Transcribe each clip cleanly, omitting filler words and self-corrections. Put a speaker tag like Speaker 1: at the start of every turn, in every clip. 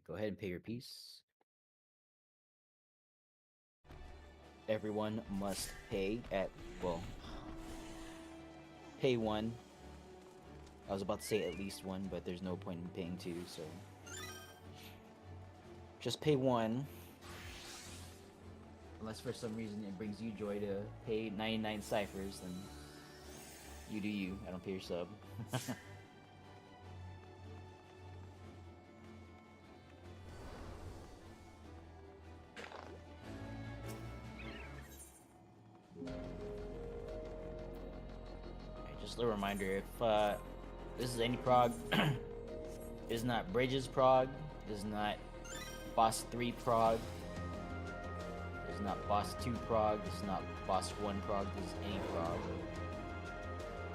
Speaker 1: Go ahead and pay your piece. Everyone must pay at, well, pay one. I was about to say at least one, but there's no point in paying two, so just pay one. Unless for some reason it brings you joy to pay 99 ciphers, then you do you. I don't pay your sub. Just a reminder, if this is any prog, it is not Bridges prog, it is not Boss 3 prog, it is not Boss 2 prog, this is not Boss 1 prog, this is any prog.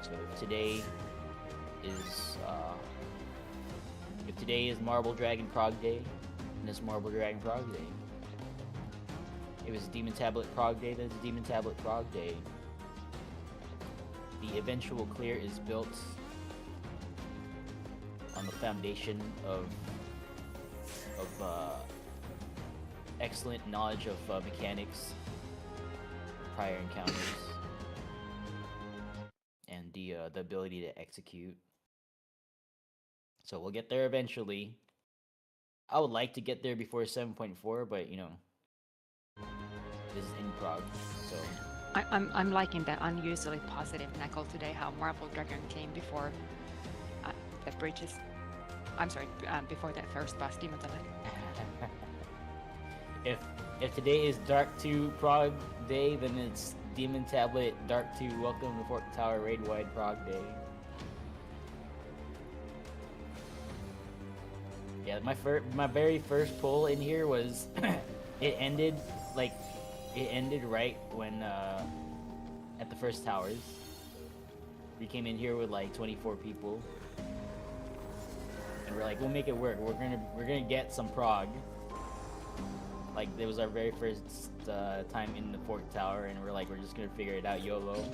Speaker 1: So if today is Marble Dragon prog day, and this Marble Dragon prog day. It was Demon Tablet prog day, then it's Demon Tablet prog day. The eventual clear is built on the foundation of excellent knowledge of mechanics, prior encounters, and the ability to execute. So we'll get there eventually. I would like to get there before 7.4, but you know, this is in prog, so.
Speaker 2: I'm liking the unusually positive Knuckle today, how Marble Dragon came before the bridges. I'm sorry, before that first boss, Demon Tablet.
Speaker 1: If today is Dark 2 prog day, then it's Demon Tablet Dark 2 Welcome to Fork Tower Raid Wide prog day. Yeah, my very first pull in here was it ended right when at the first towers. We came in here with like 24 people, and we're like, we'll make it work. We're gonna get some prog. Like it was our very first time in the Fork Tower, and we're like, we're just gonna figure it out, YOLO.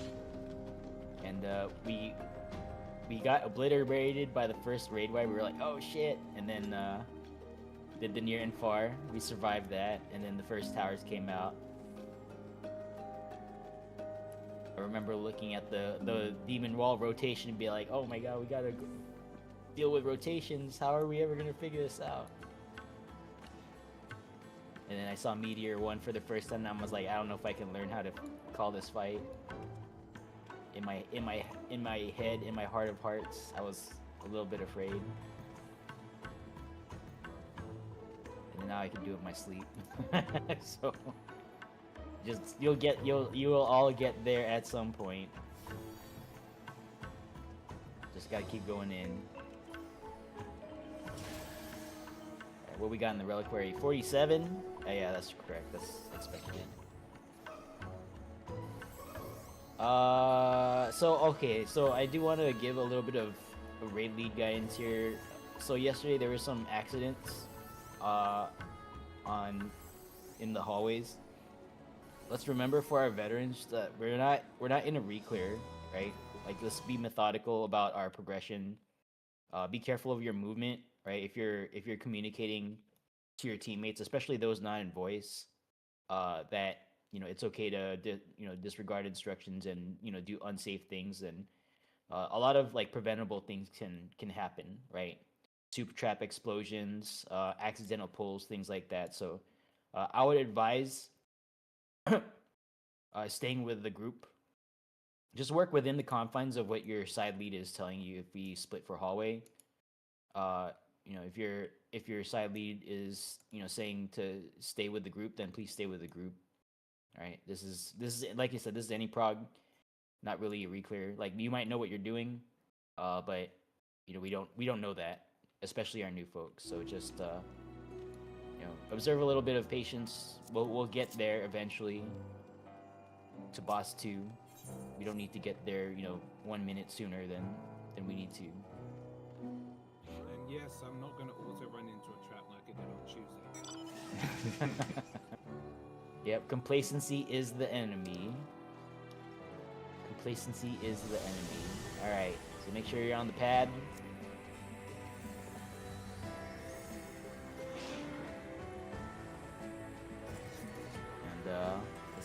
Speaker 1: And we got obliterated by the first raid wide. We were like, oh shit, and then did the near and far. We survived that, and then the first towers came out. I remember looking at the demon wall rotation and be like, oh my god, we gotta deal with rotations. How are we ever gonna figure this out? And then I saw Meteor 1 for the first time, and I was like, I don't know if I can learn how to call this fight. In my head, in my heart of hearts, I was a little bit afraid. And now I can do it in my sleep. So just you will all get there at some point. Just gotta keep going in. Right, what we got in the reliquary? 47? Oh, yeah, that's correct. That's expected. So I do want to give a little bit of a raid lead guidance here. So yesterday there were some accidents in the hallways. Let's remember for our veterans that we're not in a re-clear, right? Like, let's be methodical about our progression. Be careful of your movement, right? If you're communicating to your teammates, especially those not in voice, that it's okay to disregard instructions and do unsafe things, and a lot of like preventable things can happen, right? Super trap explosions, accidental pulls, things like that. So I would advise staying with the group. Just work within the confines of what your side lead is telling you. If we split for hallway, if your side lead is saying to stay with the group, then please stay with the group. All right, this is like I said, this is any prog, not really a re-clear. Like, you might know what you're doing, but we don't know that, especially our new folks. So just observe a little bit of patience. We'll get there eventually to boss 2. We don't need to get there 1 minute sooner than we need to.
Speaker 3: And yes, I'm not going to also run into a trap like I did on Tuesday.
Speaker 1: Yep, complacency is the enemy. Complacency is the enemy. Alright, so make sure you're on the pad.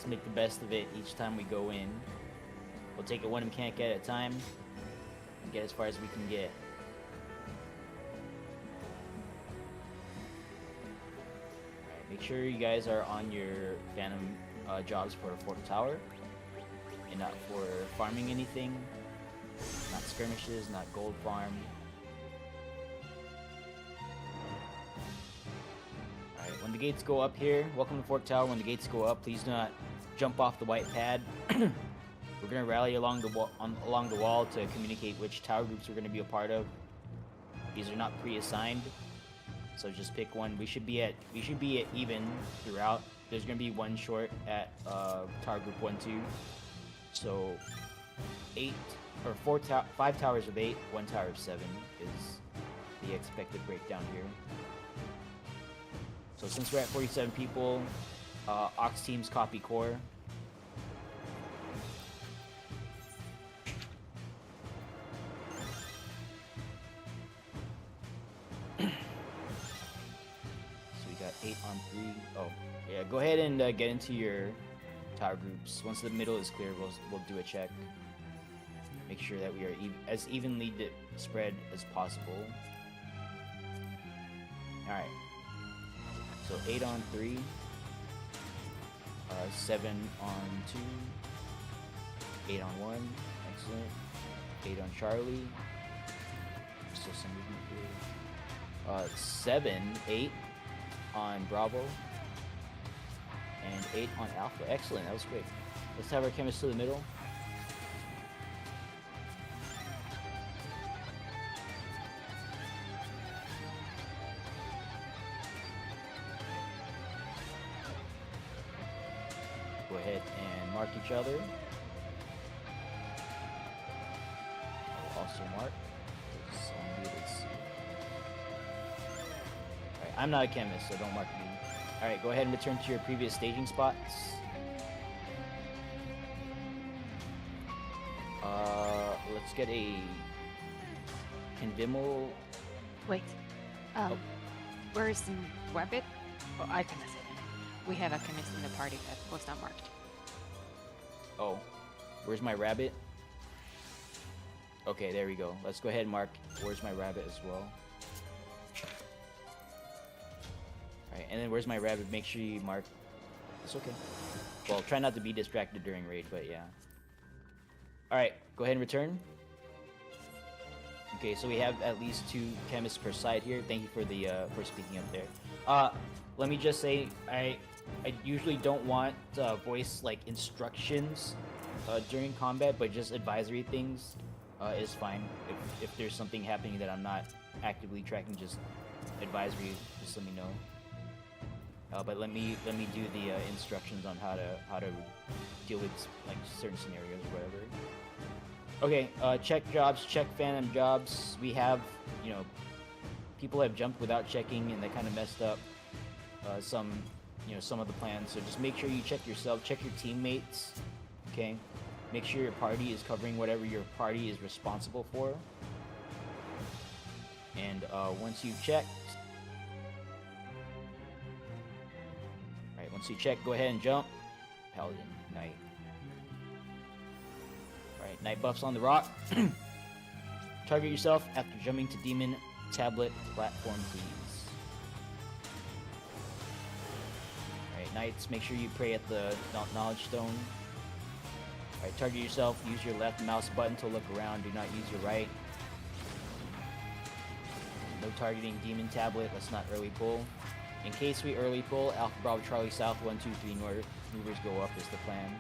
Speaker 1: Let's make the best of it each time we go in. We'll take it one mechanic at a time and get as far as we can get. Alright, make sure you guys are on your Phantom jobs for Fork Tower and not for farming anything. Not skirmishes, not gold farm. Alright, when the gates go up here, welcome to Fork Tower. When the gates go up, please do not jump off the white pad. We're gonna rally along the wall to communicate which tower groups we're gonna be a part of. These are not pre-assigned, so just pick one. We should be at even throughout. There's gonna be one short at tower group 1-2. So 5 towers of 8, 1 tower of 7 is the expected breakdown here. So since we're at 47 people, Ox teams copy core. So we got 8 on 3. Oh, yeah. Go ahead and get into your tower groups. Once the middle is clear, we'll do a check. Make sure that we are as evenly spread as possible. Alright. So 8 on 3. 7 on 2. 8 on 1. Excellent. 8 on Charlie. Still some movement here. 8 on Bravo. And 8 on Alpha. Excellent, that was quick. Let's have our chemist to the middle. Go ahead and mark each other. I'll also mark. Alright, I'm not a chemist, so don't mark me. Alright, go ahead and return to your previous staging spots. Let's get a Condimal.
Speaker 2: Wait. Where is the rabbit? Oh, I can say it. We have a chemist in the party that was not marked.
Speaker 1: Oh, where's my rabbit? Okay, there we go. Let's go ahead and mark where's my rabbit as well. Alright, and then where's my rabbit? Make sure you mark. It's okay. Well, try not to be distracted during raid, but yeah. Alright, go ahead and return. Okay, so we have at least 2 chemists per side here. Thank you for the for speaking up there. Let me just say, I usually don't want voice like instructions during combat, but just advisory things is fine. If there's something happening that I'm not actively tracking, just advisory, just let me know. But let me do the instructions on how to deal with like certain scenarios or whatever. Okay, check jobs, check Phantom jobs. We have, people have jumped without checking, and they kind of messed up some of the plans. So just make sure you check yourself, check your teammates. Okay, make sure your party is covering whatever your party is responsible for. And once you've checked, once you check, go ahead and jump. Paladin, Knight. Alright, Knight buffs on the rock. Target yourself after jumping to Demon Tablet platform, please. Alright, Knights, make sure you pray at the Knowledge Stone. Alright, target yourself. Use your left mouse button to look around. Do not use your right. No targeting Demon Tablet. Let's not early pull. In case we early pull, Alpha Bravo Charlie South 1, 2, 3 North. Movers go up is the plan.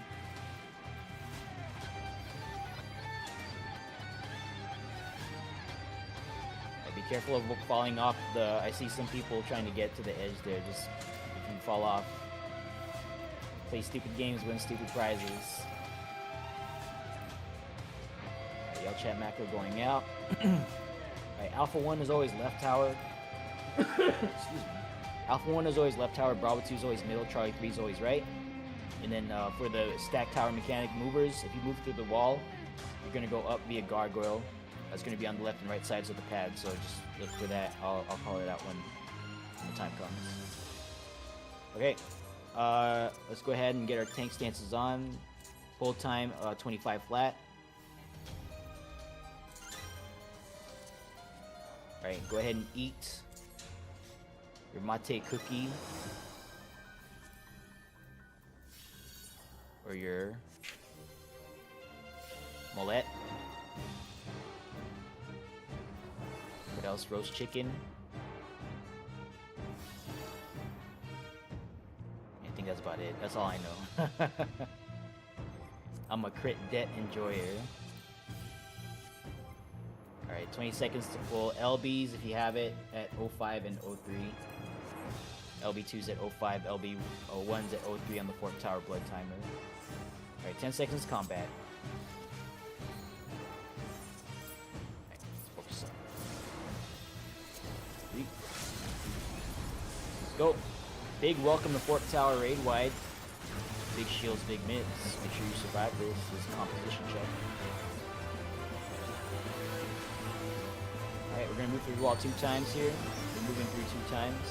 Speaker 1: Be careful of falling off the... I see some people trying to get to the edge there. Just, if you fall off. Play stupid games, win stupid prizes. Right, yell chat macro going out. Alright, Alpha 1 is always left tower. Excuse me. Alpha 1 is always left tower, Bravo 2 is always middle, Charlie 3 is always right. And then for the stack tower mechanic movers, if you move through the wall, you're going to go up via gargoyle. That's going to be on the left and right sides of the pad, so just look for that. I'll call it out when the time comes. Okay, Let's go ahead and get our tank stances on. Full time 25 flat. Alright, go ahead and eat your mate cookie. Or your mullet. What else? Roast chicken. I think that's about it. That's all I know. I'm a crit debt enjoyer. Alright, 20 seconds to full. LBs if you have it at 05 and 03. LB2's at 05, LB1's at 03 on the Fork Tower Blood timer. Alright, 10 seconds combat. Alright, focus up. 3. Let's go. Big welcome to Fork Tower raid wide. Big shields, big mids. Make sure you survive this. This is a composition check. Alright, we're gonna move through the wall 2 times here. We're moving through 2 times.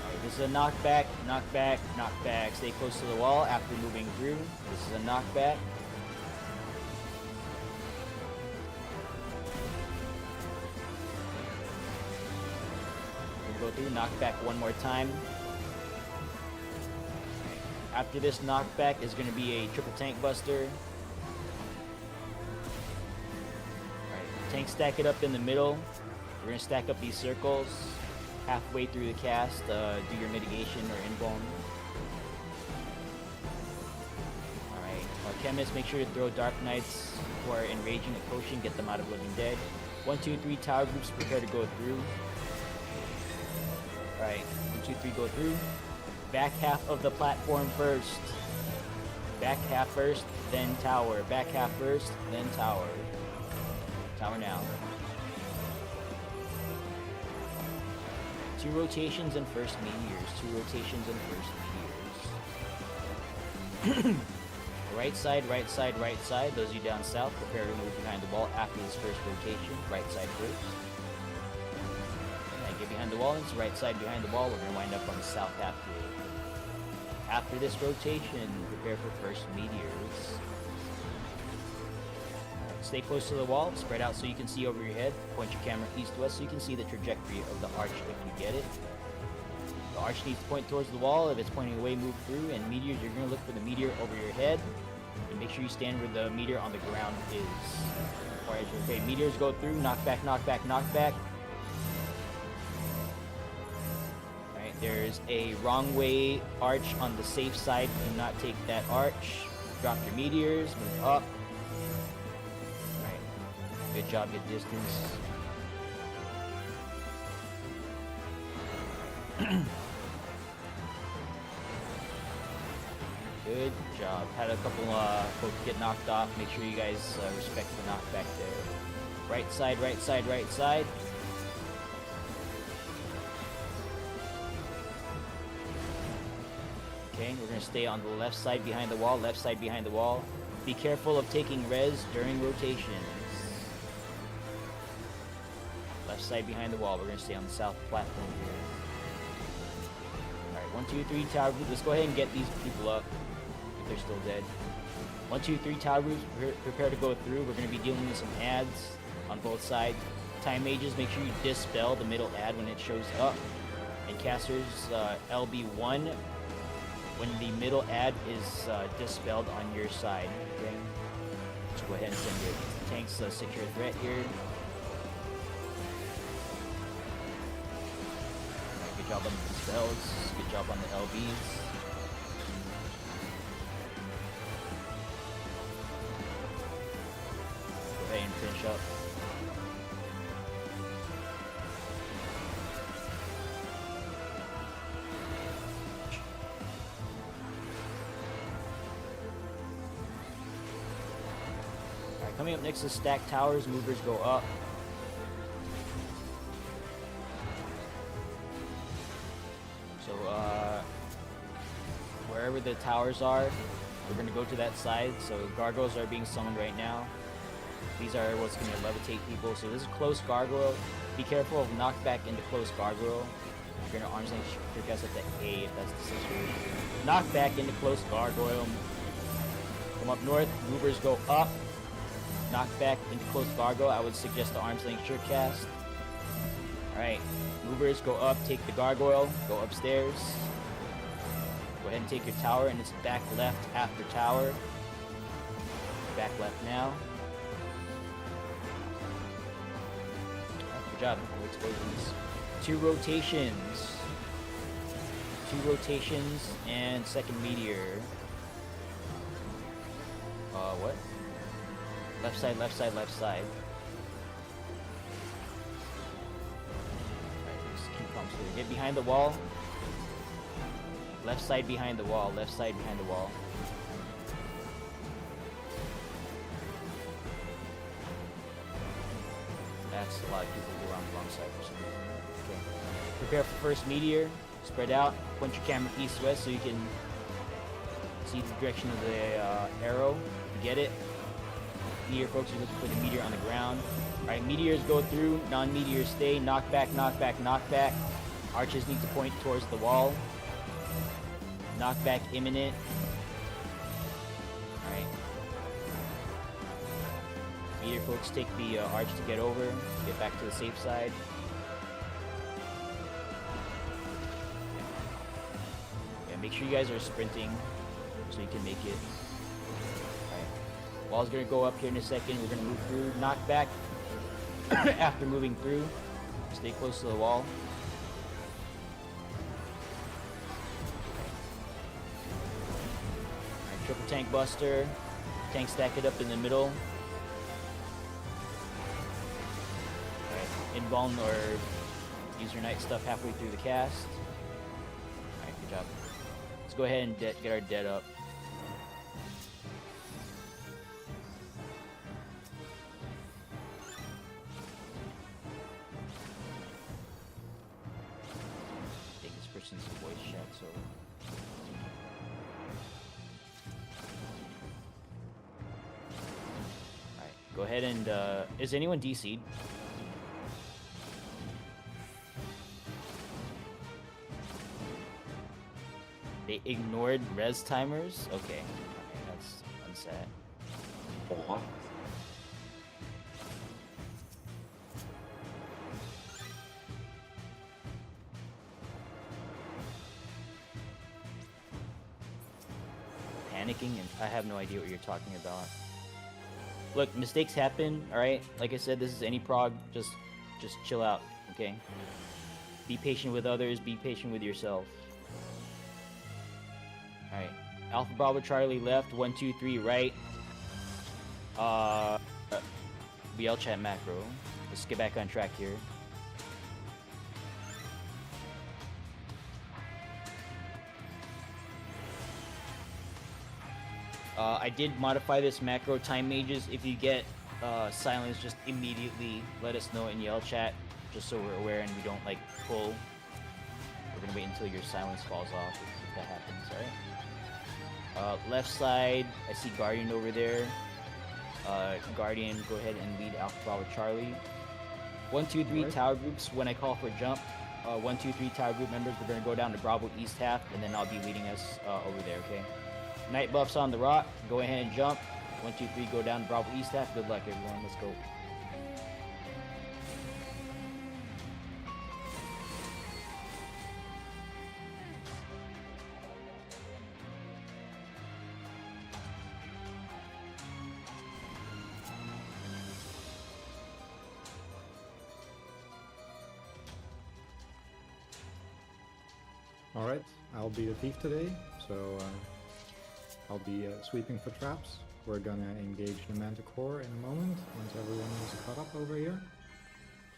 Speaker 1: Alright, this is a knockback, knockback, knockback. Stay close to the wall after moving through. This is a knockback. We'll go through, knockback one more time. After this knockback is going to be a triple tank buster. Alright, tank stack it up in the middle. We're going to stack up these circles. Halfway through the cast, do your mitigation or invuln. Alright, chemists, make sure to throw Dark Knights who are enraging a potion, get them out of Living Dead. 1, 2, 3 tower groups, prepare to go through. Alright, 1, 2, 3, go through. Back half of the platform first. Back half first, then tower. Back half first, then tower. Tower now. 2 rotations and first meteors. 2 rotations and first meteors. Right side, right side, right side. Those of you down south, prepare to move behind the wall after this first rotation. Right side first. And get behind the wall. It's right side behind the wall. We're going to wind up on the south half here. After this rotation, prepare for first meteors. Stay close to the wall, spread out so you can see over your head. Point your camera east west so you can see the trajectory of the arch if you get it. The arch needs to point towards the wall. If it's pointing away, move through. And meteors, you're going to look for the meteor over your head. And make sure you stand where the meteor on the ground is. Alright, okay, meteors go through. Knockback, knockback, knockback. There's a wrong way arch on the safe side. Do not take that arch. Drop your meteors. Move up. Alright. Good job, good distance. Good job. Had a couple folks get knocked off. Make sure you guys respect the knockback there. Right side, right side, right side. Okay, we're going to stay on the left side behind the wall, left side behind the wall. Be careful of taking res during rotations. Left side behind the wall, we're going to stay on the south platform here. Alright, 1, 2, 3 tower groups. Let's go ahead and get these people up if they're still dead. 1, 2, 3 tower groups, prepare to go through. We're going to be dealing with some ads on both sides. Time mages, make sure you dispel the middle ad when it shows up. And casters, LB1. When the middle ad is dispelled on your side, okay? Let's go ahead and send your tanks secure threat here. Right, good job on the dispels. Good job on the LBs. Go ahead and finish up. Coming up next is stack towers, movers go up. So, wherever the towers are, we're going to go to that side. So, gargoyles are being summoned right now. These are what's going to levitate people. So, this is close gargoyle. Be careful of knockback into close gargoyle. You're gonna arms length surecast at the A if that's the situation. Knock back into close gargoyle. Come up north, movers go up. Knock back into close gargoyle. I would suggest the arms length surecast. Alright, movers go up, take the gargoyle, go upstairs. Go ahead and take your tower, and it's back left after tower. Back left now. Good job. No explosions. 2 rotations. 2 rotations and second meteor. What? Left side, left side, left side. Alright, just keep calm. So get behind the wall. Left side behind the wall. Left side behind the wall. That's a lot of people go around the wrong side for some reason. Okay. Prepare for first meteor. Spread out. Point your camera east-west so you can see the direction of the arrow. Get it. Meteor folks are looking for the meteor on the ground. Alright, meteors go through. Non-meteors stay. Knock back, knock back, knock back. Archers need to point towards the wall. Knockback imminent. Alright. Meteor folks take the arch to get over. Get back to the safe side. Yeah, make sure you guys are sprinting so you can make it. Alright. Wall's gonna go up here in a second. We're gonna move through. Knockback after moving through. Stay close to the wall. Triple tank buster. Tank stack it up in the middle. Alright, invuln or use your knight stuff halfway through the cast. Alright, good job. Let's go ahead and get our dead up. I think this person's voice chat, so go ahead and, is anyone DC'd? They ignored res timers? Okay, that's unset.
Speaker 4: What?
Speaker 1: Panicking, and I have no idea what you're talking about. Look, mistakes happen, alright? Like I said, this is any prog, just chill out, okay? Be patient with others, be patient with yourself. Alright. Alpha Bravo Charlie left, 1, 2, 3 right. BL chat macro. Let's get back on track here. I did modify this macro time mages. If you get silence, just immediately let us know in yell chat, just so we're aware and we don't like pull. We're gonna wait until your silence falls off if that happens, alright? Left side, I see Guardian over there. Guardian, go ahead and lead Alpha Bravo Charlie. 1, 2, 3
Speaker 3: Right.
Speaker 1: tower groups when I call for jump. 1, 2, 3 tower group members, we're gonna go down to Bravo East half, and then I'll be leading us over there, okay? Night buffs on the rock. Go ahead and jump. 1, 2, 3, go down to Bravo East half. Good luck, everyone. Let's go.
Speaker 5: Alright, I'll be the thief today, so I'll be sweeping for traps. We're gonna engage the Manticore in a moment, once everyone is caught up over here.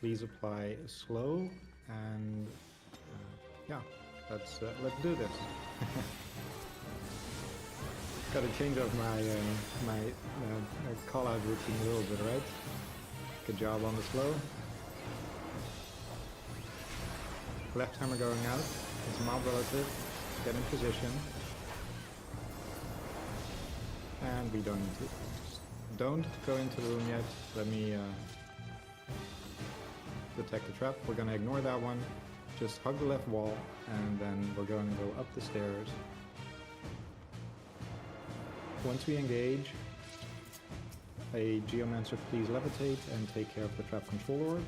Speaker 5: Please apply slow, and yeah, let's do this. Gotta change up my call-out routine a little bit, right? Good job on the slow. Left hammer going out. It's a mob relative. Get in position. And we don't need to. Don't go into the room yet. Let me detect the trap. We're gonna ignore that one. just hug the left wall, and then we're going to go up the stairs. Once we engage, a Geomancer, please levitate and take care of the trap control orb.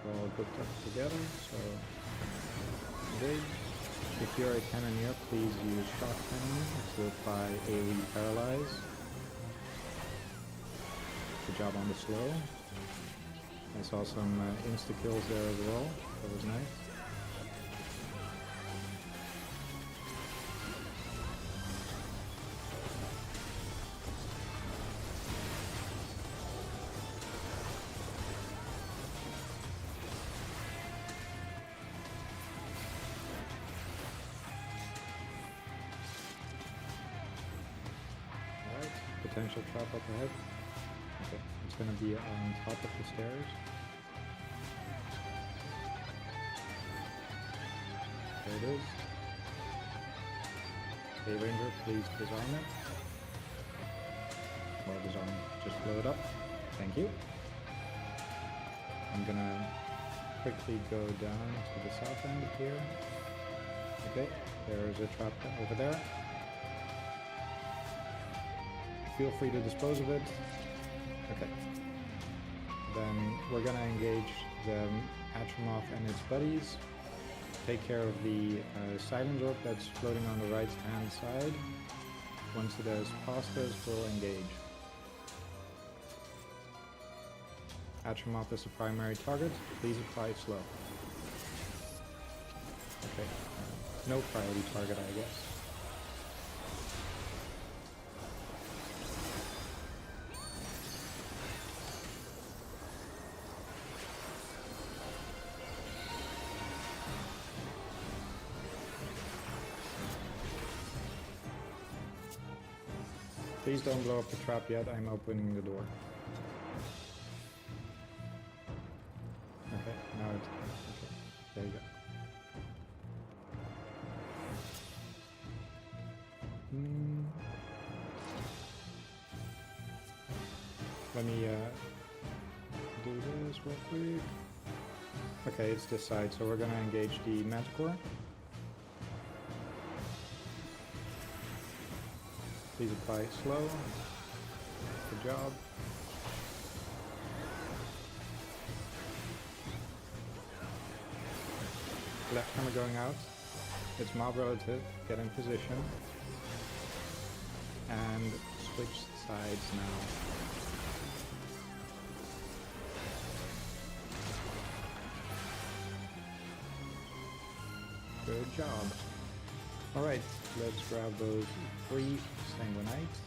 Speaker 5: We're all grouped up together, so engage. If you're a cannoneer, please use shock cannon to apply AoE paralyze. Good job on the slow. I saw some insta-kills there as well. That was nice. Alright, potential trap up ahead. Okay, it's gonna be on top of the stairs. There it is. Hey Ranger, please disarm it. Well, disarm it. Just blow it up. Thank you. I'm gonna quickly go down to the south end here. Okay, there's a trap over there. Feel free to dispose of it. Okay. Then we're gonna engage the Atromoth and its buddies. Take care of the Silence Orb that's floating on the right hand side. Once it has passed us, we'll engage. Atromoth is the primary target. Please apply slow. Okay. No priority target, I guess. Please don't blow up the trap yet, I'm opening the door. Okay, now it's... okay, there you go. Let me do this real quick. Okay, it's this side, so we're gonna engage the Manticore. Please apply slow. Good job. Left hammer going out. It's mob relative. Get in position. And switch sides now. Good job. Alright, let's grab those 3 Sanguinites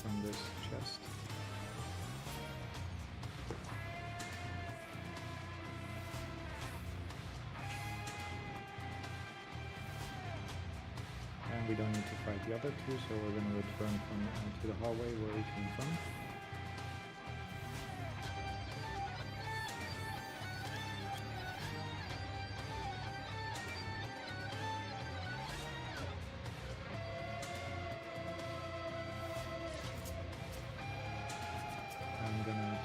Speaker 5: from this chest. And we don't need to fight the other 2, so we're going to return to the hallway where we came from.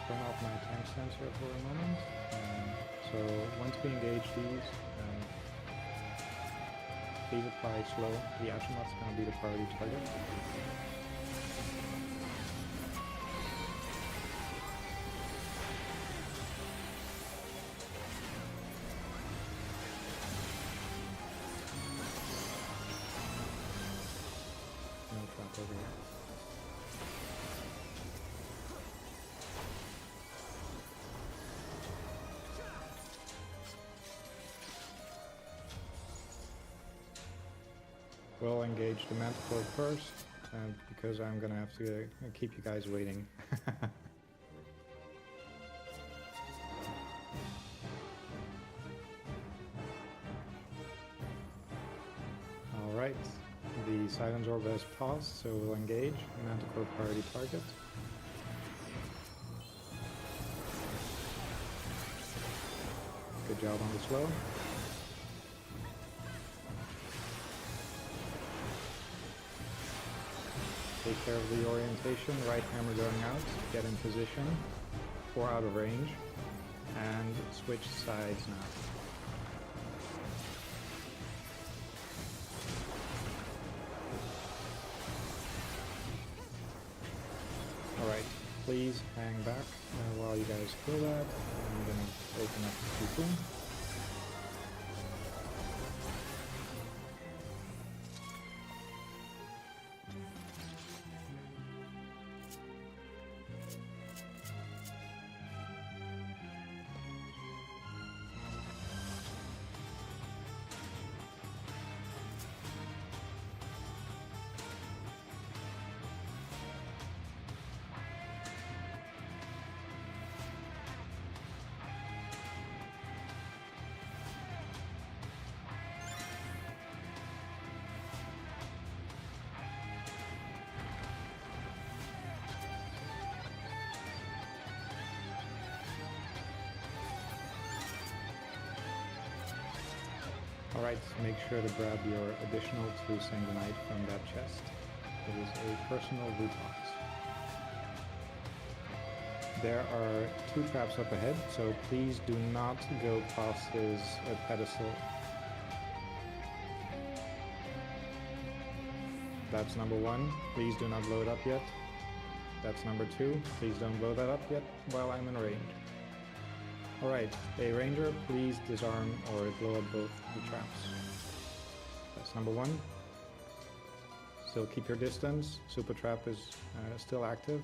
Speaker 5: Turn off my tank sensor for a moment. So once we engage these, please apply slow. The Atromoth's going to be the priority target. No trap over here. We'll engage the Manticore first, because I'm gonna have to keep you guys waiting. Alright, the Silence Orb has paused, so we'll engage Manticore priority target. Good job on the slow. Take care of the orientation, right hammer going out, get in position, 4 out of range, and switch sides now. please hang back while you guys kill that. I'm gonna open up the Cocoon. Alright, make sure to grab your additional 2 Sanguinite from that chest. It is a personal loot box. There are 2 traps up ahead, so please do not go past his pedestal. That's number 1. Please do not blow it up yet. That's number 2. Please don't blow that up yet while I'm in range. Alright, a ranger, please disarm or blow up both the traps. That's number 1. Still keep your distance. Super trap is still active.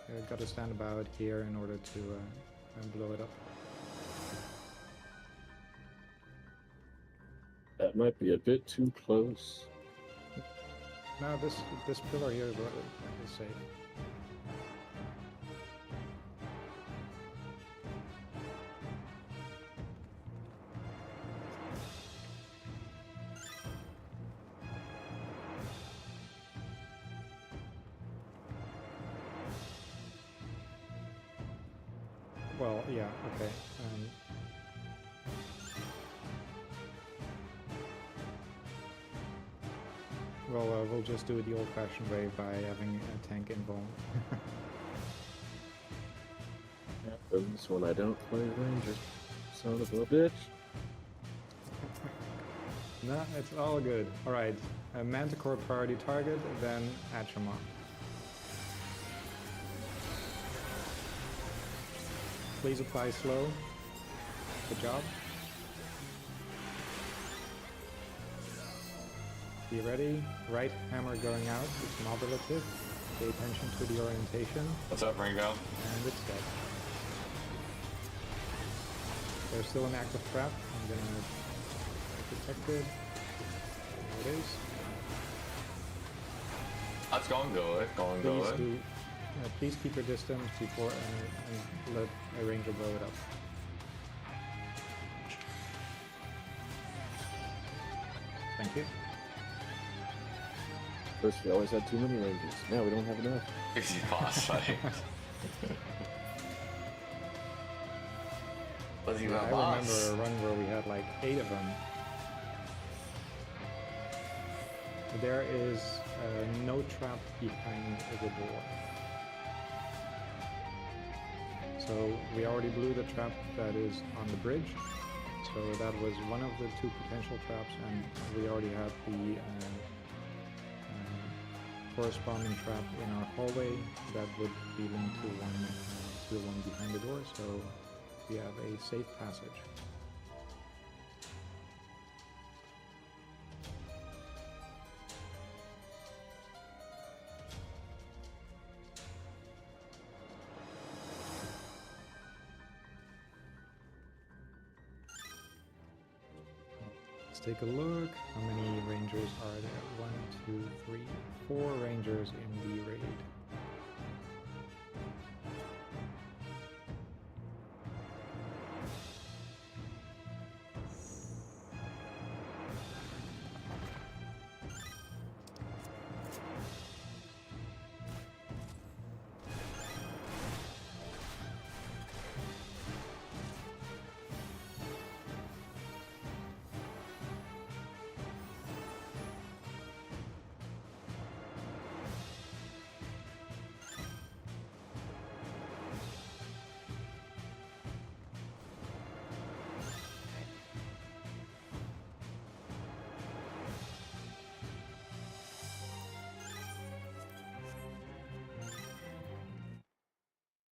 Speaker 5: I've got to stand about here in order to blow it up.
Speaker 4: That might be a bit too close.
Speaker 5: No, this pillar here is what is safe. Well, yeah, okay. We'll just do it the old-fashioned way by having a tank involved.
Speaker 4: Happens when I don't play Ranger. Son of a bitch.
Speaker 5: No, it's all good. Alright, Manticore priority target, then Atramon. Please apply slow. Good job. Be ready. Right hammer going out. It's modulative. Pay attention to the orientation.
Speaker 6: What's up, Ringo?
Speaker 5: And it's dead. There's still an active trap. I'm gonna protect it. There it is.
Speaker 6: That's going good. Going
Speaker 5: Please
Speaker 6: good.
Speaker 5: please keep your distance before and let a ranger blow it up. Thank you.
Speaker 4: First, we always had too many Rangers. Now we don't have enough.
Speaker 6: Easy boss fight. Was he
Speaker 5: Yeah,
Speaker 6: a
Speaker 5: I
Speaker 6: boss?
Speaker 5: remember a run where we had like 8 of them. There is no trap behind the door. So we already blew the trap that is on the bridge. So that was one of the 2 potential traps, and we already have the corresponding trap in our hallway that would be linked to the one behind the door. So we have a safe passage. Let's take a look. How many rangers are there? 1, 2, 3, 4 rangers in the raid.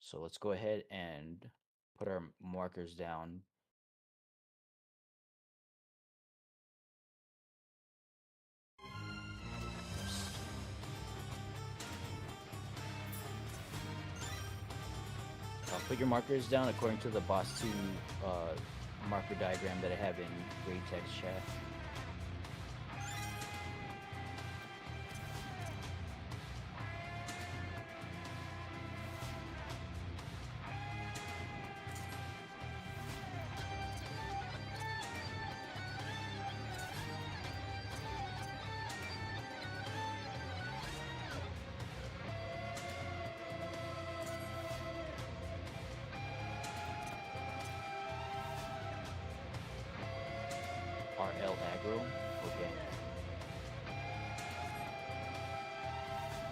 Speaker 1: So let's go ahead and put our markers down. Put your markers down according to the boss 2 marker diagram that I have in grade text chat. RL aggro. Okay.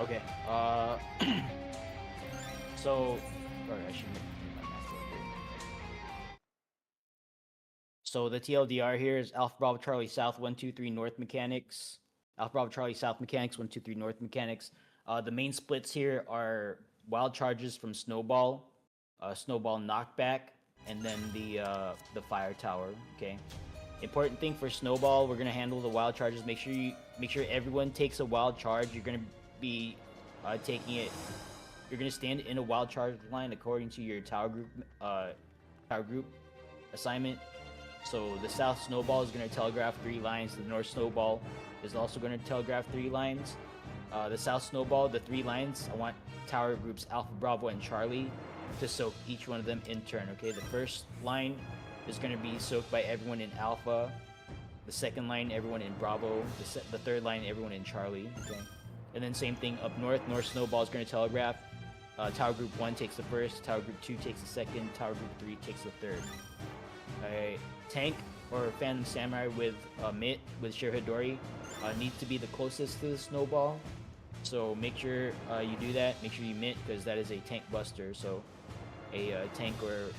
Speaker 1: Okay. So, sorry, I should make my macro here. So the TLDR here is Alpha Bravo Charlie South 123 North Mechanics. Alpha Bravo Charlie South Mechanics 123 North Mechanics. The main splits here are wild charges from Snowball, Snowball knockback, and then the fire tower. Okay. Important thing for Snowball, we're gonna handle the wild charges. Make sure everyone takes a wild charge. You're gonna be taking it. You're gonna stand in a wild charge line according to your tower group assignment. So the South Snowball is gonna telegraph 3 lines. The North Snowball is also gonna telegraph 3 lines. The South Snowball, the 3 lines, I want tower groups Alpha, Bravo, and Charlie to soak each one of them in turn. Okay, the first line is going to be soaked by everyone in Alpha. The second line, everyone in Bravo. The third line, everyone in Charlie. Okay, and then same thing up north. North Snowball is going to telegraph. Tower Group 1 takes the first. Tower Group 2 takes the second. Tower Group 3 takes the third. Alright, Tank or Phantom Samurai with Mitt with Shirahidori needs to be the closest to the Snowball. So make sure you do that. Make sure you Mitt because that is a tank buster. So a tank or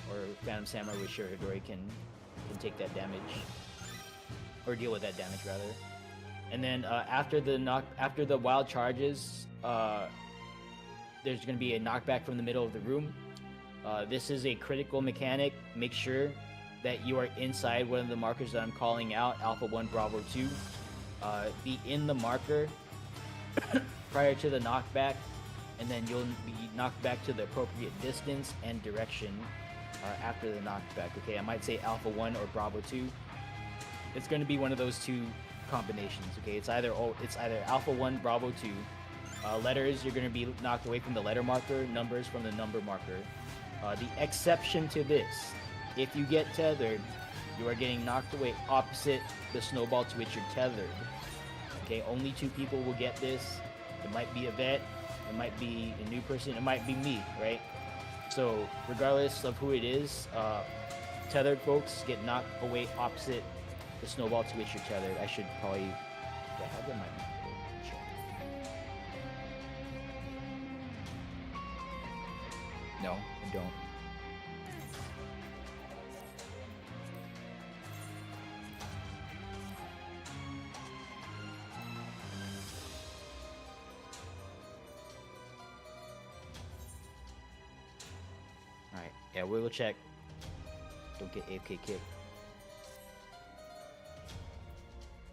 Speaker 1: Phantom Samurai with Shirahidori can take that damage, or deal with that damage rather. And then after the wild charges, there's going to be a knockback from the middle of the room. This is a critical mechanic. Make sure that you are inside one of the markers that I'm calling out, Alpha 1, Bravo 2. Be in the marker prior to the knockback, and then you'll be knocked back to the appropriate distance and direction after the knockback. Okay, I might say Alpha 1 or Bravo 2. It's going to be one of those 2 combinations. Okay, it's either Alpha 1, Bravo 2. Letters, you're going to be knocked away from the letter marker. Numbers from the number marker. The exception to this, if you get tethered, you are getting knocked away opposite the Snowball to which you're tethered. Okay, only 2 people will get this. It might be a vet, it might be a new person, it might be me, right? So regardless of who it is, tethered folks get knocked away opposite the Snowball to which you're tethered. I should probably... Do I have them? No, I don't. Alright, yeah, we will check. Don't get AFK kicked.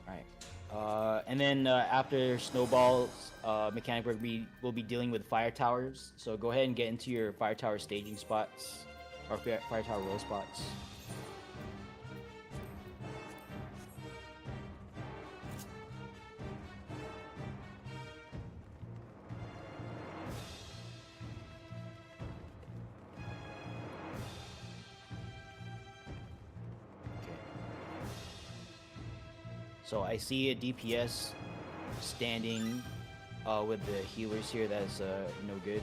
Speaker 1: Alright. And then after Snowball's mechanic work, we'll be dealing with fire towers. So go ahead and get into your fire tower staging spots, or fire tower roll spots. So I see a DPS standing with the healers here. That's no good.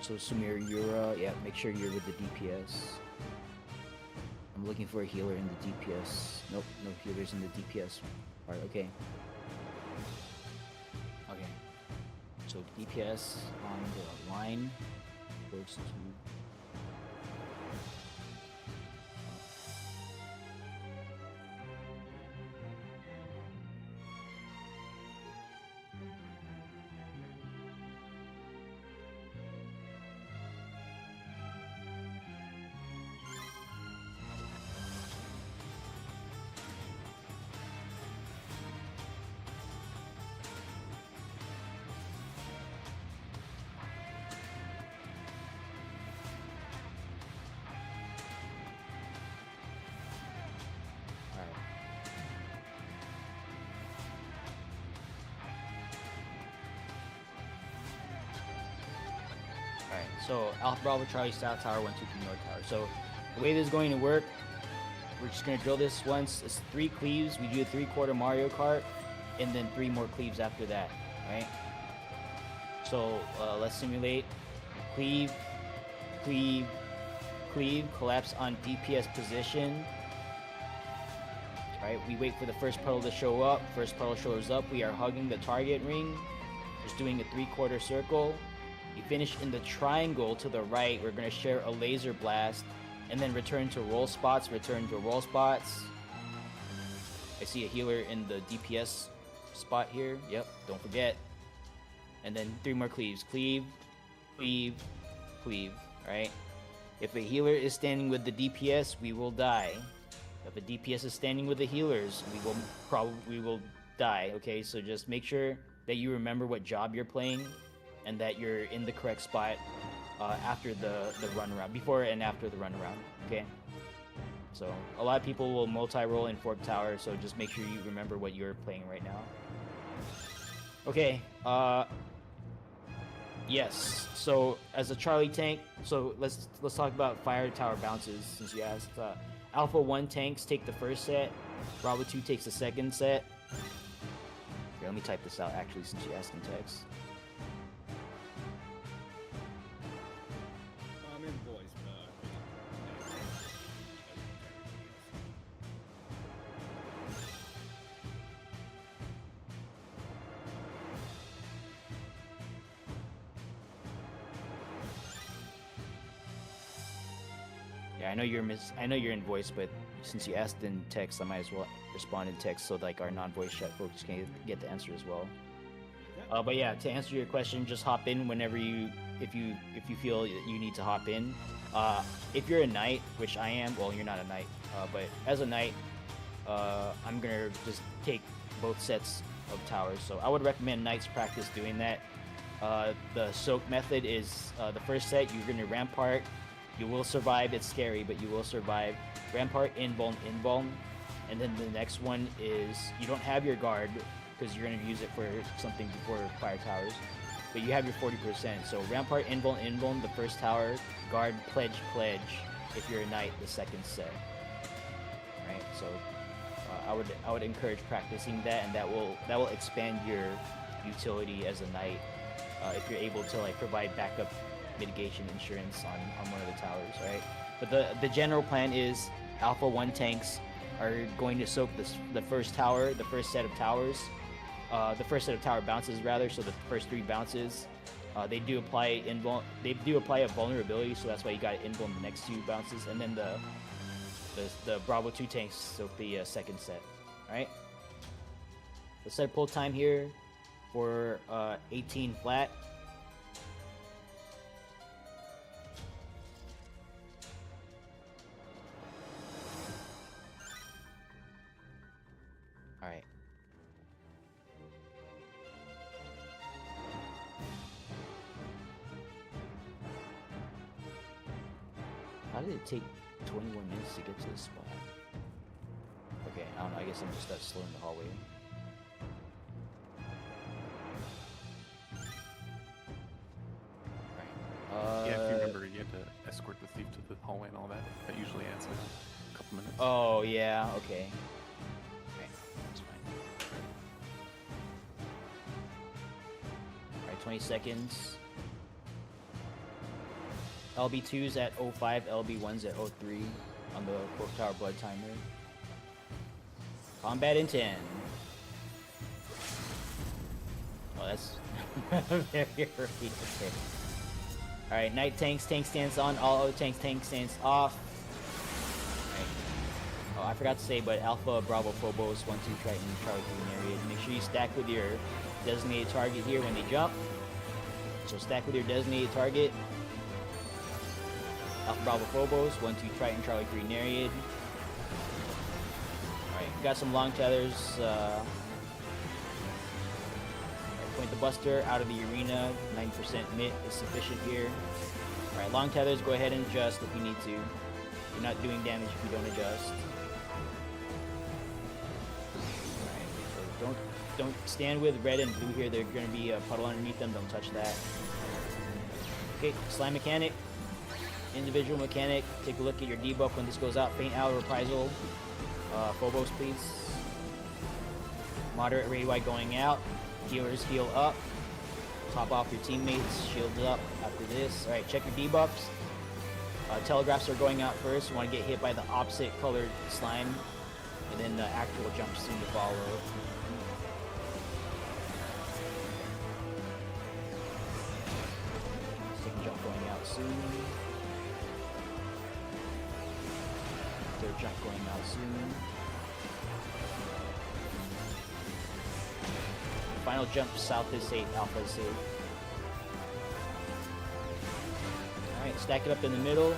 Speaker 1: So Sumir Yura, yeah, make sure you're with the DPS. I'm looking for a healer in the DPS. Nope, no healers in the DPS part. Okay. Okay. So DPS on the line goes to... Alright, so Alpha Bravo Charlie South Tower, 1, 2, 3 North Tower. So the way this is going to work, we're just going to drill this once. It's 3 cleaves. We do a 3/4 Mario Kart, and then 3 more cleaves after that, right? So let's simulate. Cleave, cleave, cleave, collapse on DPS position. Right, we wait for the first puddle to show up. First puddle shows up, we are hugging the target ring. Just doing a 3/4 circle. You finish in the triangle to the right. We're going to share a laser blast. And then return to roll spots, return to roll spots. I see a healer in the DPS spot here. Yep, don't forget. And then 3 more cleaves. Cleave, cleave, cleave, right? If a healer is standing with the DPS, we will die. If a DPS is standing with the healers, we will die, okay? So just make sure that you remember what job you're playing and that you're in the correct spot after the run around, before and after the run around, okay? So a lot of people will multi-roll in Fork Tower, so just make sure you remember what you're playing right now. Okay, yes, so as a Charlie tank, so let's talk about Fire Tower bounces, since you asked. Alpha 1 tanks take the first set, Bravo 2 takes the second set. Here, let me type this out actually, since you asked in text.
Speaker 3: I'm in voice, but
Speaker 1: Yeah, I know you're in voice, but since you asked in text, I might as well respond in text so like our non-voice chat folks can get the answer as well. But yeah, to answer your question, just hop in whenever if you feel you need to hop in. If you're a knight, which I am, well, you're not a knight, but as a knight, I'm gonna just take both sets of towers. So I would recommend knights practice doing that. The soak method is the first set. You're gonna rampart. You will survive. It's scary, but you will survive. Rampart, invuln, invuln. And then the next one is you don't have your guard because you're going to use it for something before fire towers. But you have your 40%. So Rampart, invuln, invuln, the first tower. Guard, pledge, pledge. If you're a knight, the second set. Right? So I would encourage practicing that, and that will expand your utility as a knight if you're able to like provide backup mitigation insurance on one of the towers, right? But the general plan is Alpha 1 tanks are going to soak the first tower, the first set of towers, the first set of tower bounces rather. So the first 3 bounces, they do apply a vulnerability, so that's why you got to invuln the next 2 bounces, and then the Bravo 2 tanks soak the second set, right? Let's set pull time here for 18 flat. Alright. How did it take 21 minutes to get to this spot? Okay, I don't know, I guess I'm just that slow in the hallway. Alright.
Speaker 7: Yeah, if you remember, you had to escort the thief to the hallway and all that. That usually adds a couple minutes.
Speaker 1: Oh, yeah, okay. Okay, that's fine. Alright, 20 seconds. LB2's at 05, LB1's at 03 on the Fork Tower Blood timer. Combat in 10. Oh, that's very early. Okay. Alright, Knight tanks, tank stands on, all other tanks, tank stands off. Alright. Oh, I forgot to say, but Alpha, Bravo, Phobos, 1, 2, Triton, Charlie, Green area. Make sure you stack with your designated target here when they jump. So stack with your designated target. Alpha, Bravo, Phobos, 1, 2, Triton, Charlie, Green area. Alright, we got some long tethers. Point the Buster out of the arena. 90% mitt is sufficient here. Alright, long tethers, go ahead and adjust if you need to. You're not doing damage if you don't adjust. Alright, so don't stand with red and blue here. They're going to be a puddle underneath them. Don't touch that. Okay, slime mechanic. Individual mechanic. Take a look at your debuff when this goes out. Faint out, reprisal. Phobos, please. Moderate rate wide going out. Healers heal up. Top off your teammates. Shield up after this. Alright, check your debuffs. Telegraphs are going out first. You want to get hit by the opposite colored slime. And then the actual jumps seem to follow. Second jump going out soon. Third jump going out soon. Final jump south is safe, alpha is safe. Alright, stack it up in the middle.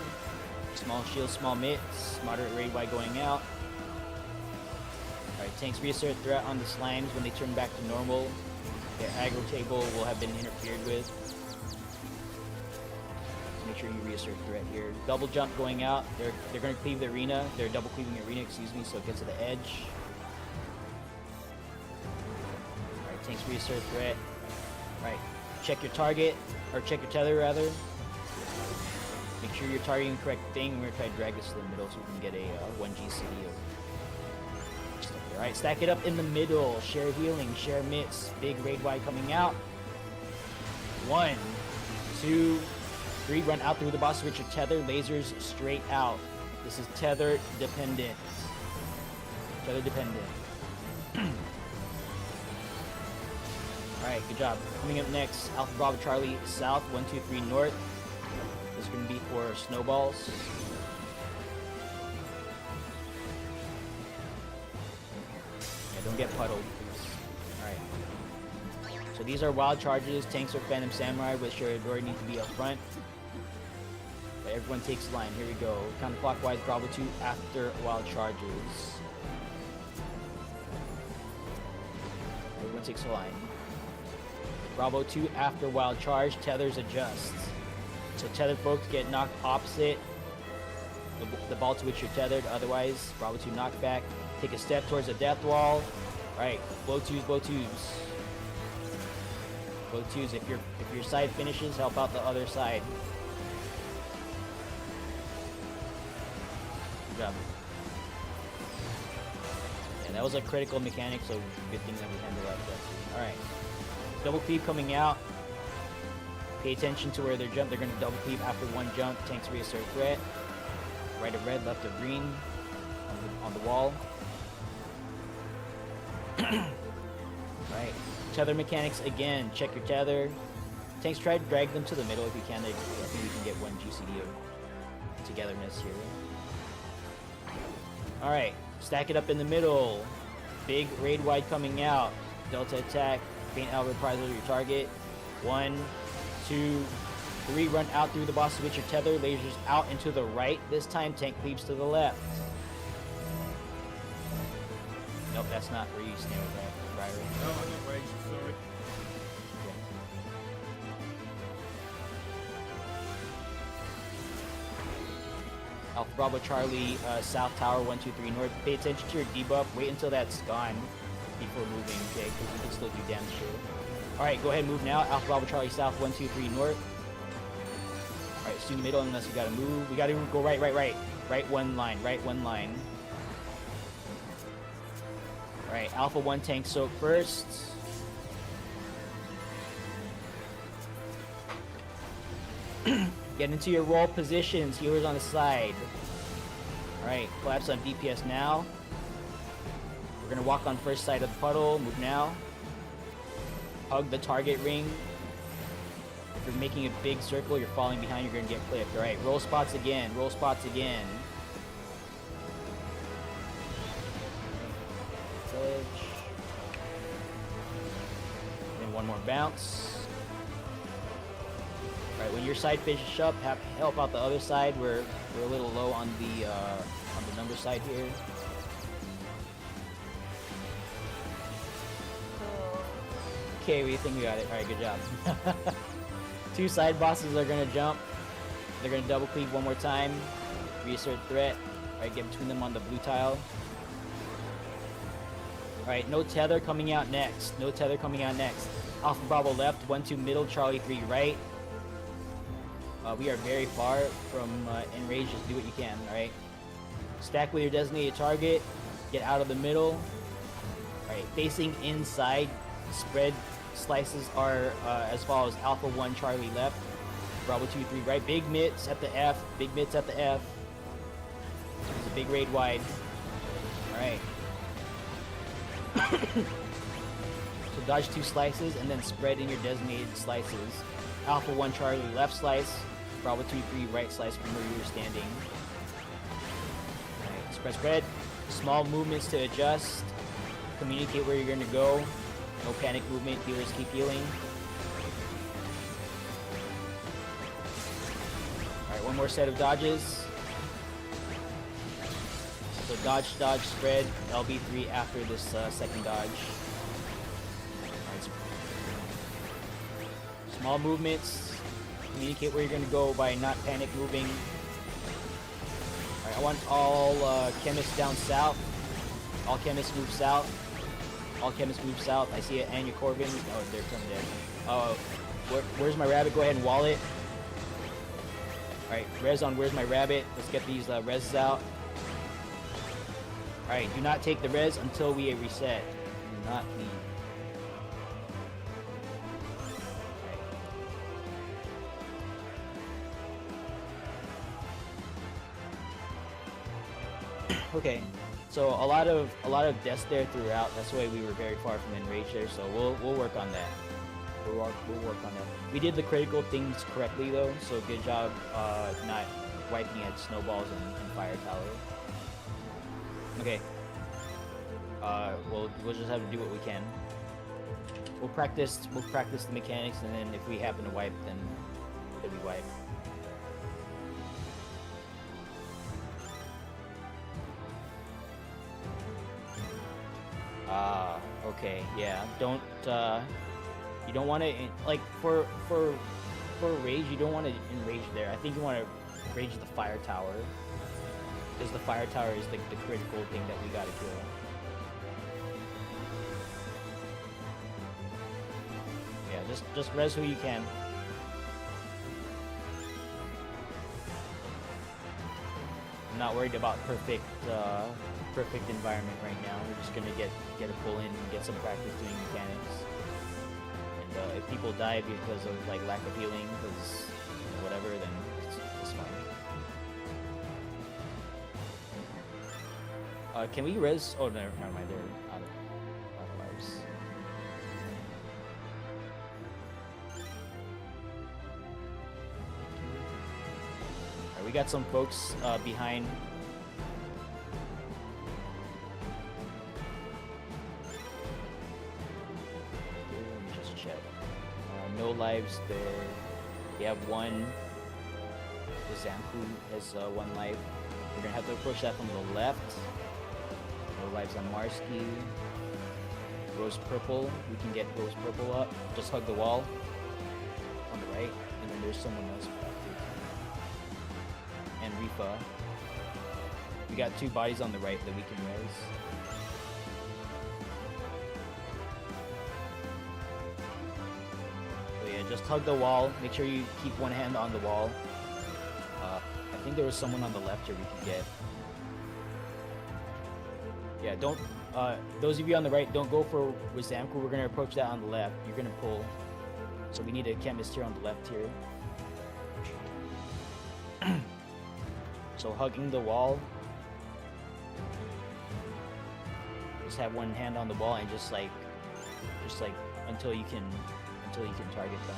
Speaker 1: Small shield, small mitts. Moderate raid wide going out. Alright, tanks reassert threat on the slimes when they turn back to normal. Their aggro table will have been interfered with. So make sure you reassert threat here. Double jump going out. They're going to cleave the arena. They're double cleaving the arena, excuse me, so it gets to the edge. Alright, tanks reassert threat. Alright, check your target, or check your tether rather. Make sure you're targeting the correct thing. We're going to try to drag this to the middle so we can get a 1G CD of. Alright, stack it up in the middle. Share healing, share mitts. Big raid wide coming out. 1, 2, 3. Run out through the boss switch your tether. Lasers straight out. This is tether dependent. Tether dependent. Alright, good job. Coming up next, Alpha Bravo Charlie South, 1, 2, 3 North. This is going to be for snowballs. Don't get puddled, please. Alright. So these are wild charges. Tanks or Phantom Samurai with Sharadori need to be up front. But everyone takes line. Here we go. Counterclockwise, Bravo 2 after wild charges. Everyone takes a line. Bravo 2 after wild charge. Tethers adjust. So tethered folks get knocked opposite the ball to which you're tethered. Otherwise, Bravo 2 knockback. Take a step towards the death wall. Alright, blow twos, blow twos. Blow twos. If your side finishes, help out the other side. Good job. Yeah, that was a critical mechanic, so good thing that we handled that. Alright. Double cleave coming out. Pay attention to where they jump. They're gonna double cleave after one jump. Tanks reassert threat. Right of red, left of green. On the wall. Right. Tether mechanics again. Check your tether. Tanks try to drag them to the middle if you can. I think you can get one GCD of togetherness here. Alright. Stack it up in the middle. Big raid wide coming out. Delta attack. Faint out reprisal your target. 1, 2, 3. Run out through the boss switch your tether. Lasers out and to the right. This time tank cleaves to the left. Nope, that's not where you stand with that. Right.
Speaker 3: No, I'm not raging, sorry.
Speaker 1: Alpha Bravo Charlie, South Tower, 1, 2, 3 North. Pay attention to your debuff. Wait until that's gone before moving, okay? Because you can still do damage to it. Alright, go ahead and move now. Alpha Bravo Charlie South, 1, 2, 3 North. Alright, assume middle unless you gotta move. We gotta go right. Right one line, Alright, Alpha 1 tank soak first. Get into your roll positions. Healers on the side. Alright, collapse on DPS now. We're gonna walk on first side of the puddle. Move now. Hug the target ring. If you're making a big circle, you're falling behind, you're gonna get clipped. Alright, roll spots again. Edge. Then one more bounce. Alright, when your side finishes up, help out the other side. We're a little low on the number side here. Okay, we think we got it. Alright, good job. 2 side bosses are gonna jump. They're gonna double cleave one more time. Reassert threat. Alright, get between them on the blue tile. Alright, no tether coming out next. Alpha Bravo left, 1, 2 middle, Charlie 3 right. We are very far from enrage. Just do what you can. All right. Stack with your designated target. Get out of the middle. All right. Facing inside. Spread slices are as follows: Alpha 1, Charlie left. Bravo 2, 3 right. Big mitts at the F. Big mitts at the F. There's a big raid wide. All right. So dodge 2 slices and then spread in your designated slices. Alpha 1 Charlie left slice. Bravo 2, 3 right slice from where you were standing. Alright, spread, spread. Small movements to adjust. Communicate where you're going to go. No panic movement. Healers keep healing. Alright, one more set of dodges. So dodge, dodge, spread. LB3 after this second dodge. Alright, small movements. Communicate where you're going to go by not panic moving. Alright, I want all chemists down south. All chemists move south. All chemists move south. I see it. Anya Corbin. Oh, they're coming there. Where's my rabbit? Go ahead and wall it. Alright, res on where's my rabbit. Let's get these reses out. Alright, do not take the res until we reset. Do not leave. Okay, so a lot of deaths there throughout. That's why we were very far from enrage there. So we'll work on that. We'll work on that. We did the critical things correctly though, so good job not wiping at snowballs and fire tower. Okay. We'll just have to do what we can. We'll practice the mechanics, and then if we happen to wipe, then we wipe. Okay, yeah. You don't want to like for rage. You don't want to enrage there. I think you want to rage the fire tower, because the fire tower is the critical thing that we gotta kill. Yeah, just res who you can. I'm not worried about perfect environment right now. We're just gonna get a pull in and get some practice doing mechanics. And if people die because of like lack of healing, because whatever, then it's fine. Can we res? Oh, never mind. They're out of lives. Alright, we got some folks behind. No lives there. We have one. The Zamku has 1 life. We're gonna have to approach that from the left. No lives on Marsky. Rose purple. We can get rose purple up. Just hug the wall. On the right. And then there's someone else back there. And Rifa. We got 2 bodies on the right that we can res. Just hug the wall. Make sure you keep one hand on the wall. I think there was someone on the left here we could get. Yeah, don't. Those of you on the right, don't go for with Zamku. We're gonna approach that on the left. You're gonna pull. So we need a chemist here on the left here. So hugging the wall. Just have one hand on the wall and just like until you can target them.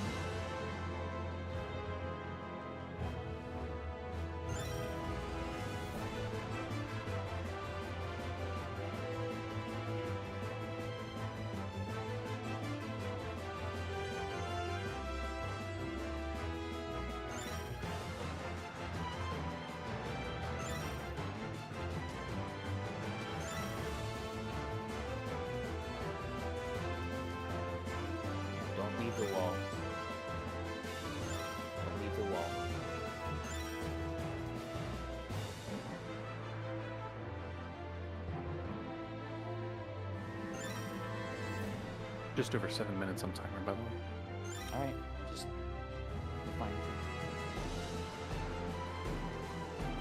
Speaker 1: The wall. Don't leave the wall.
Speaker 7: Just over 7 minutes on timer, by the way.
Speaker 1: Alright, just fine.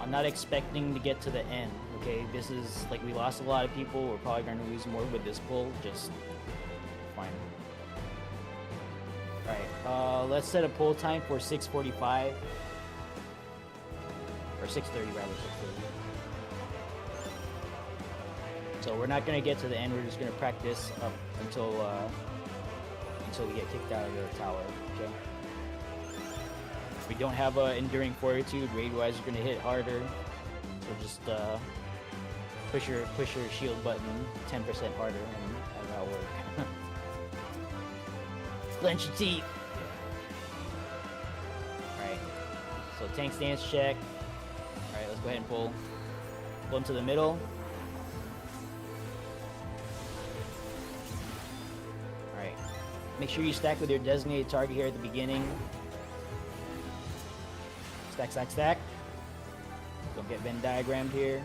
Speaker 1: I'm not expecting to get to the end, okay? This is, like, we lost a lot of people. We're probably going to lose more with this pull. Just fine. Alright, let's set a pull time for 6:45. Or 6:30, rather, 6:30. So we're not going to get to the end. We're just going to practice up until we get kicked out of the tower, okay? We don't have enduring fortitude. Raid-wise, we're gonna hit harder. So just push your shield button 10% harder, and that'll work. Clench your teeth. All right. So tank stance check. All right, let's go ahead and pull into the middle. All right. Make sure you stack with your designated target here at the beginning. Stack, stack, stack. Don't get Venn diagrammed here.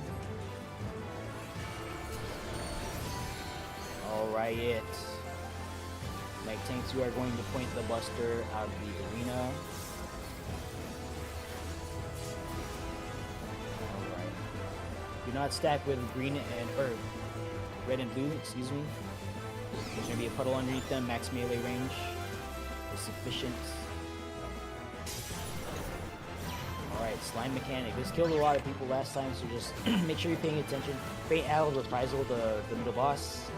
Speaker 1: Alright, it. Like tanks, you are going to point the buster out of the arena. Alright. Do not stack with green or red and blue, excuse me. There's gonna be a puddle underneath them. Max melee range is sufficient. Alright, slime mechanic. This killed a lot of people last time, so just make sure you're paying attention. Faint Arrow reprisal the middle boss.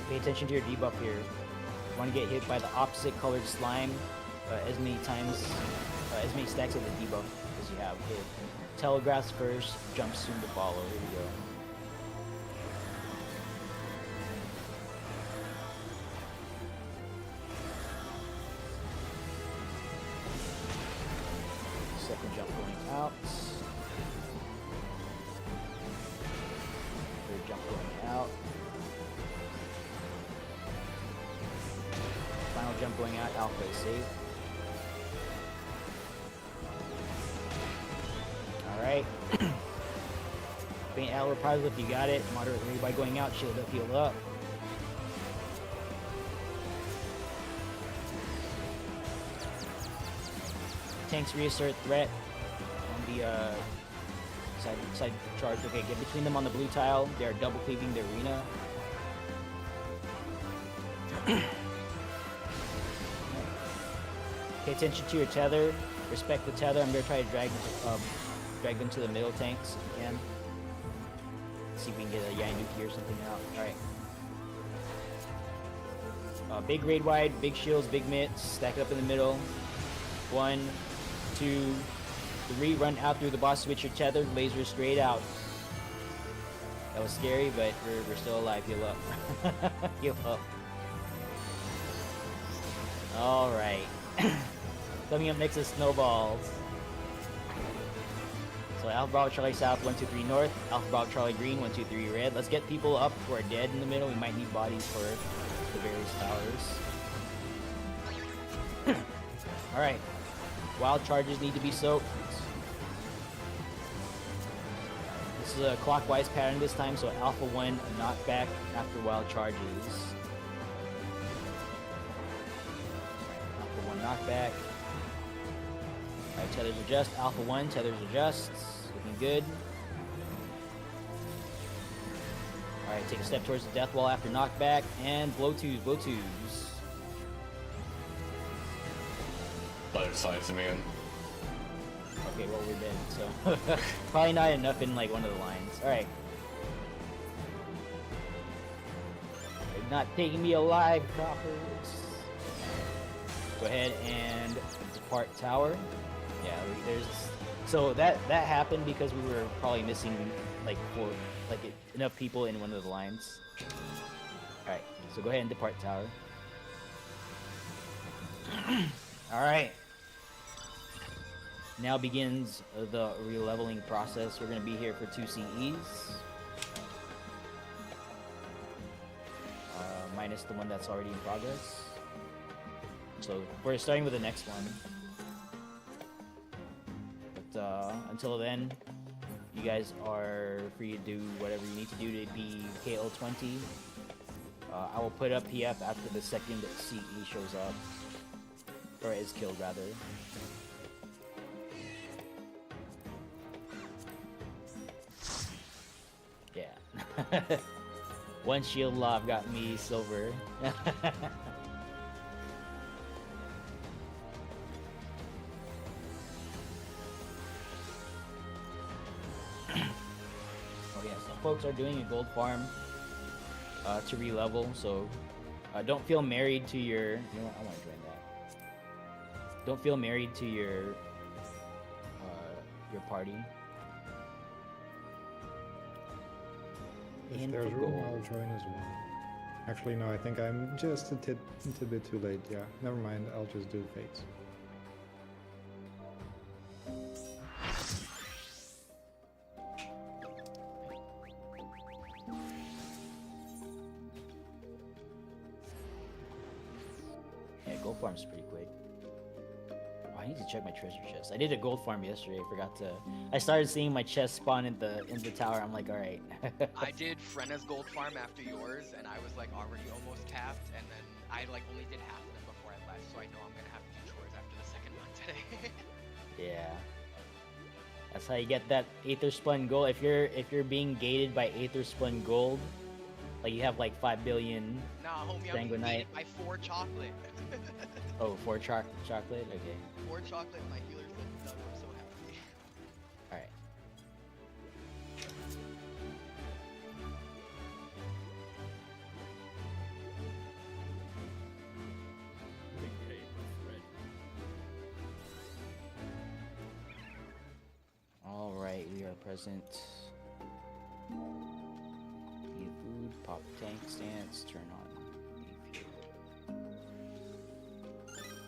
Speaker 1: Pay attention to your debuff here. You want to get hit by the opposite colored slime as many times, as many stacks of the debuff as you have. Okay. Telegraphs first, jumps soon to follow. Here we go. Second jump going out. Third jump going out. Final jump going out. Alpha is safe. Alright. Faint Arrow reprisal if you got it. Moderate rate by going out. Shield up, heal up. Tanks reassert threat on the side charge. Okay, get between them on the blue tile. They are double cleaving the arena. Pay attention to your tether. Respect the tether. I'm gonna try to drag them to the middle tanks if you can. See if we can get a Yanuki or something out. Alright. Big raid wide, big shields, big mitts. Stack up in the middle. 1, 2, 3. Run out through the boss switch. Your tether. Laser straight out. That was scary, but we're still alive. Heal up. Heal up. Alright. Coming up next is Snowballs. So Alpha Bravo Charlie South, 1, 2, 3 North. Alpha Bravo Charlie Green, 1, 2, 3 Red. Let's get people up who are dead in the middle. We might need bodies for the various towers. Alright. Wild charges need to be soaked. This is a clockwise pattern this time, so Alpha 1 knockback after wild charges. Alpha 1 knockback. Alright, tethers adjust. Alpha 1, tethers adjust. Looking good. Alright, take a step towards the death wall after knockback. And blow twos, blow twos.
Speaker 6: Both sides of me.
Speaker 1: Okay, well, we're dead, so probably not enough in like one of the lines. Alright. They're not taking me alive, coppers. Go ahead and depart tower. Yeah, there's so that happened because we were probably missing like enough people in one of the lines. All right, so go ahead and depart tower. All right. Now begins the re-leveling process. We're gonna be here for 2 CEs. Minus the one that's already in progress. So we're starting with the next one. But until then, you guys are free to do whatever you need to do to be KO 20. I will put up PF after the second CE shows up. Or is killed, rather. One shield lob got me silver. Oh yeah, some folks are doing a gold farm to re-level, so don't feel married to your. You know what? I want to join that. Don't feel married to your party.
Speaker 5: If
Speaker 1: In
Speaker 5: there's
Speaker 1: for
Speaker 5: room,
Speaker 1: gold.
Speaker 5: I'll join as well. Actually, no, I think I'm just a bit too late. Yeah, never mind. I'll just do fates.
Speaker 1: Yeah, gold farm's pretty quick. Oh, I need to check my treasure chest. I did a gold farm yesterday. I forgot to. I started seeing my chest spawn in the tower. I'm like, all right.
Speaker 8: I did Frena's gold farm after yours, and I was like already almost capped, and then I like only did half of them before I left, so I know I'm gonna have to do chores after the second one today.
Speaker 1: Yeah. That's how you get that Aether Spun Gold. If you're being gated by Aether Spun Gold, like you have like 5 billion.
Speaker 8: Nah, homie, I'm being
Speaker 1: Sanguinite.
Speaker 8: gated by 4 chocolate.
Speaker 1: Oh, 4 chocolate. Okay.
Speaker 8: 4 chocolate, my healer's looking done. I'm so happy.
Speaker 1: All right.
Speaker 4: Okay, my friend.
Speaker 1: All right, we are present. Eat food, pop tank stance, turn on. Eat fuel.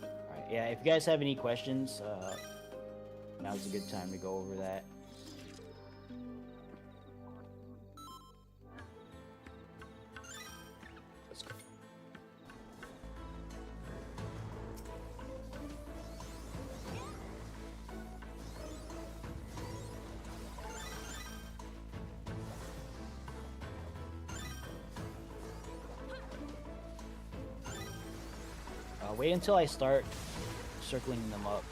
Speaker 1: All right, yeah. If you guys have any questions, now's a good time to go over that. Let's go. Wait until I start circling them up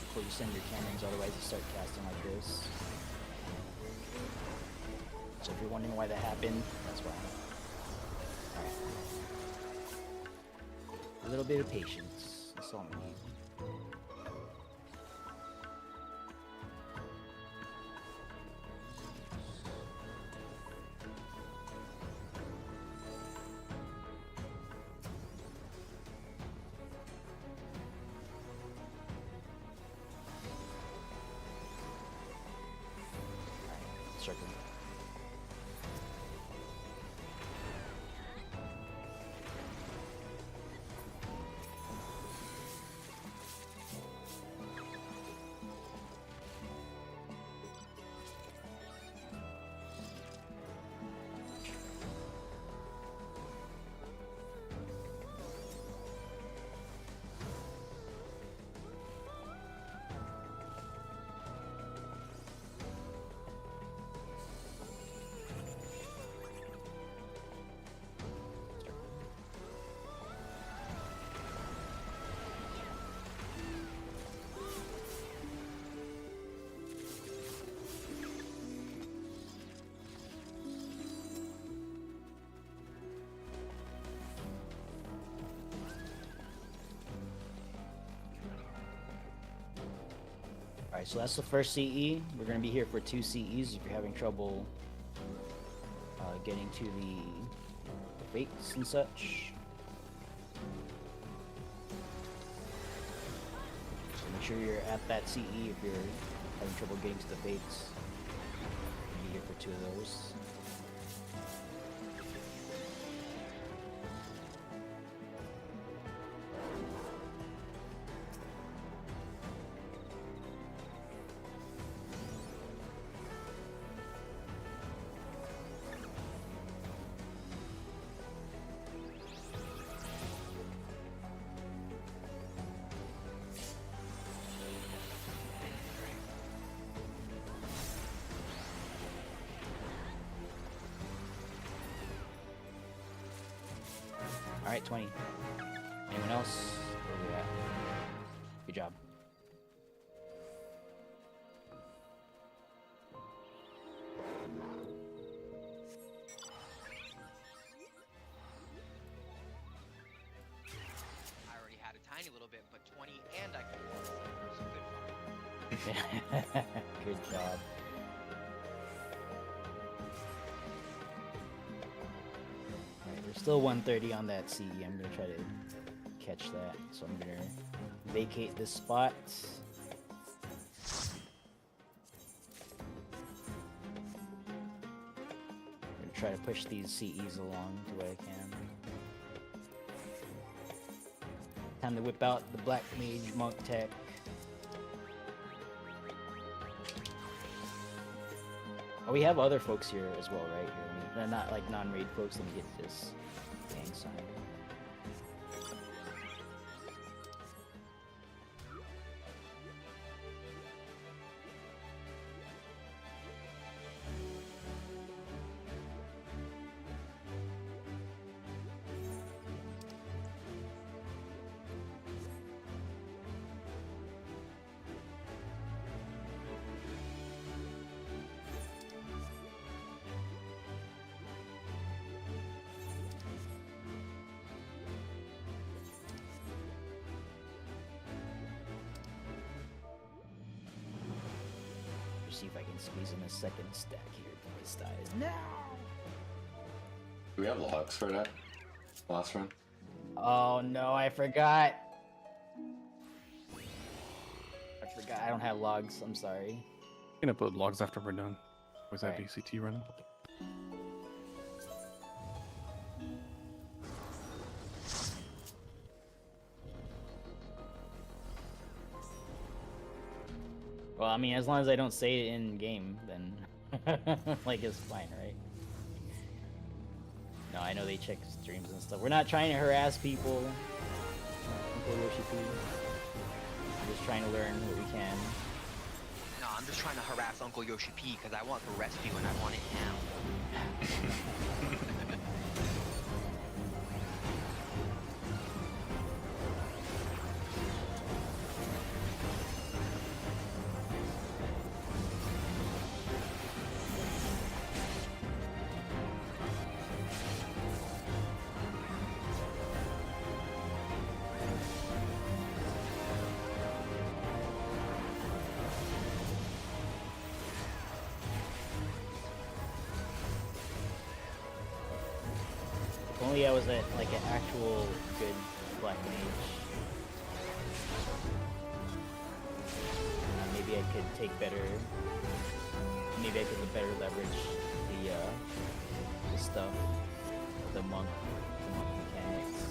Speaker 1: before you send your cannons, otherwise you start casting like this. So if you're wondering why that happened, that's why. Alright. A little bit of patience, that's all I need. Circling. Alright, so that's the first CE. We're going to be here for 2 CEs if you're having trouble getting to the fates and such. So make sure you're at that CE if you're having trouble getting to the fates. We'll be here for 2 of those. Alright, 20. Anyone else? Where we at? Good job. Good job. Alright, we're still 130 on that CE. I'm gonna try to catch that. So I'm gonna vacate this spot. I'm gonna try to push these CEs along the way I can. Time to whip out the Black Mage Monk tech. Oh, we have other folks here as well, right? Here, they're not like non-raid folks. Let me get this gang sign. See if I can squeeze in a second stack here. Voice dies now.
Speaker 6: Do we have logs for that last run?
Speaker 1: Oh no, I forgot. I don't have logs. I'm sorry.
Speaker 7: You can upload logs after we're done. Was that
Speaker 1: Right.
Speaker 7: VCT running?
Speaker 1: Well, I mean, as long as I don't say it in game, then like it's fine, right? No, I know they check streams and stuff. We're not trying to harass people. Uncle Yoshi P. We're just trying to learn what we can.
Speaker 8: No, I'm just trying to harass Uncle Yoshi P because I want the recipe and I want it now.
Speaker 1: If only I was at like an actual good Black Mage. Maybe I could take better. Maybe I could better leverage the stuff, the monk mechanics.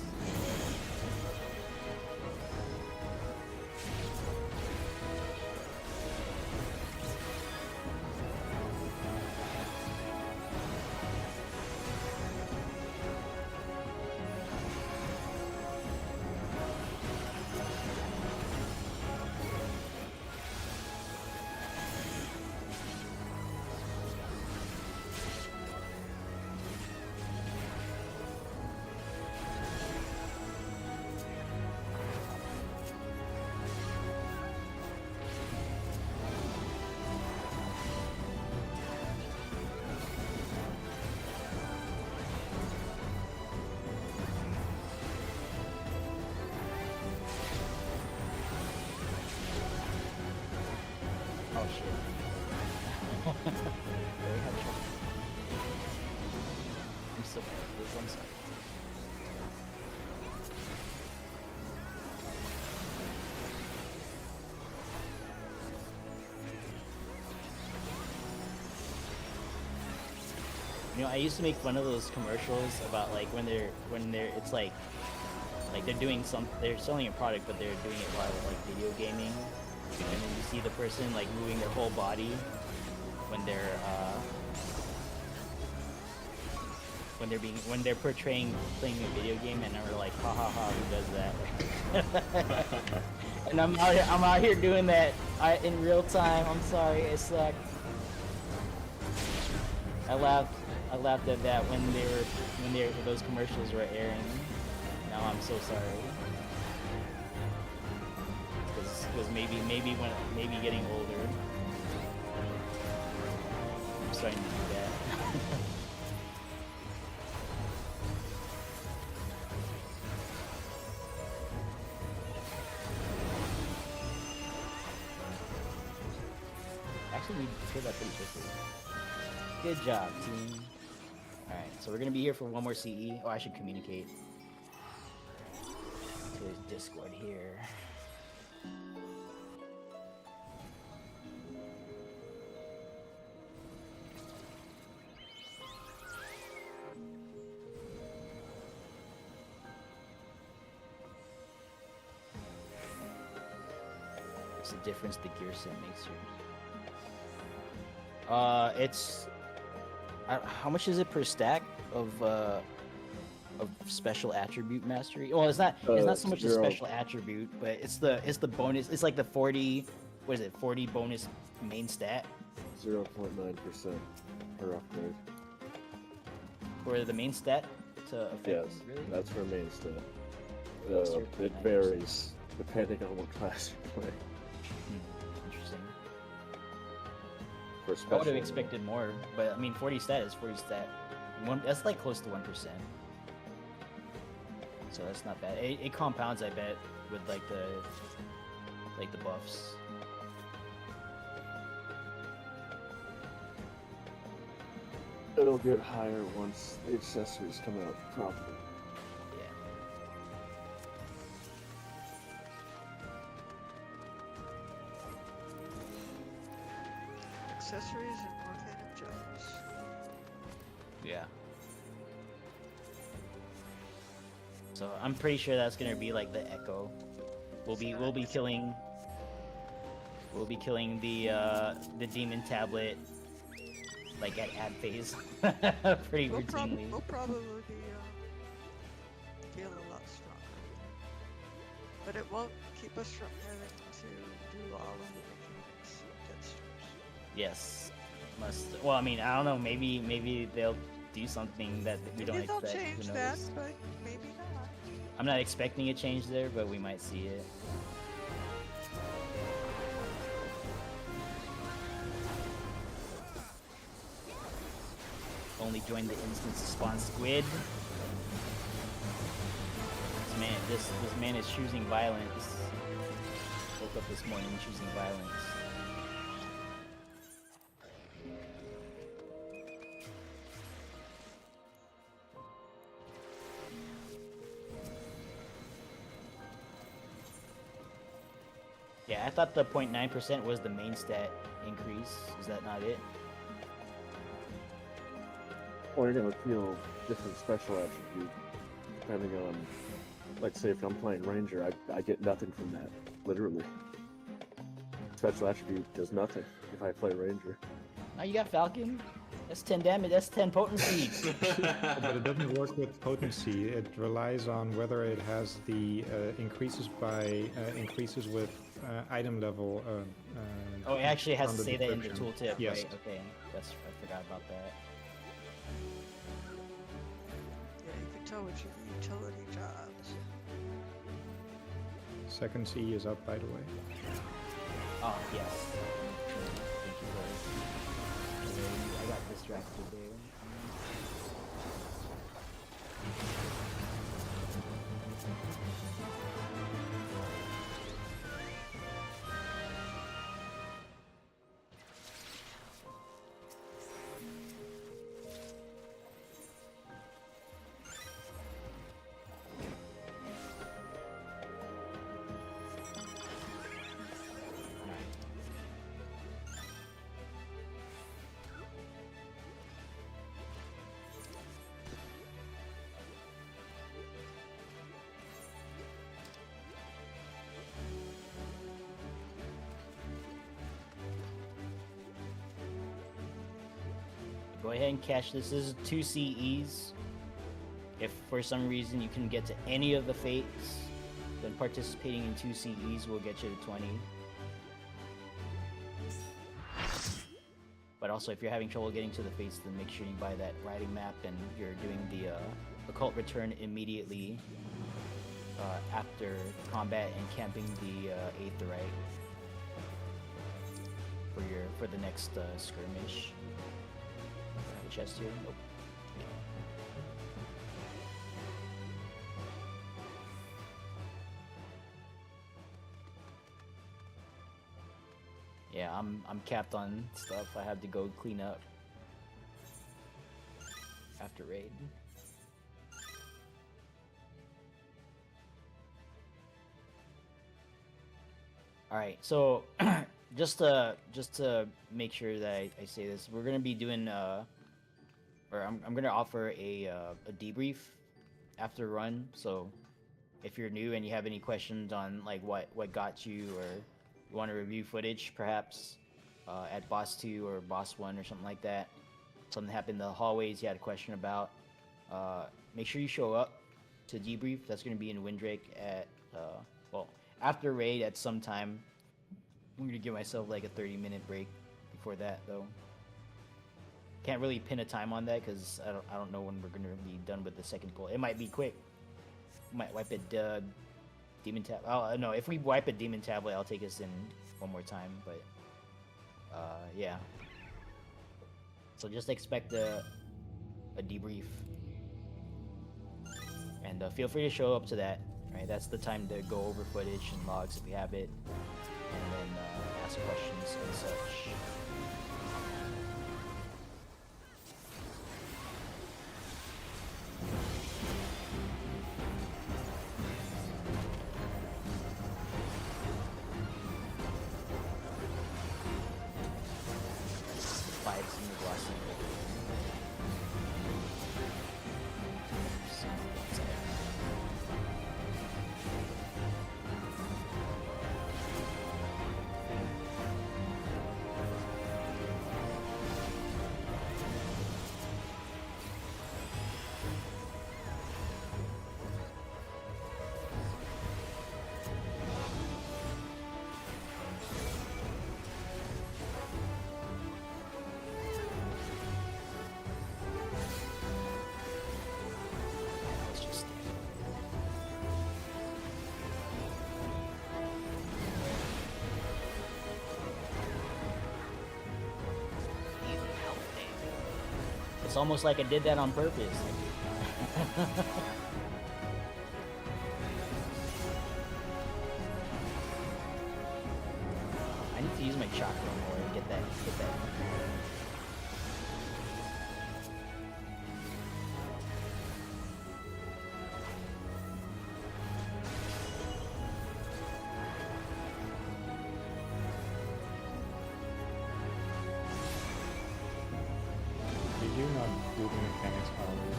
Speaker 1: Oh shit. Very hard trouble. I'm so bad at this, I'm sorry. You know, I used to make fun of those commercials about like when they're it's like they're doing they're selling a product but they're doing it while like video gaming, and then you see the person like moving their whole body when they're portraying playing a video game, and we're like, ha ha ha, who does that? And I'm out here doing that in real time. I'm sorry, I suck. I laughed at that when those commercials were airing. Now I'm so sorry. Because maybe getting older, I'm starting to do that. Actually, we cleared that pretty quickly. Good job, team. Alright, so we're gonna be here for one more CE. Oh, I should communicate to his Discord here. What's the difference the gear set makes here? It's how much is it per stack of special attribute mastery? Well, it's not so much a
Speaker 4: 0.
Speaker 1: special attribute, but it's the bonus. It's like the 40. What is it? 40 bonus main stat
Speaker 4: 0.9% per upgrade.
Speaker 1: for the main stat to affect.
Speaker 4: Yes,
Speaker 1: Really?
Speaker 4: that's for main stat.
Speaker 1: Plus
Speaker 4: It
Speaker 1: 0.9%.
Speaker 4: varies depending on what class you play.
Speaker 1: Interesting.
Speaker 4: For
Speaker 1: I
Speaker 4: special,
Speaker 1: would have expected more, but I mean, 40 stat is 40 stat. That's like close to 1%. So that's not bad. It compounds, I bet, with like the buffs.
Speaker 4: it'll get higher once the accessories come out properly.
Speaker 1: Yeah.
Speaker 9: Accessories and Morphanic Jones.
Speaker 1: Yeah. So I'm pretty sure that's gonna be like the Echo. We'll be killing the demon tablet like at ad phase pretty routinely.
Speaker 9: We'll probably be feel a lot stronger, but it won't keep us from having to do all of the mechanics of Deathstroke.
Speaker 1: Yes. Must. Well, I mean, I don't know. Maybe they'll do something that we don't
Speaker 9: Maybe they'll
Speaker 1: expect.
Speaker 9: change
Speaker 1: Who
Speaker 9: that,
Speaker 1: knows?
Speaker 9: but maybe not.
Speaker 1: I'm not expecting a change there, but we might see it. Only joined the instance to spawn squid. This man is choosing violence. Woke up this morning choosing violence. Yeah, I thought the 0.9% was the main stat increase. Is that not it?
Speaker 4: Or you're gonna feel different special attribute depending on, like, say if I'm playing Ranger, I get nothing from that, literally. Special attribute does nothing if I play Ranger.
Speaker 1: Oh, you got Falcon? That's 10 damage, that's 10 potency.
Speaker 5: But it doesn't work with potency. It relies on whether it has the increases with item level.
Speaker 1: Oh, it actually has
Speaker 5: on
Speaker 1: to
Speaker 5: the
Speaker 1: say that in the
Speaker 5: description.
Speaker 1: tooltip,
Speaker 5: Yes.
Speaker 1: right? Okay, I forgot about that.
Speaker 9: Yeah, you can tell which utility jobs.
Speaker 5: Second C is up, by the way.
Speaker 1: Oh, yes. Thank you for I got distracted there. Go ahead and cash this. This is 2 CEs. If for some reason you can get to any of the fates, then participating in 2 CEs will get you to 20. But also, if you're having trouble getting to the fates, then make sure you buy that riding map and you're doing the occult return immediately after combat and camping the aetherite for the next skirmish. Chest here? Nope. Yeah, I'm capped on stuff. I have to go clean up after raid. All right, so just to make sure that I say this, we're gonna be doing or I'm gonna offer a debrief after run. So if you're new and you have any questions on like what got you, or you want to review footage perhaps at boss 2 or boss 1 or something like that, something happened in the hallways you had a question about, make sure you show up to debrief. That's going to be in Windrake at well, after raid at some time. I'm going to give myself like a 30-minute break before that though. Can't really pin a time on that because I don't know when we're going to be done with the second goal. It might be quick. Might wipe it demon tab. Oh no, if we wipe a demon tablet, I'll take us in one more time. But yeah. So just expect a debrief, and feel free to show up to that. Right, that's the time to go over footage and logs if you have it, and then ask questions and such. Vibes in the glossy. Let's just stand. It's almost like I did that on purpose. I need to use my chakra more and get that.
Speaker 5: Did you not do the mechanics earlier?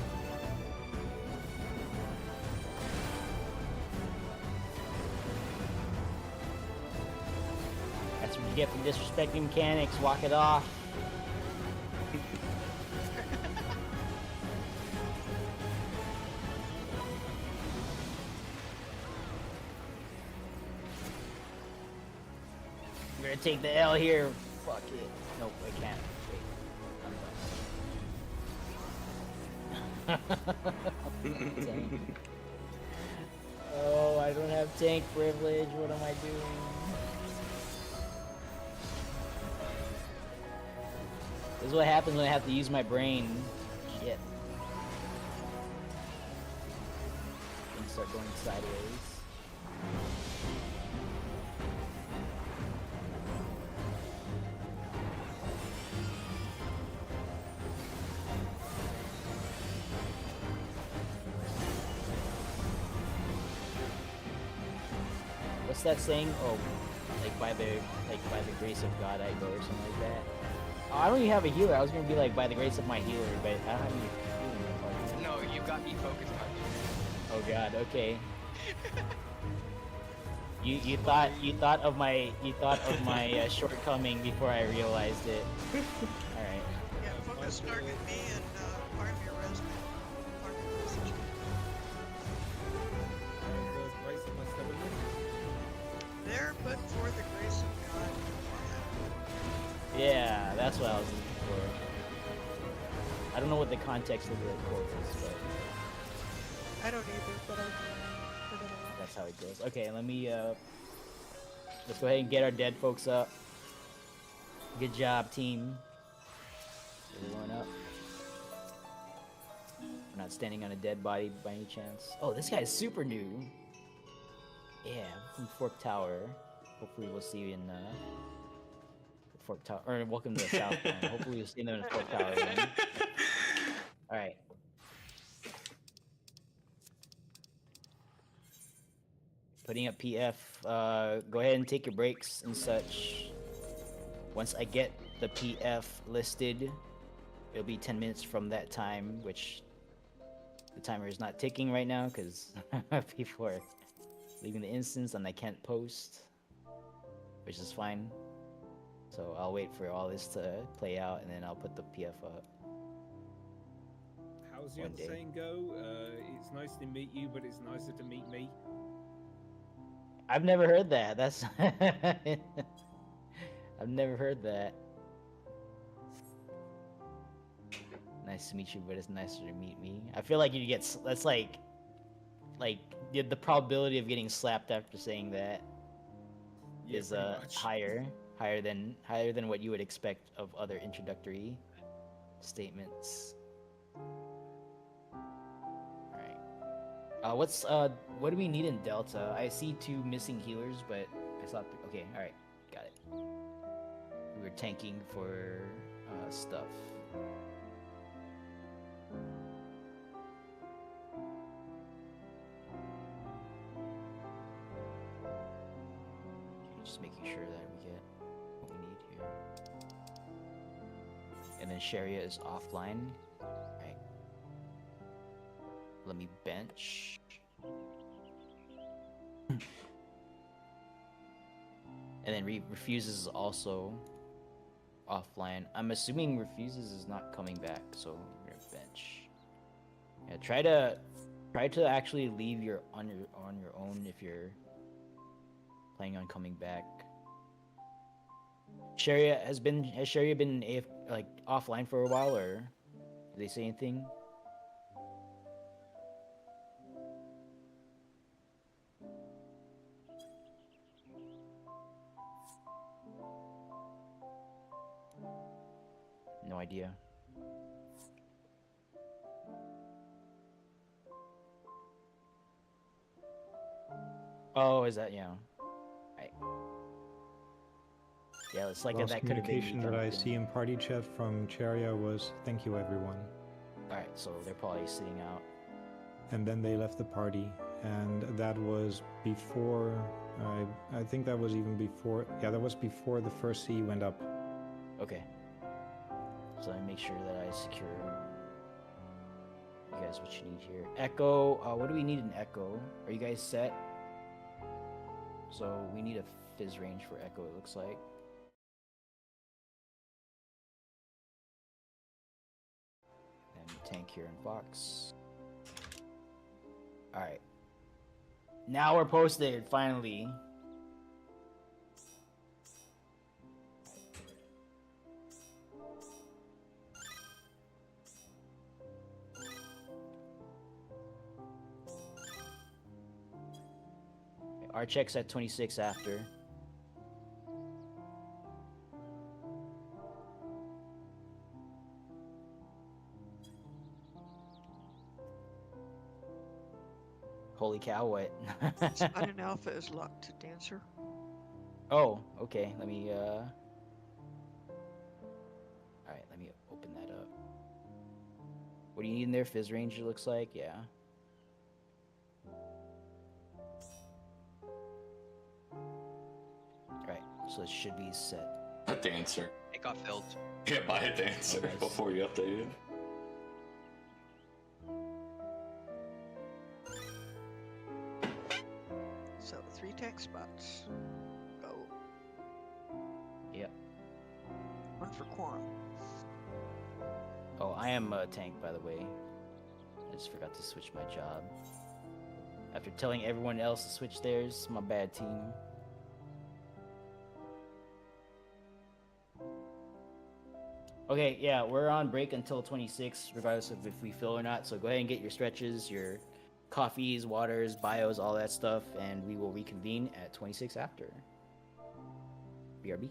Speaker 1: That's what you get for disrespecting mechanics. Walk it off. I'm gonna take the L here. Fuck it. Nope, I can't. Wait. Tank. Oh, I don't have tank privilege. What am I doing? This is what happens when I have to use my brain. Shit. Things start going sideways. What's that saying? Oh, like by the grace of God I go, or something like that. Oh, I don't even have a healer. I was gonna be like by the grace of my healer, but I don't have any healing.
Speaker 8: No, you got me focused on you.
Speaker 1: Oh God. Okay. You thought of my shortcoming before I realized it. All right.
Speaker 9: Yeah, focus target me and farm your resume. Farm your message.
Speaker 3: The grace of my stubbornness.
Speaker 9: There, but for the grace of God.
Speaker 1: Yeah, that's what I was looking for. I don't know what the context of the quote is, but
Speaker 9: I don't either, but I heard it a lot.
Speaker 1: that's how it goes. Okay, let me let's go ahead and get our dead folks up. Good job, team. Everyone up. We're not standing on a dead body by any chance. Oh, this guy is super new. Yeah, from Fork Tower. Hopefully we'll see you in Fork Tower, or welcome to the South One. Hopefully you'll see them in the Fork Tower again. All right. Putting up PF. Go ahead and take your breaks and such. Once I get the PF listed, it'll be 10 minutes from that time, which the timer is not ticking right now because people are leaving the instance and I can't post, which is fine. So I'll wait for all this to play out and then I'll put the PF up.
Speaker 3: How's the
Speaker 1: One
Speaker 3: other
Speaker 1: day.
Speaker 3: saying go? It's nice to meet you, but it's nicer to meet me.
Speaker 1: I've never heard that. That's I've never heard that. Nice to meet you, but it's nicer to meet me. I feel like you get that's like the probability of getting slapped after saying that
Speaker 3: Yeah,
Speaker 1: is
Speaker 3: pretty much.
Speaker 1: higher than what you would expect of other introductory statements. All right. What do we need in Delta? I see 2 missing healers, but I saw okay. All right, got it. We were tanking for stuff. Okay, just making sure that we get what we need here. And then Sharia is offline. Right. Let me bench. And then Refuses is also offline. I'm assuming Refuses is not coming back, so we're gonna bench. Yeah, try to actually leave on your own if you're planning on coming back. Has Sharia been offline for a while, or did they say anything? No idea. Oh, is that right? Yeah, it's like
Speaker 5: Last
Speaker 1: that could have been me
Speaker 5: communication that I
Speaker 1: jumping.
Speaker 5: see in party chat from Cheria was "Thank you, everyone."
Speaker 1: All right, so they're probably sitting out.
Speaker 5: And then they left the party, and that was before. I think that was even before. Yeah, that was before the first C went up.
Speaker 1: Okay. So I make sure that I secure you guys what you need here. Echo. What do we need in Echo? Are you guys set? So we need a fizz range for Echo. It looks like. And tank here in Fox. All right. Now we're posted finally. Our check's at 26 after. Holy cow, what?
Speaker 9: Spot in Alpha is locked to Dancer.
Speaker 1: Oh, okay. Let me Alright, let me open that up. What do you need in there? Fizz range, it looks like, yeah. Alright, so it should be set.
Speaker 6: A dancer.
Speaker 8: It got filled.
Speaker 6: Yeah, buy a dancer
Speaker 1: Oh, nice.
Speaker 6: before you updated.
Speaker 9: So 3 tank spots. Go.
Speaker 1: Yep.
Speaker 9: 1 for Quorum.
Speaker 1: Oh, I am a tank, by the way. I just forgot to switch my job. After telling everyone else to switch theirs, my bad, team. Okay, yeah, we're on break until 26, regardless of if we fill or not. So go ahead and get your stretches, your coffees, waters, bios, all that stuff, and we will reconvene at 26 after. BRB.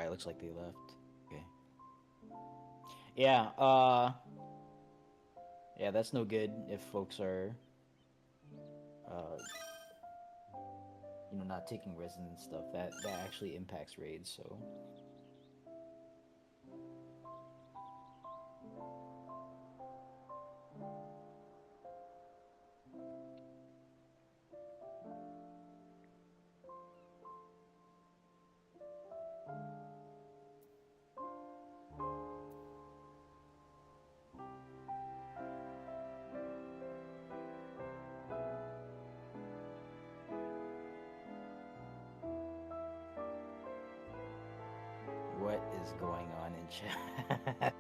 Speaker 1: Alright, looks like they left. Okay. Yeah, yeah, that's no good if folks are, uh, not taking resin and stuff. That actually impacts raids. So. What is going on in chat?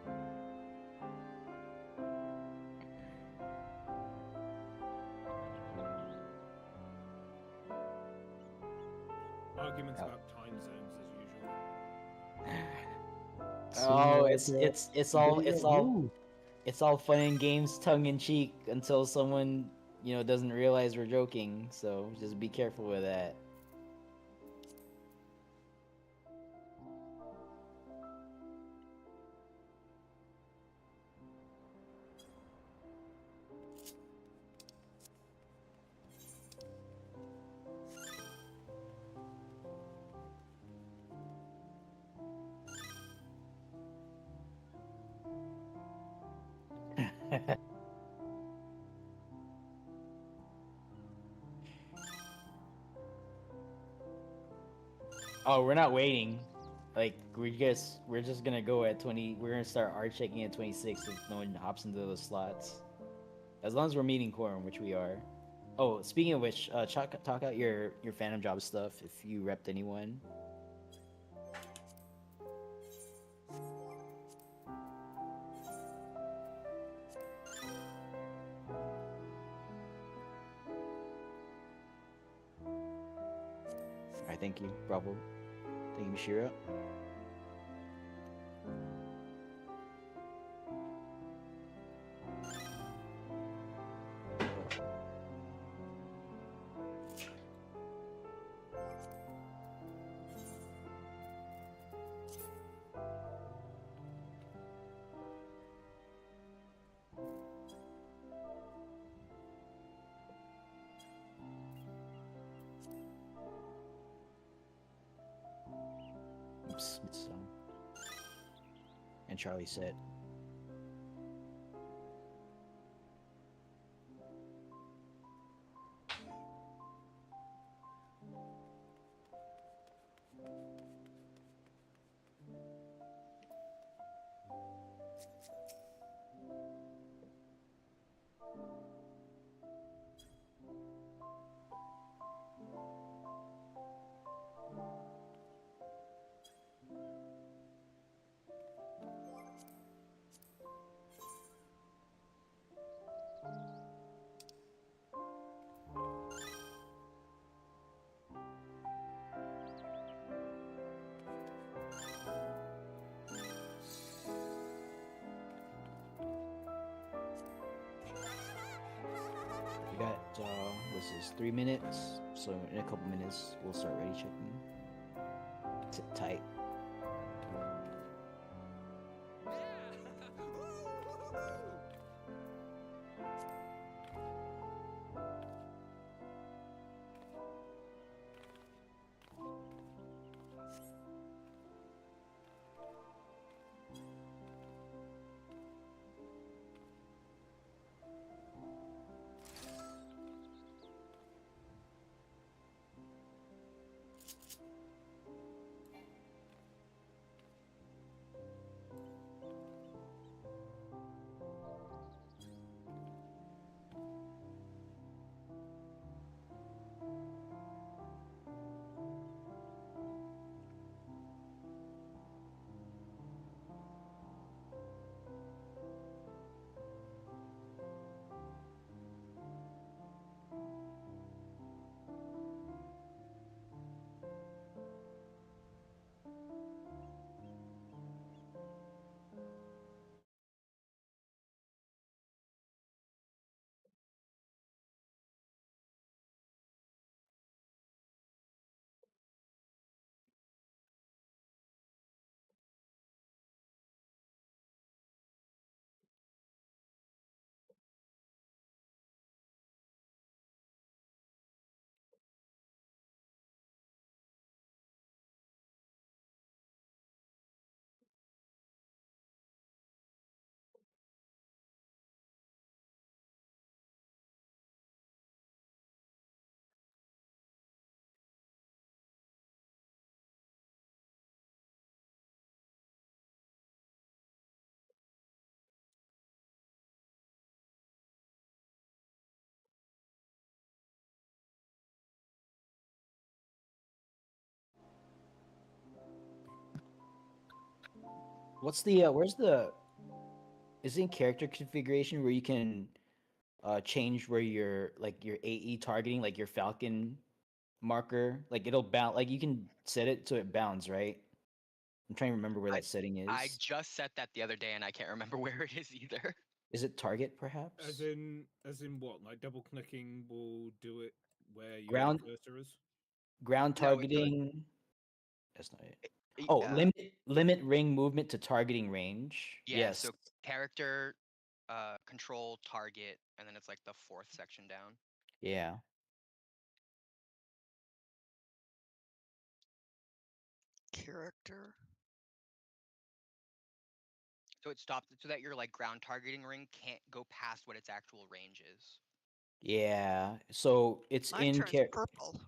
Speaker 3: Arguments
Speaker 1: Oh.
Speaker 3: about time zones as usual.
Speaker 1: Oh,
Speaker 4: Seeing
Speaker 1: it's all fun and games, tongue in cheek, until someone doesn't realize we're joking. So just be careful with that. Oh, we're not waiting. Like we're just gonna go at 20. We're gonna start art checking at 26 if no one hops into those slots. As long as we're meeting quorum, which we are. Oh, speaking of which, talk out your Phantom Job stuff if you repped anyone. Alright, thank you, Bravo. Thank you, Mishira. Oops, and Charlie said. We got what's this? 3 minutes. So in a couple minutes we'll start ready checking. Sit tight. What's the where's the is it in character configuration where you can change where your like your AE targeting, like your Falcon marker, like it'll bound, like you can set it so it bounds, right? I'm trying to remember where that setting
Speaker 8: I
Speaker 1: is.
Speaker 8: just set that the other day and I can't remember where it is either.
Speaker 1: Is it target
Speaker 3: As
Speaker 1: perhaps?
Speaker 3: in what? Like double clicking will do it where your
Speaker 1: Ground
Speaker 3: cursor is.
Speaker 1: ground
Speaker 8: No, it do it.
Speaker 1: targeting. That's not it. Oh, limit ring movement to targeting range.
Speaker 8: Yeah,
Speaker 1: Yes.
Speaker 8: so character, control, target, and then it's like the fourth section down.
Speaker 1: Yeah.
Speaker 9: Character.
Speaker 8: So it stops it so that your like ground targeting ring can't go past what its actual range is.
Speaker 1: Yeah. So it's
Speaker 9: Mine
Speaker 1: in
Speaker 9: turns
Speaker 1: care.
Speaker 9: purple.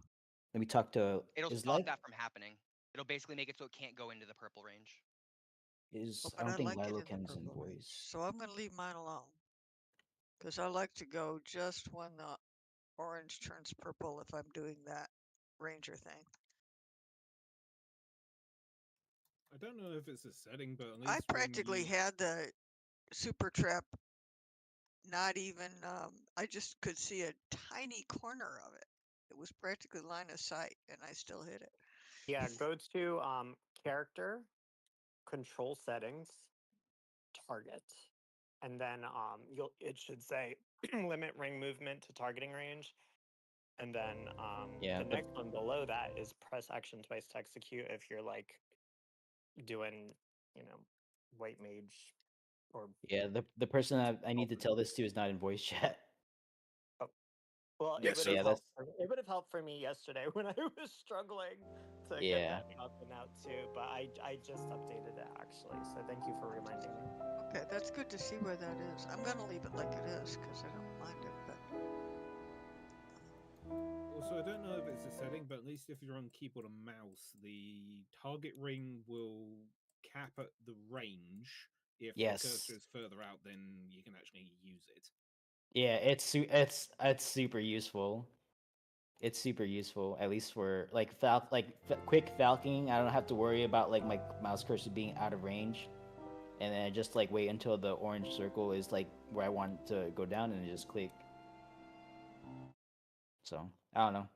Speaker 1: Let me talk to
Speaker 8: It'll
Speaker 1: is
Speaker 8: stop
Speaker 1: live
Speaker 8: that from happening. It'll basically make it so it can't go into the purple range.
Speaker 9: Oh,
Speaker 1: is I
Speaker 9: but
Speaker 1: don't
Speaker 9: I
Speaker 1: think
Speaker 9: like it
Speaker 1: Lilo
Speaker 9: in the
Speaker 1: Ken's in
Speaker 9: purple range.
Speaker 1: voice.
Speaker 9: So I'm going to leave mine alone. Because I like to go just when the orange turns purple if I'm doing that ranger thing.
Speaker 3: I don't know if it's a setting, but at
Speaker 9: I
Speaker 3: least when
Speaker 9: practically
Speaker 3: you
Speaker 9: had the super trap not even, I just could see a tiny corner of it. It was practically line of sight and I still hit it.
Speaker 10: Yeah, go to character, control settings, target, and then it should say limit ring movement to targeting range. And then
Speaker 1: Yeah,
Speaker 10: the next one below that is press action twice to execute if you're like doing, you know, white mage or
Speaker 1: yeah, the person I need to tell this to is not in voice chat.
Speaker 10: oh, well,
Speaker 6: Yeah,
Speaker 10: it would
Speaker 6: so
Speaker 10: have
Speaker 1: Yeah, that's
Speaker 10: helped. It would have helped for me yesterday when I was struggling to get
Speaker 1: yeah.
Speaker 10: that Falcon out too. But I just updated it actually, so thank you for reminding me.
Speaker 9: Okay, that's good to see where that is. I'm going to leave it like it is because I don't mind it, but
Speaker 3: also, I don't know if it's a setting, but at least if you're on keyboard and mouse, the target ring will cap at the range. If your
Speaker 1: Yes.
Speaker 3: cursor is further out, then you can actually use it.
Speaker 1: Yeah, it's super useful. It's super useful, at least for like quick falconing. I don't have to worry about like my mouse cursor being out of range, and then I just like wait until the orange circle is like where I want to go down, and just click. So I don't know,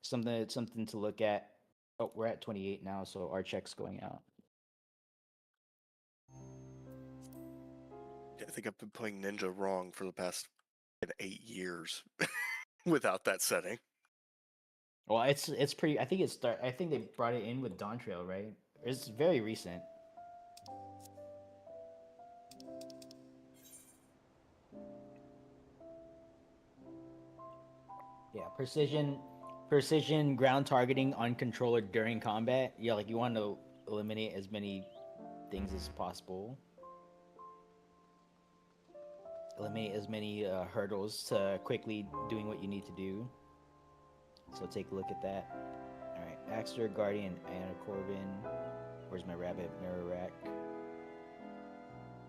Speaker 1: something to look at. Oh, we're at 28 now, so our check's going out.
Speaker 6: I think I've been playing Ninja wrong for the past 8 years without that setting.
Speaker 1: Well, it's pretty. I think it's start. I think they brought it in with Dawn Trail, right? It's very recent. Yeah, precision ground targeting on controller during combat. Yeah, like you want to eliminate as many things as possible. Eliminate as many hurdles to quickly doing what you need to do. So take a look at that. All right, Axter, Guardian, Anna Corbin. Where's my rabbit? Mirror Rack.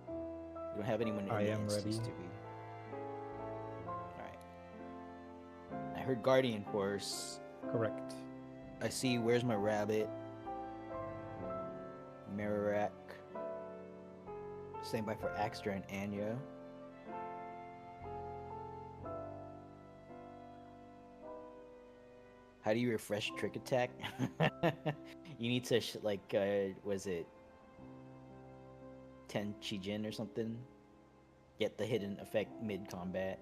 Speaker 1: We don't have anyone in
Speaker 5: I
Speaker 1: the
Speaker 5: am
Speaker 1: instance,
Speaker 5: ready.
Speaker 1: do we? All right. I heard Guardian Horse.
Speaker 5: Correct.
Speaker 1: I see. Where's my rabbit? Mirror Rack. Stand by for Axter and Anya. How do you refresh trick attack? You need to like was it 10 Chijin or something? Get the hidden effect mid combat.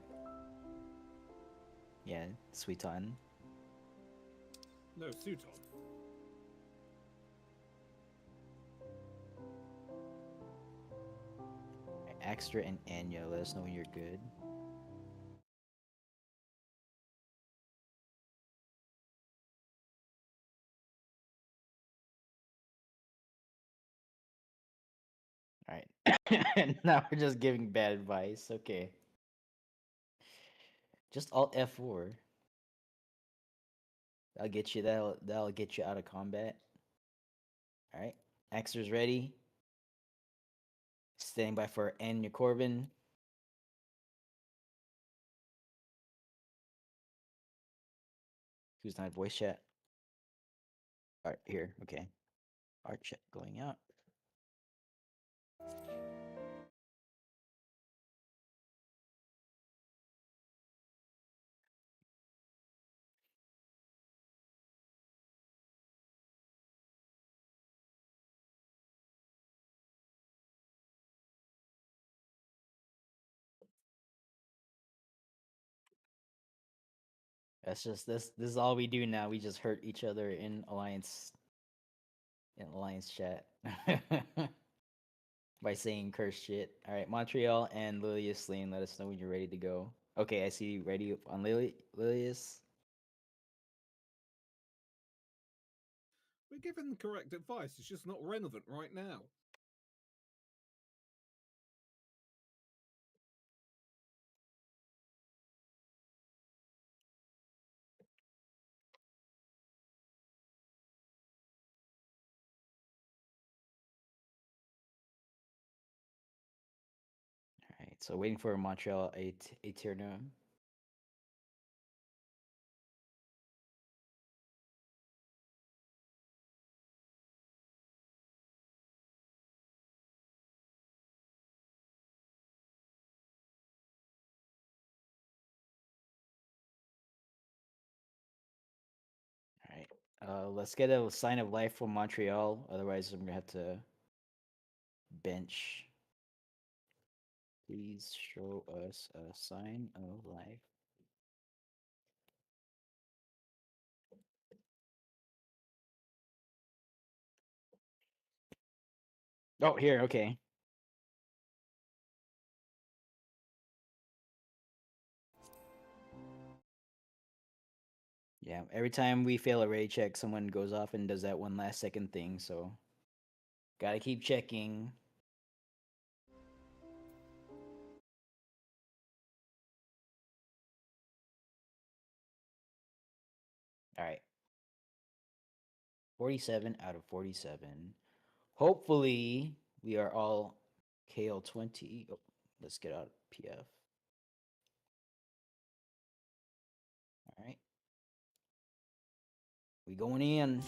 Speaker 1: Yeah, Suiton.
Speaker 3: No, Suton.
Speaker 1: Axter and Anya, let us know when you're good. All right. And now we're just giving bad advice. Okay. Just alt F4. That'll get you out of combat. All right. Axter's ready. Standing by for Anya Corbin. Who's not voice chat? All right, here. Okay. Art chat going out. That's just this is all we do now. We just hurt each other in alliance chat by saying curse shit. All right, Montreal and Lilius Lane, let us know when you're ready to go. Okay, I see you ready on Lilius.
Speaker 3: We're given correct advice. It's just not relevant right now.
Speaker 1: All right, so waiting for Montreal Aeternum. All right. Let's get a sign of life from Montreal. Otherwise, I'm gonna have to bench. Please show us a sign of life. Oh, here. Okay. Yeah. Every time we fail a raid check, someone goes off and does that one last second thing. So, gotta keep checking. All right. 47 out of 47. Hopefully, we are all KL20. Oh, let's get out of PF. All right. We going in.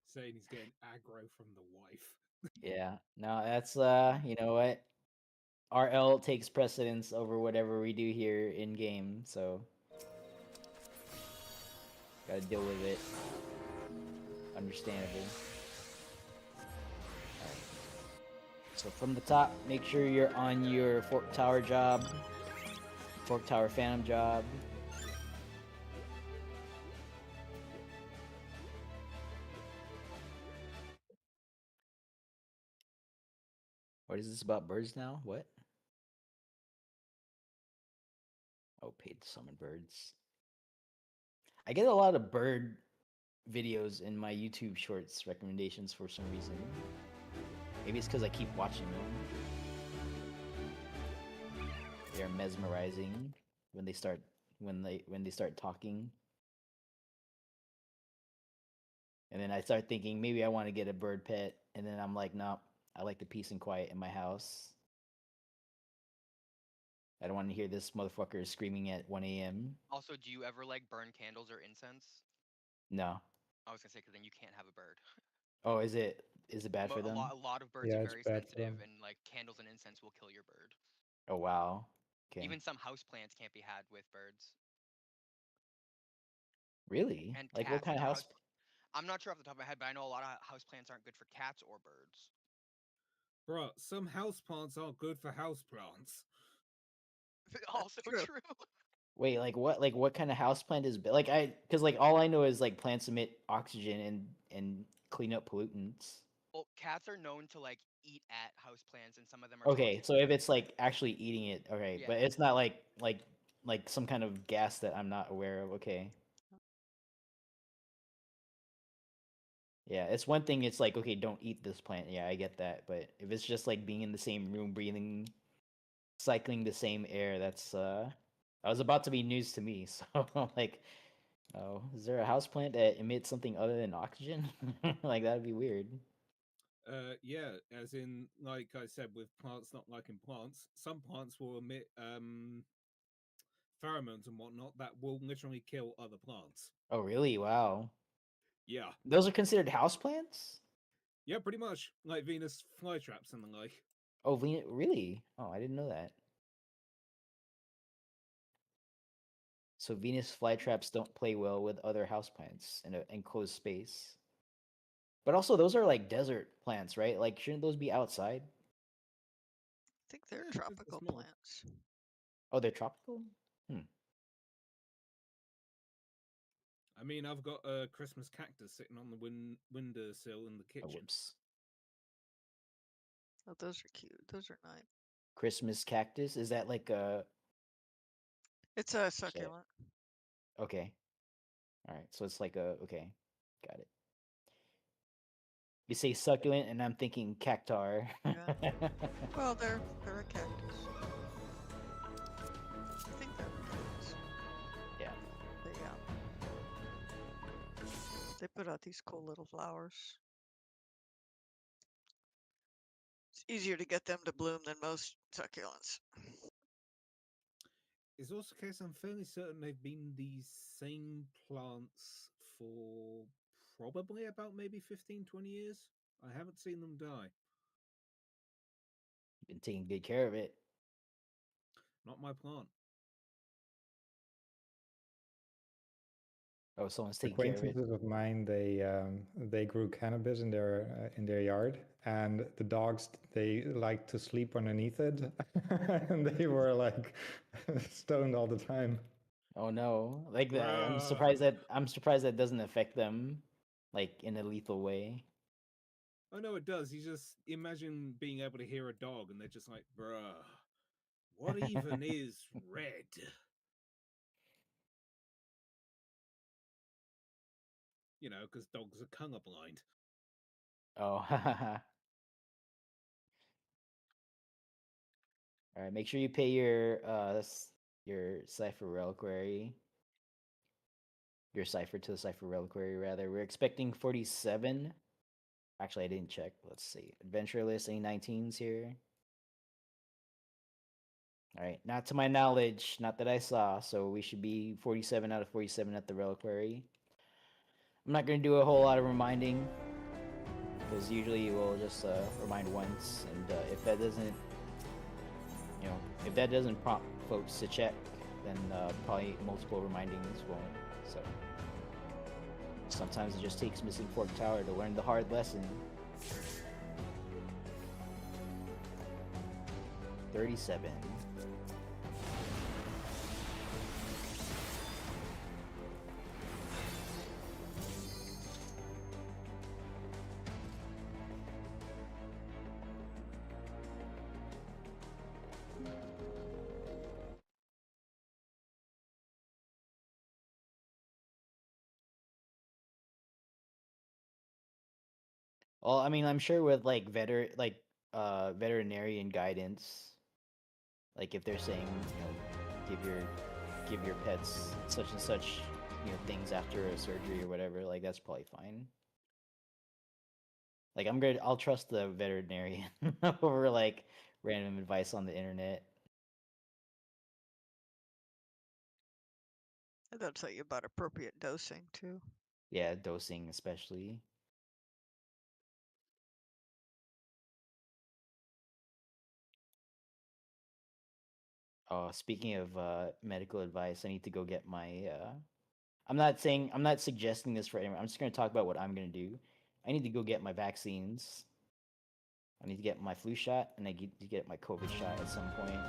Speaker 3: Saying he's getting aggro from the wife.
Speaker 1: Yeah. No, that's you know what? RL takes precedence over whatever we do here in game, so gotta deal with it. Understandable. Alright. So from the top, make sure you're on your Fork Tower job. Fork Tower Phantom job. What is this about birds now? What? Oh, paid to summon birds. I get a lot of bird videos in my YouTube Shorts recommendations for some reason. Maybe it's because I keep watching them. They are mesmerizing when they start talking. And then I start thinking maybe I want to get a bird pet, and then I'm like, nope, I like the peace and quiet in my house. I don't want to hear this motherfucker screaming at 1 a.m.
Speaker 8: Also, do you ever like burn candles or incense?
Speaker 1: No.
Speaker 8: I was gonna say, because then you can't have a bird.
Speaker 1: Oh, is it bad for them?
Speaker 8: A lot of birds
Speaker 5: Yeah,
Speaker 8: are
Speaker 5: it's
Speaker 8: very
Speaker 5: bad for
Speaker 8: sensitive,
Speaker 5: them.
Speaker 8: and like candles and incense will kill your bird.
Speaker 1: Oh wow. Okay.
Speaker 8: Even some house plants can't be had with birds.
Speaker 1: Really?
Speaker 8: And
Speaker 1: Like what
Speaker 8: cats.
Speaker 1: kind of house?
Speaker 8: I'm not sure off the top of my head, but I know a lot of house plants aren't good for cats or birds.
Speaker 3: Bruh, some houseplants aren't good for houseplants.
Speaker 8: Also true.
Speaker 1: Wait, like what? Like what kind of house plant is like because like all I know is like plants emit oxygen and clean up pollutants.
Speaker 8: Well, cats are known to like eat at house plants, and some of them are
Speaker 1: Okay,
Speaker 8: toxic
Speaker 1: so
Speaker 8: to
Speaker 1: if it's
Speaker 8: humans.
Speaker 1: like actually eating it, okay,
Speaker 8: Yeah.
Speaker 1: but it's not like some kind of gas that I'm not aware of. Okay. Yeah, it's one thing. It's like, okay, don't eat this plant. Yeah, I get that. But if it's just like being in the same room, breathing, cycling the same air, that was about to be news to me. So I'm like, oh, is there a house plant that emits something other than oxygen? Like that'd be weird.
Speaker 3: Yeah, as in, like I said, with plants not liking plants, some plants will emit pheromones and whatnot that will literally kill other plants.
Speaker 1: Oh, really? Wow.
Speaker 3: Yeah,
Speaker 1: Those are considered house plants?
Speaker 3: yeah, pretty much like Venus flytraps and the like.
Speaker 1: Oh, really? Oh, I didn't know that. So Venus flytraps don't play well with other houseplants in an enclosed space. But also, those are like desert plants, right? Like, shouldn't those be outside?
Speaker 9: I think they're
Speaker 3: Yeah,
Speaker 9: tropical
Speaker 3: small.
Speaker 9: plants.
Speaker 1: Oh, they're tropical?
Speaker 3: I mean, I've got a Christmas cactus sitting on the windowsill in the
Speaker 1: Oh,
Speaker 3: kitchen.
Speaker 1: whoops.
Speaker 9: Oh, those are cute. Those are nice.
Speaker 1: Christmas cactus? Is that like a.
Speaker 9: It's a succulent.
Speaker 1: Okay. All right. So it's like a. Okay. Got it. You say succulent, and I'm thinking cactar.
Speaker 9: Well, they're a cactus. I think they're a cactus.
Speaker 1: Yeah.
Speaker 9: They put out these cool little flowers. It's easier to get them to bloom than most succulents.
Speaker 3: It's also the case I'm fairly certain they've been these same plants for probably about maybe 15, 20 years. I haven't seen them die.
Speaker 1: Been taking good care of it.
Speaker 3: Not my plant.
Speaker 1: Oh, someone's taking care of it.
Speaker 5: Acquaintances of mine, they grew cannabis in their yard, and the dogs they like to sleep underneath it, and they were like stoned all the time.
Speaker 1: Oh no! Like that. I'm
Speaker 3: Bruh.
Speaker 1: surprised that doesn't affect them, like in a lethal way.
Speaker 3: Oh no, it does. You just imagine being able to hear a dog and they're just like, bruh, what even is red? You know, because dogs are colorblind.
Speaker 1: Oh. All right. Make sure you pay your cipher reliquary. Your cipher to the cipher reliquary rather. We're expecting 47. Actually, I didn't check. Let's see. Adventure list, any 19s here? All right, not to my knowledge, not that I saw. So we should be 47 out of 47 at the reliquary. I'm not going to do a whole lot of reminding because usually we'll just remind once, and if that doesn't, if that doesn't prompt folks to check, then probably multiple remindings won't. So sometimes it just takes missing Fork Tower to learn the hard lesson. 37. Well, I mean, I'm sure with like veterinarian guidance, like if they're saying, give your pets such and such, things after a surgery or whatever, like that's probably fine. Like I'll trust the veterinarian over like random advice on the internet.
Speaker 9: And they'll tell you about appropriate dosing too.
Speaker 1: Yeah, dosing especially. Speaking of medical advice, I need to go get my. I'm not suggesting this for anyone. I'm just going to talk about what I'm going to do. I need to go get my vaccines. I need to get my flu shot, and I need to get my COVID shot at some point.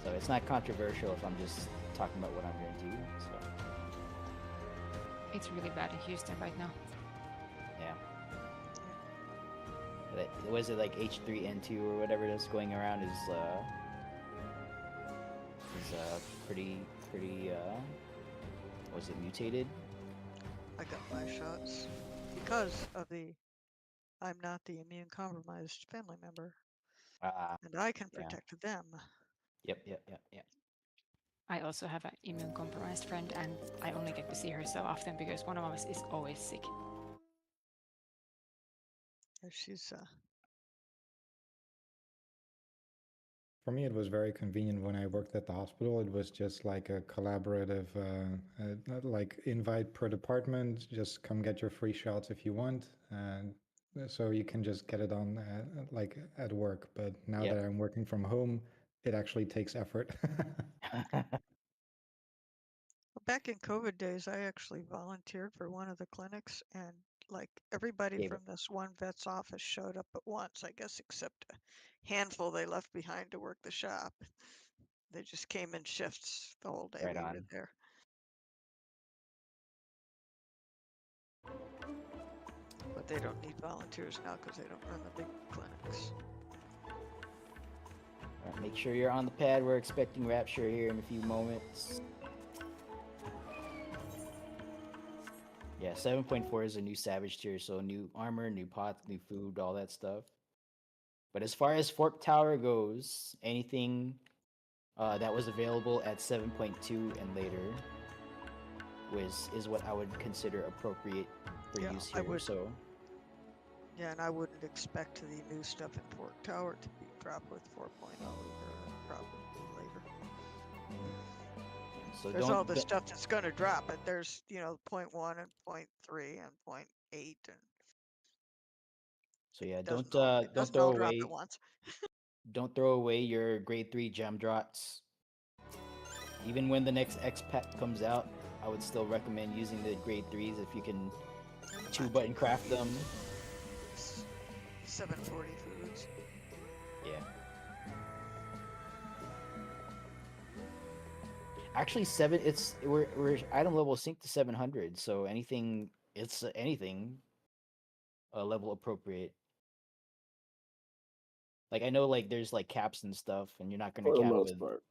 Speaker 1: So it's not controversial if I'm just talking about what I'm going to do. So
Speaker 2: It's really bad in Houston right now.
Speaker 1: yeah. Was it like H3N2 or whatever that's going around is pretty was it mutated?
Speaker 9: I got my shots because of I'm not the immune compromised family member, and I can
Speaker 1: Yeah.
Speaker 9: protect them.
Speaker 1: Yep.
Speaker 2: I also have an immune compromised friend, and I only get to see her so often because one of us is always sick.
Speaker 9: She's
Speaker 5: For me, it was very convenient when I worked at the hospital. It was just like a collaborative, like invite per department. Just come get your free shots if you want, and so you can just get it on like at work. But now
Speaker 1: Yep.
Speaker 5: that I'm working from home, it actually takes effort.
Speaker 9: Well, back in COVID days, I actually volunteered for one of the clinics, and like everybody
Speaker 1: Gave
Speaker 9: from
Speaker 1: it.
Speaker 9: this one vet's office showed up at once, I guess, except a handful they left behind to work the shop. They just came in shifts the whole day
Speaker 1: Right
Speaker 9: we were
Speaker 1: on.
Speaker 9: there. But they don't need volunteers now because they don't run the big clinics.
Speaker 1: Alright, make sure you're on the pad. We're expecting Rapture here in a few moments. Yeah, 7.4 is a new Savage tier, so new armor, new pots, new food, all that stuff. But as far as Fork Tower goes, anything that was available at 7.2 and later is what I would consider appropriate for
Speaker 9: Yeah,
Speaker 1: use
Speaker 9: I
Speaker 1: here.
Speaker 9: would.
Speaker 1: So
Speaker 9: Yeah, and I wouldn't expect the new stuff in Fork Tower to be dropped with 4.0 either. Probably later.
Speaker 1: so
Speaker 9: There's all
Speaker 1: don't
Speaker 9: the stuff that's going to drop, but there's 0.1 and 0.3 and 0.8 and
Speaker 1: so yeah,
Speaker 9: it
Speaker 1: don't
Speaker 9: doesn't
Speaker 1: throw
Speaker 9: all drop
Speaker 1: away
Speaker 9: at once.
Speaker 1: your grade 3 gem drops. Even when the next X pack comes out, I would still recommend using the grade 3s if you can 2-button craft them.
Speaker 9: 740 foods.
Speaker 1: Yeah. Actually, we're item level synced to 700, so anything level appropriate. Like I know like there's like caps and stuff, and you're not gonna
Speaker 4: For the
Speaker 1: cap
Speaker 4: most
Speaker 1: with
Speaker 4: part.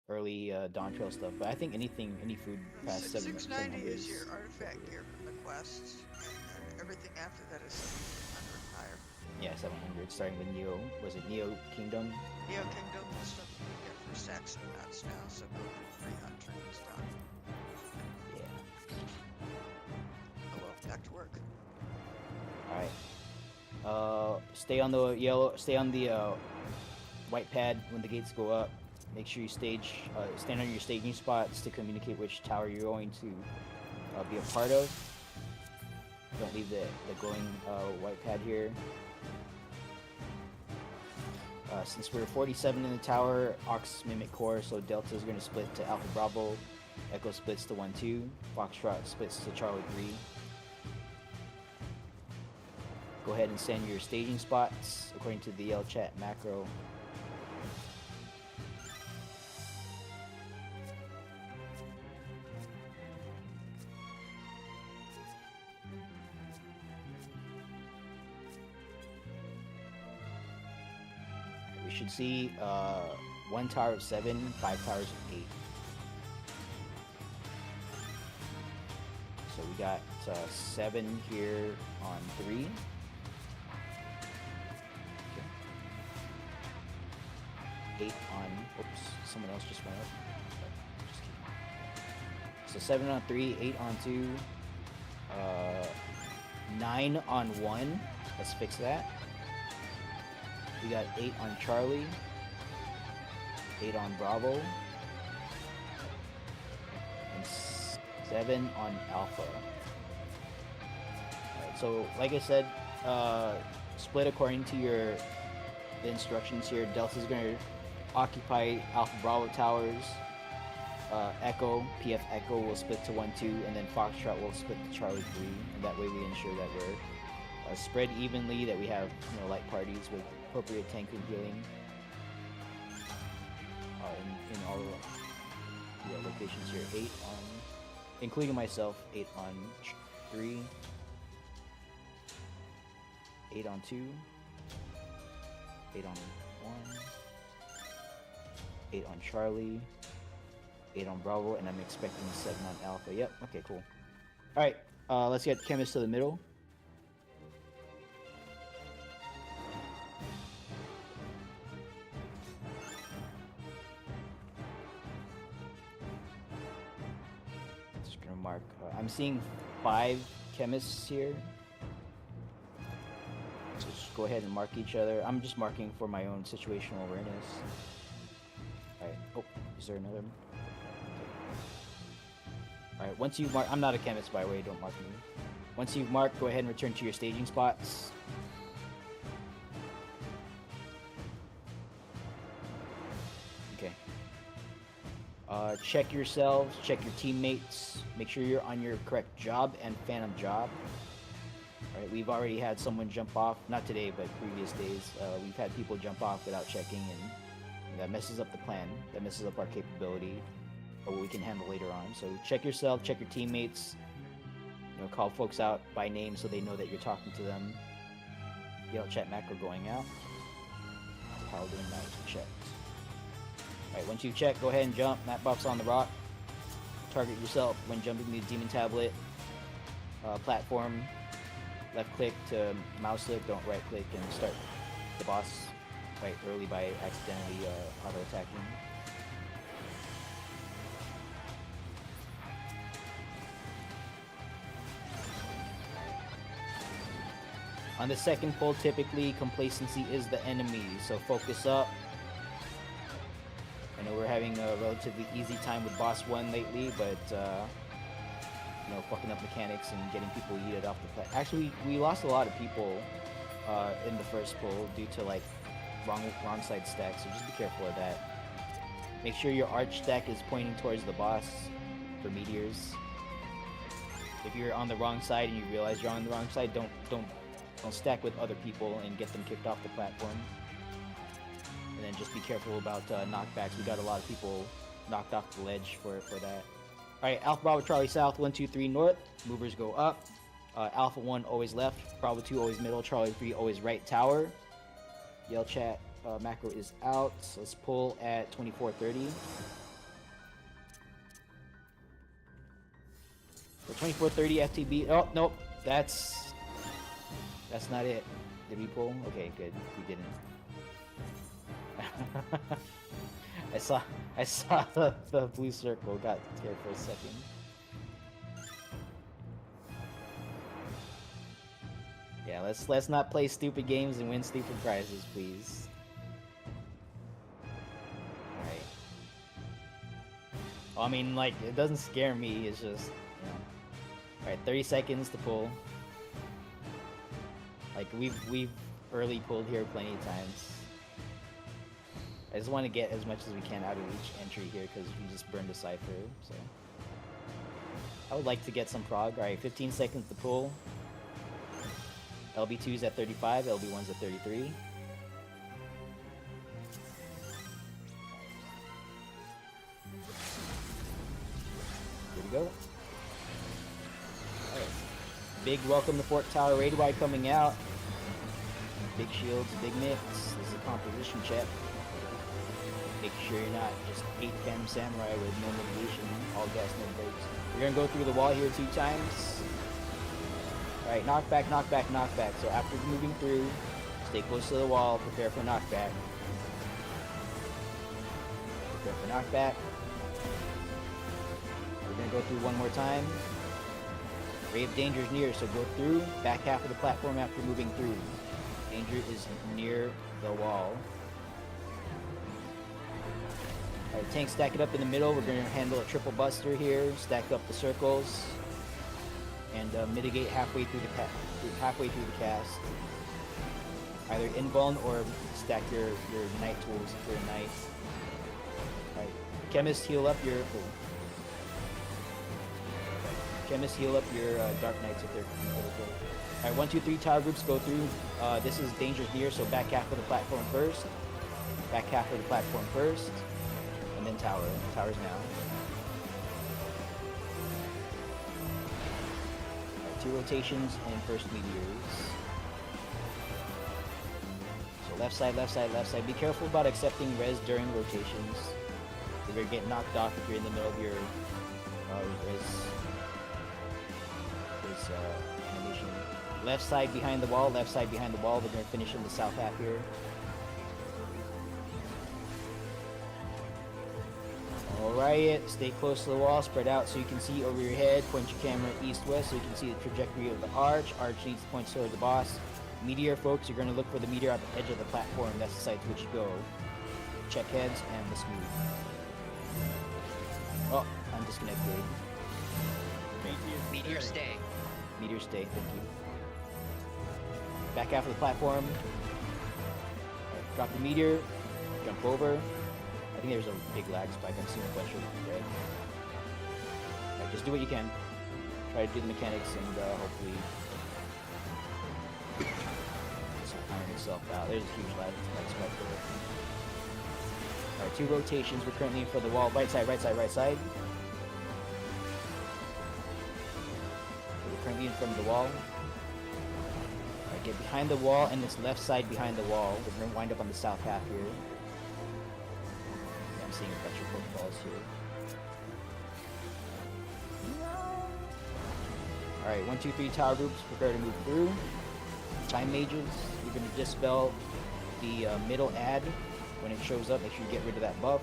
Speaker 1: early Dawn Trail stuff, but I think any food past
Speaker 9: 690
Speaker 1: 700
Speaker 9: is your artifact gear from the quests, and everything after that is 700 and higher.
Speaker 1: Yeah, 700, starting with Neo. Was it Neo Kingdom?
Speaker 9: Neo Kingdom is stuff you can get for sex and nuts now, so go for 300 and stuff.
Speaker 1: Yeah.
Speaker 9: Oh well, back to work.
Speaker 1: Alright. Stay on the white pad when the gates go up. Make sure you stand on your staging spots to communicate which tower you're going to be a part of. Don't leave the glowing white pad here. Since we're 47 in the tower, Ox Mimic Core, so Delta is going to split to Alpha Bravo, Echo splits to 1-2, Foxtrot splits to Charlie 3. Go ahead and send your staging spots according to the Yell Chat macro. We should see 1 tower of 7, 5 towers of 8. So we got 7 here on 3. Okay. Eight on. Oops, someone else just went up. Just kidding. So 7 on 3, 8 on 2, 9 on 1. Let's fix that. We got 8 on Charlie, 8 on Bravo, and 7 on Alpha. Alright, so like I said, split according to the instructions here. Delta's going to occupy Alpha Bravo towers. Echo, PF Echo will split to 1-2, and then Foxtrot will split to Charlie 3, and that way we ensure that we're spread evenly, that we have light parties with appropriate tank and healing in all the locations here. 8 on, including myself, 8 on 3, 8 on 2, 8 on 1, 8 on Charlie, 8 on Bravo, and I'm expecting 7 on Alpha. Yep, okay, cool. Alright, let's get Chemist to the middle. Just gonna mark. I'm seeing 5 chemists here. So just go ahead and mark each other. I'm just marking for my own situational awareness. Alright. Oh, is there another? Alright, once you've marked, I'm not a chemist by the way, don't mark me. Once you've marked, go ahead and return to your staging spots. Check yourselves, check your teammates, make sure you're on your correct job and phantom job. Alright, we've already had someone jump off, not today, but previous days. We've had people jump off without checking, and that messes up the plan. That messes up our capability, or what we can handle later on. So check yourself, check your teammates. You know, call folks out by name so they know that you're talking to them. Yell chat macro going out. Paladin mouse checked. Alright, once you've checked, go ahead and jump. Map box on the rock. Target yourself when jumping the demon tablet. Platform. Left click to mouse click, don't right click, and start the boss quite early by accidentally auto attacking. On the second pull, typically complacency is the enemy, so focus up. I know we're having a relatively easy time with boss 1 lately, but you know, fucking up mechanics and getting people yeeted off the platform. Actually, we lost a lot of people in the first pull due to like wrong side stacks, so just be careful of that. Make sure your arch stack is pointing towards the boss for meteors. If you're on the wrong side and you realize you're on the wrong side, don't stack with other people and get them kicked off the platform. And then just be careful about knockbacks. We got a lot of people knocked off the ledge for that. Alright, Alpha Bravo Charlie South, 1, 2, 3 north. Movers go up. Alpha 1 always left. Bravo 2 always middle. Charlie 3 always right tower. Yell chat macro is out. So let's pull at 24:30. For 24:30 FTB. Oh, nope. That's not it. Did we pull? Okay, good. We didn't. I saw the blue circle, got scared for a second. Yeah, let's not play stupid games and win stupid prizes, please. Alright. Well, I mean, like, it doesn't scare me, it's just, you know. Alright, 30 seconds to pull. Like, we've early pulled here plenty of times. I just want to get as much as we can out of each entry here because we just burned a cipher, so. I would like to get some prog. Alright, 15 seconds to pull. LB2's at 35, LB1's at 33. Here we go. Alright. Big welcome to Fork Tower Raid Wide coming out. Big shields, big mix. This is a composition check. Make sure you're not just 8 Phantom Samurai with no mitigation, all gas, no brakes. We're gonna go through the wall here 2 times. Alright, knockback, knockback, knockback. So after moving through, stay close to the wall, prepare for knockback. Prepare for knockback. We're gonna go through one more time. Ray of Danger is near, so go through, back half of the platform after moving through. Danger is near the wall. Alright, tank stack it up in the middle. We're going to handle a triple buster here. Stack up the circles. And mitigate halfway through the cast. Either invuln or stack your knight tools for a knight. Alright, Chemist heal up your... Chemist heal up your Dark Knights if they're... Alright, 1, 2, 3 tower groups go through. This is Danger's near, so back half of the platform first. Back half of the platform first. And then tower. Tower's now. Alright, 2 rotations and first meteors. So left side, left side, left side. Be careful about accepting res during rotations. You're gonna get knocked off if you're in the middle of your res animation. Left side behind the wall, left side behind the wall. We're gonna finish in the south half here. Alright, stay close to the wall, spread out so you can see over your head. Point your camera east-west so you can see the trajectory of the arch. Arch needs to point toward the boss. Meteor, folks, you're going to look for the meteor at the edge of the platform. That's the side to which you go. Check heads and the smooth. Oh, I'm disconnected.
Speaker 8: Meteor stay.
Speaker 1: Meteor stay, thank you. Back half of the platform. Right, drop the meteor, jump over. think there's a big lag spike. I'm seeing a bunch of red. Alright, just do what you can. Try to do the mechanics and hopefully this will iron itself out. There's a huge lag spike there. Alright, 2 rotations. We're currently in for the wall. Right side, right side, right side. We're currently in front of the wall. Alright, get behind the wall and this left side behind the wall. We're going to wind up on the south half here. Yeah, I'm seeing a bunch of footballs here. Alright, 1, 2, 3 tower groups. Prepare to move through. Time mages. You're going to dispel the middle ad when it shows up. Make sure you get rid of that buff.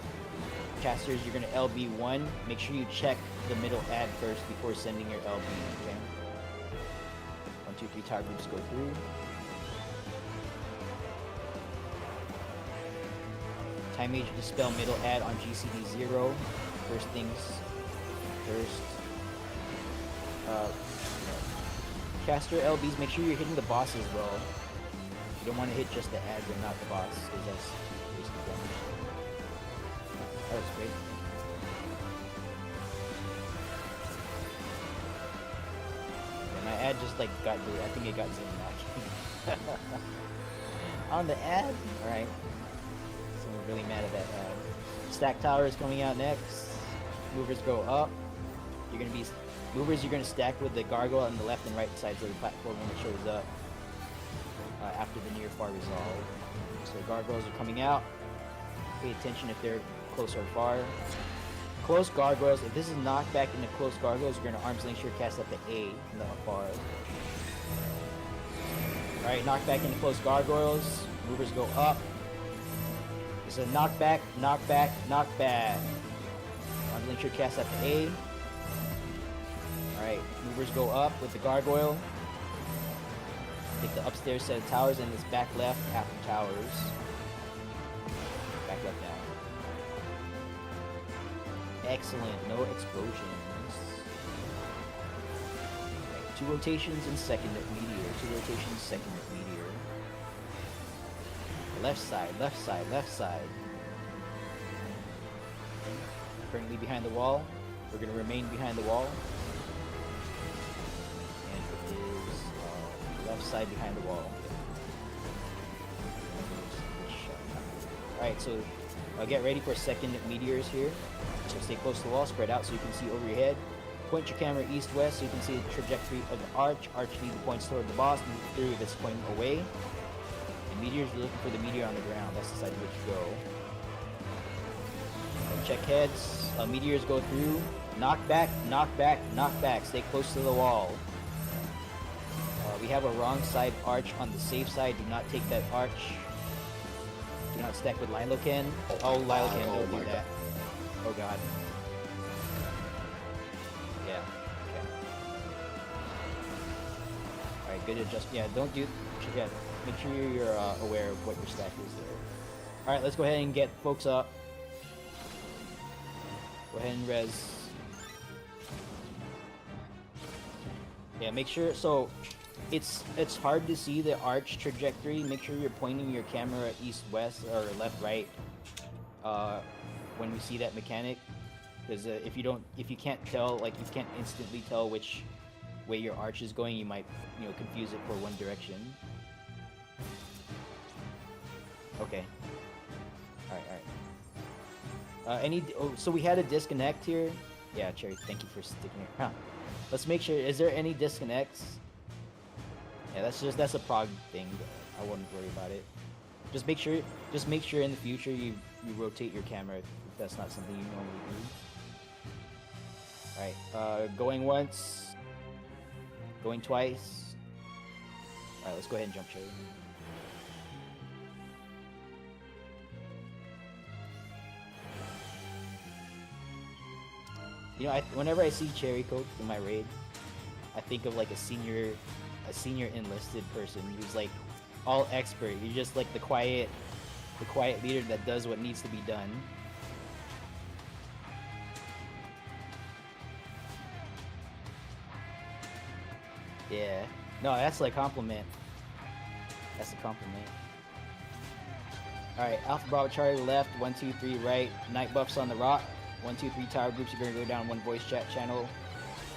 Speaker 1: Casters, you're going to LB1. Make sure you check the middle ad first before sending your LB, okay? 1, 2, 3 tower groups go through. Time Mage dispel middle ad on GCD 0. First things first. Caster LBs, make sure you're hitting the boss as well. You don't want to hit just the ads and not the boss, because that's wasted damage. That was great. Yeah, my ad just like got I think it got zero on the ad? Alright. Someone's really mad at that ad. Stack Tower is coming out next. Movers go up. You're gonna be movers. You're gonna stack with the gargoyle on the left and right sides of the platform when it shows up after the near far resolve. So gargoyles are coming out. Pay attention if they're close or far. Close gargoyles. If this is knockback into close gargoyles, you're gonna arm's length your cast at the A in the far. All right, knockback into close gargoyles. Movers go up. It's a knockback, knockback, knockback. Arm's length your cast at the A. Alright, movers go up with the gargoyle. Take the upstairs set of towers and it's back left after towers. Back left now. Excellent, no explosions. Right, 2 rotations and second at meteor. 2 rotations, second at meteor. Left side, left side, left side. Currently behind the wall. We're going to remain behind the wall. Left side behind the wall. Alright, so get ready for second meteors here. So stay close to the wall, spread out so you can see over your head. Point your camera east-west so you can see the trajectory of the arch. Arch lead the points toward the boss, move through if it's pointing away. And meteors, you're looking for the meteor on the ground. That's the side to which you go. Check heads. Meteors go through. Knock back, knock back, knock back. Stay close to the wall. We have a wrong side arch on the safe side. Do not take that arch. Do not stack with Lilocan. Oh, Lilocan, don't do that. Oh god. Yeah. Okay. Alright, good adjust. Yeah, don't do. Yeah, make sure you're aware of what your stack is there. Alright, let's go ahead and get folks up. Go ahead and res. Yeah, make sure. So. It's hard to see the arch trajectory. Make sure you're pointing your camera east-west or left-right when we see that mechanic, because if you can't tell, like you can't instantly tell which way your arch is going, you might confuse it for one direction. Okay. All right. So we had a disconnect here. Yeah, Cherry, thank you for sticking around. Let's make sure. Is there any disconnects? Yeah, that's a prog thing. I wouldn't worry about it. Just make sure in the future you rotate your camera if that's not something you normally do. Alright, going once. Going twice. Alright, let's go ahead and jump Cherry. Whenever I see Cherry Coke in my raid, I think of like a senior enlisted person who's like all expert. You're just like the quiet leader that does what needs to be done. Yeah. No, that's like compliment. That's a compliment. All right, Alpha Bravo Charlie left, 1, 2, 3 right. Night buffs on the rock. 1, 2, 3 tower groups are gonna go down one voice chat channel.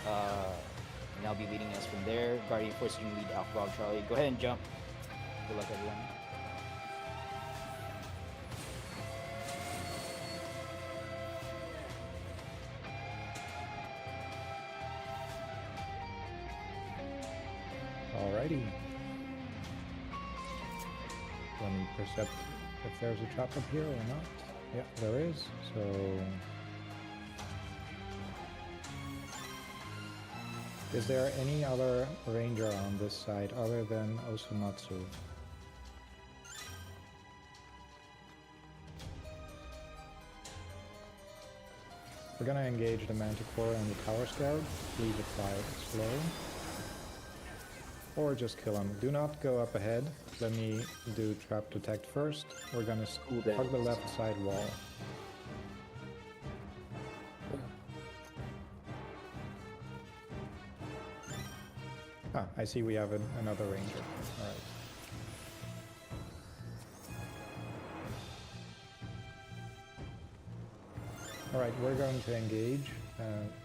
Speaker 1: And I'll be leading us from there. Guardian Force is gonna lead Alpha Bravo Charlie. Go ahead and jump. Good luck, everyone.
Speaker 5: Alrighty. Let me percept if there's a trap up here or not. Yeah, there is. So is there any other ranger on this side other than Osumatsu? We're gonna engage the Manticore and the Tower Scout. Please apply slow. Or just kill him. Do not go up ahead. Let me do trap detect first. We're gonna hug the left side wall. Ah, I see we have another ranger. Alright. Alright, we're going to engage.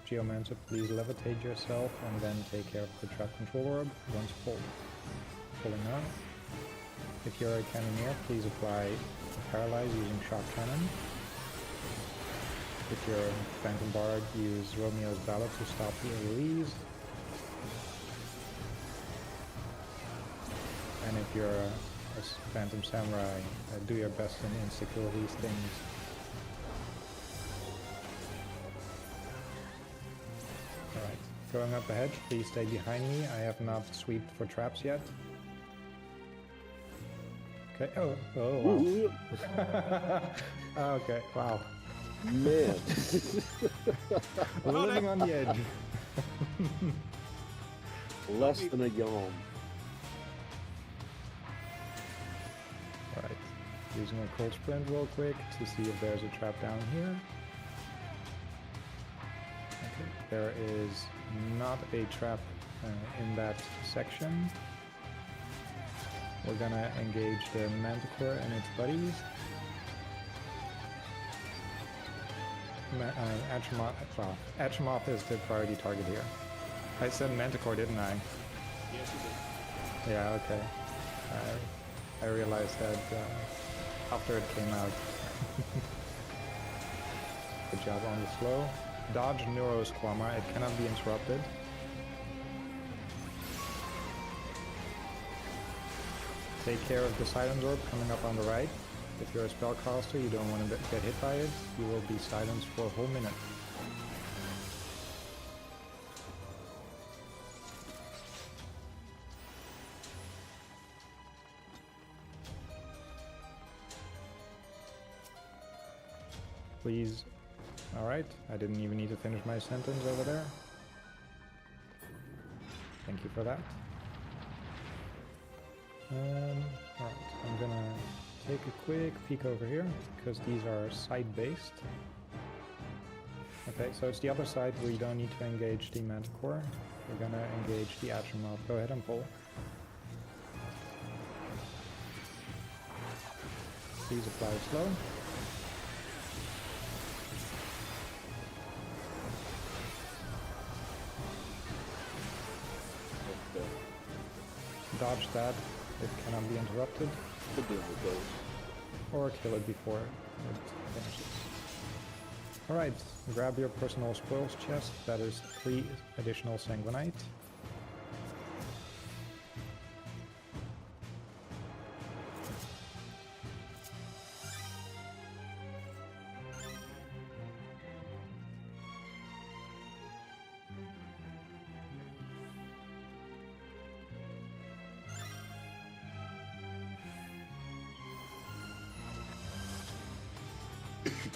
Speaker 5: Geomancer, please levitate yourself and then take care of the trap control orb once pulled. Pulling out. If you're a cannoneer, please apply paralyze using shock cannon. If you're a Phantom Bard, use Romeo's Ballad to stop the AoEs. And if you're a Phantom Samurai, do your best and insta-kill these things. Alright, going up ahead, please stay behind me. I have not sweeped for traps yet. Okay, oh wow. Okay, wow.
Speaker 4: Man.
Speaker 5: Living on the edge.
Speaker 4: Less than a yawn.
Speaker 5: Alright, using a cold sprint real quick to see if there's a trap down here. Okay, there is not a trap in that section. We're gonna engage the Manticore and its buddies. Achemoth is the priority target here. I said Manticore, didn't I?
Speaker 3: Yes, you did.
Speaker 5: Yeah, okay. I realized that after it came out. Good job on the slow. Dodge Neurosquammer, it cannot be interrupted. Take care of the Silence Orb coming up on the right. If you're a spellcaster, you don't want to get hit by it. You will be silenced for a whole minute. Please. Alright, I didn't even need to finish my sentence over there. Thank you for that. Alright, I'm gonna take a quick peek over here, because these are side-based. Okay, so it's the other side where you don't need to engage the Manticore. We're gonna engage the Achemoth. Go ahead and pull. Please apply slow. Dodge that, it cannot be interrupted. Or kill it before it finishes. Alright, grab your personal spoils chest, that is 3 additional Sanguinite.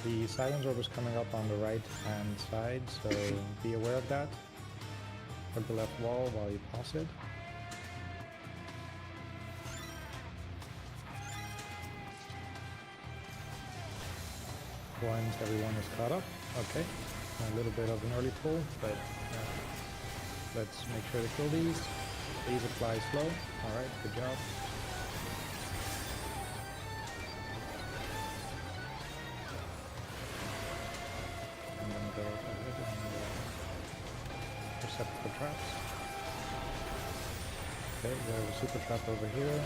Speaker 5: The Silence Orb is coming up on the right hand side, so be aware of that. Hug the left wall while you pass it. Once everyone is caught up, okay. A little bit of an early pull, but let's make sure to kill these. Please apply slow. Alright, good job. except for traps. Okay, there's a super trap over here.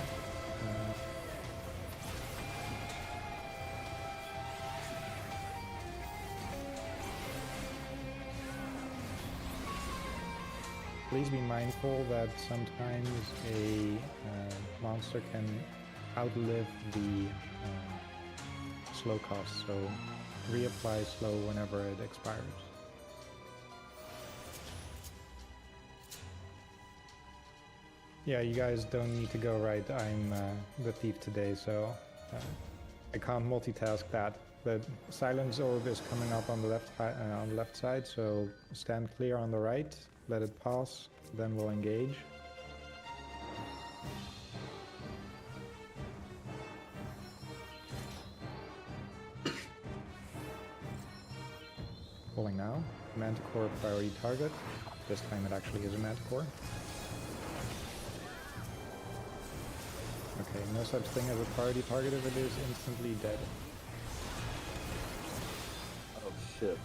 Speaker 5: Please be mindful that sometimes a monster can outlive the slow cost, so reapply slow whenever it expires. Yeah, you guys don't need to go right. I'm the thief today, so I can't multitask that. The silence orb is coming up on the left side, so stand clear on the right, let it pass, then we'll engage. Pulling now. Manticore priority target. This time it actually is a Manticore. Okay, no such thing as a priority target if it is instantly dead.
Speaker 4: Oh shit.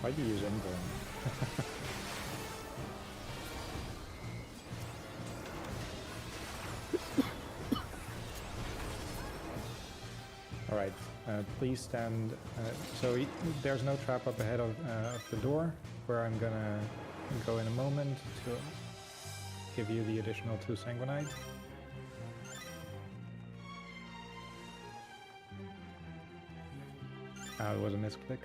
Speaker 5: Why'd you use Inborn? Alright, please stand. There's no trap up ahead of the door, where I'm gonna go in a moment to give you the additional 2 Sanguinite. It was a misclick.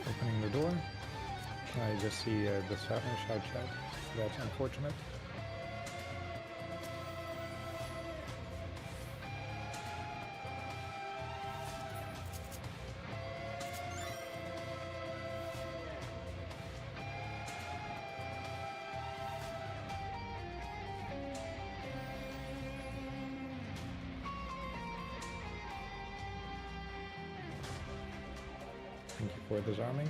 Speaker 5: Opening the door. I just see the shout chat. That's unfortunate. Thank you for disarming.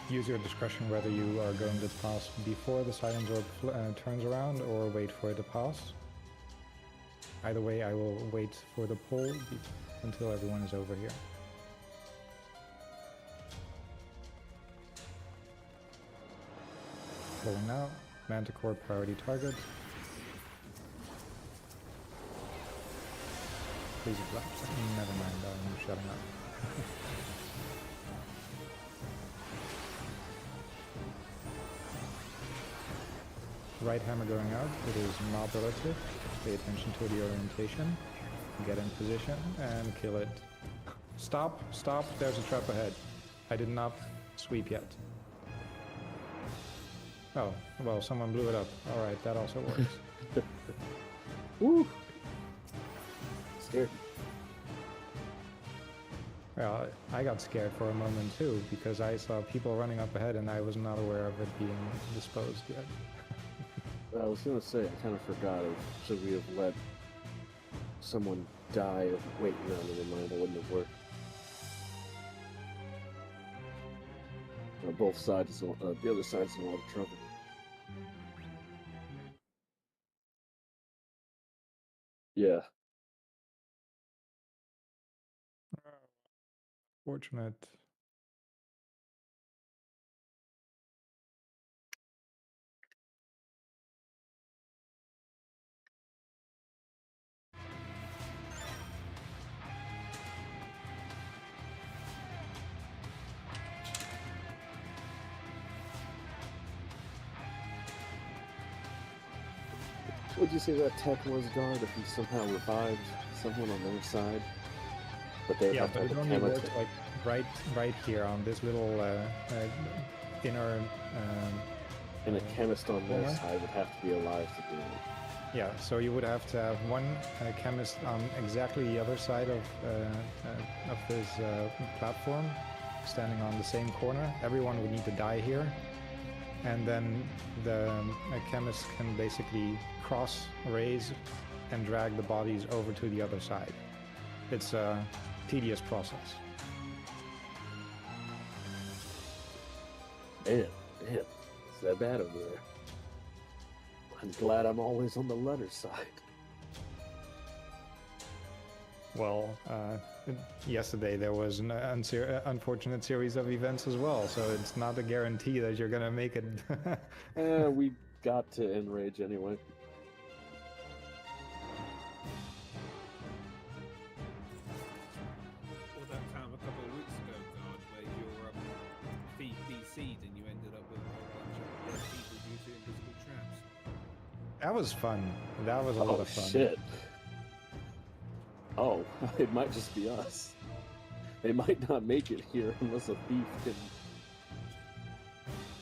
Speaker 5: Use your discretion whether you are going to pass before the silence orb turns around or wait for it to pass. Either way, I will wait for the pull until everyone is over here. Pulling now. Manticore priority target. Please collapse. Never mind, I'm shutting up. Right hammer going out. It is mob relative. Pay attention to the orientation. Get in position and kill it. Stop, stop, there's a trap ahead. I did not sweep yet. Oh, well, someone blew it up. Alright, that also works.
Speaker 4: Woo! Scared.
Speaker 5: Well, I got scared for a moment too, because I saw people running up ahead and I was not aware of it being disposed yet.
Speaker 4: I was gonna say, I kind of forgot. Should we have let someone die? Wait, no, never mind. That wouldn't have worked. Both sides, the other side's in a lot of trouble. Yeah.
Speaker 5: Fortunate.
Speaker 4: Would you say that tech was guard if he somehow revived someone on their side? But they
Speaker 5: Yeah,
Speaker 4: have
Speaker 5: but it
Speaker 4: to
Speaker 5: only works like right here on this little inner.
Speaker 4: and a chemist on their
Speaker 5: corner.
Speaker 4: side would have to be alive to do it.
Speaker 5: Yeah, so you would have to have one chemist on exactly the other side of this platform, standing on the same corner. Everyone would need to die here, and then the chemist can basically cross, raise, and drag the bodies over to the other side. It's a tedious process.
Speaker 4: Man, it's that bad over there. I'm glad I'm always on the letter side.
Speaker 5: Well, yesterday there was an unfortunate series of events as well, so it's not a guarantee that you're gonna make it.
Speaker 4: We got to enrage anyway.
Speaker 3: Or that time a couple of weeks ago, God, where your feed DC'd and you ended up with a whole bunch of dead people due to invisible traps.
Speaker 5: That was fun. That was a lot of fun.
Speaker 4: Shit. Oh, it might just be us. They might not make it here unless a thief can,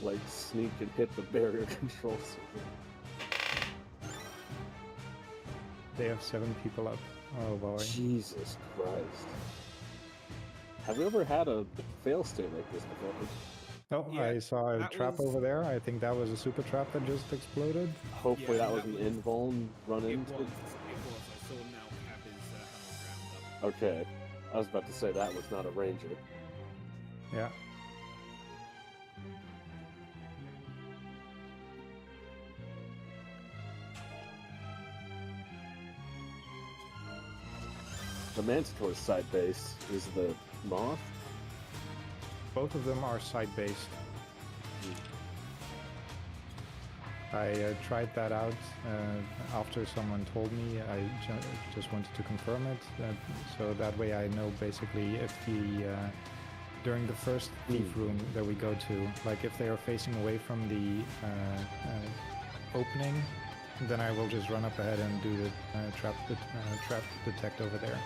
Speaker 4: like, sneak and hit the barrier control server.
Speaker 5: They have 7 people up. Oh boy.
Speaker 4: Jesus Christ. Have we ever had a fail state like this before?
Speaker 5: Oh,
Speaker 3: Yeah,
Speaker 5: I saw a
Speaker 3: that
Speaker 5: trap
Speaker 3: was-
Speaker 5: over there. I think that was a super trap that just exploded.
Speaker 4: Hopefully
Speaker 3: Yeah,
Speaker 4: that was
Speaker 3: that
Speaker 4: an invuln run
Speaker 3: It
Speaker 4: into.
Speaker 3: was. I saw now have his hammer ground up.
Speaker 4: Okay. I was about to say that was not a ranger.
Speaker 5: Yeah.
Speaker 4: The Manticore's side base is the Moth.
Speaker 5: Both of them are site-based. I tried that out after someone told me. I just wanted to confirm it, so that way I know basically if during the first thief room that we go to, like if they are facing away from the opening, then I will just run up ahead and do the trap detect over there.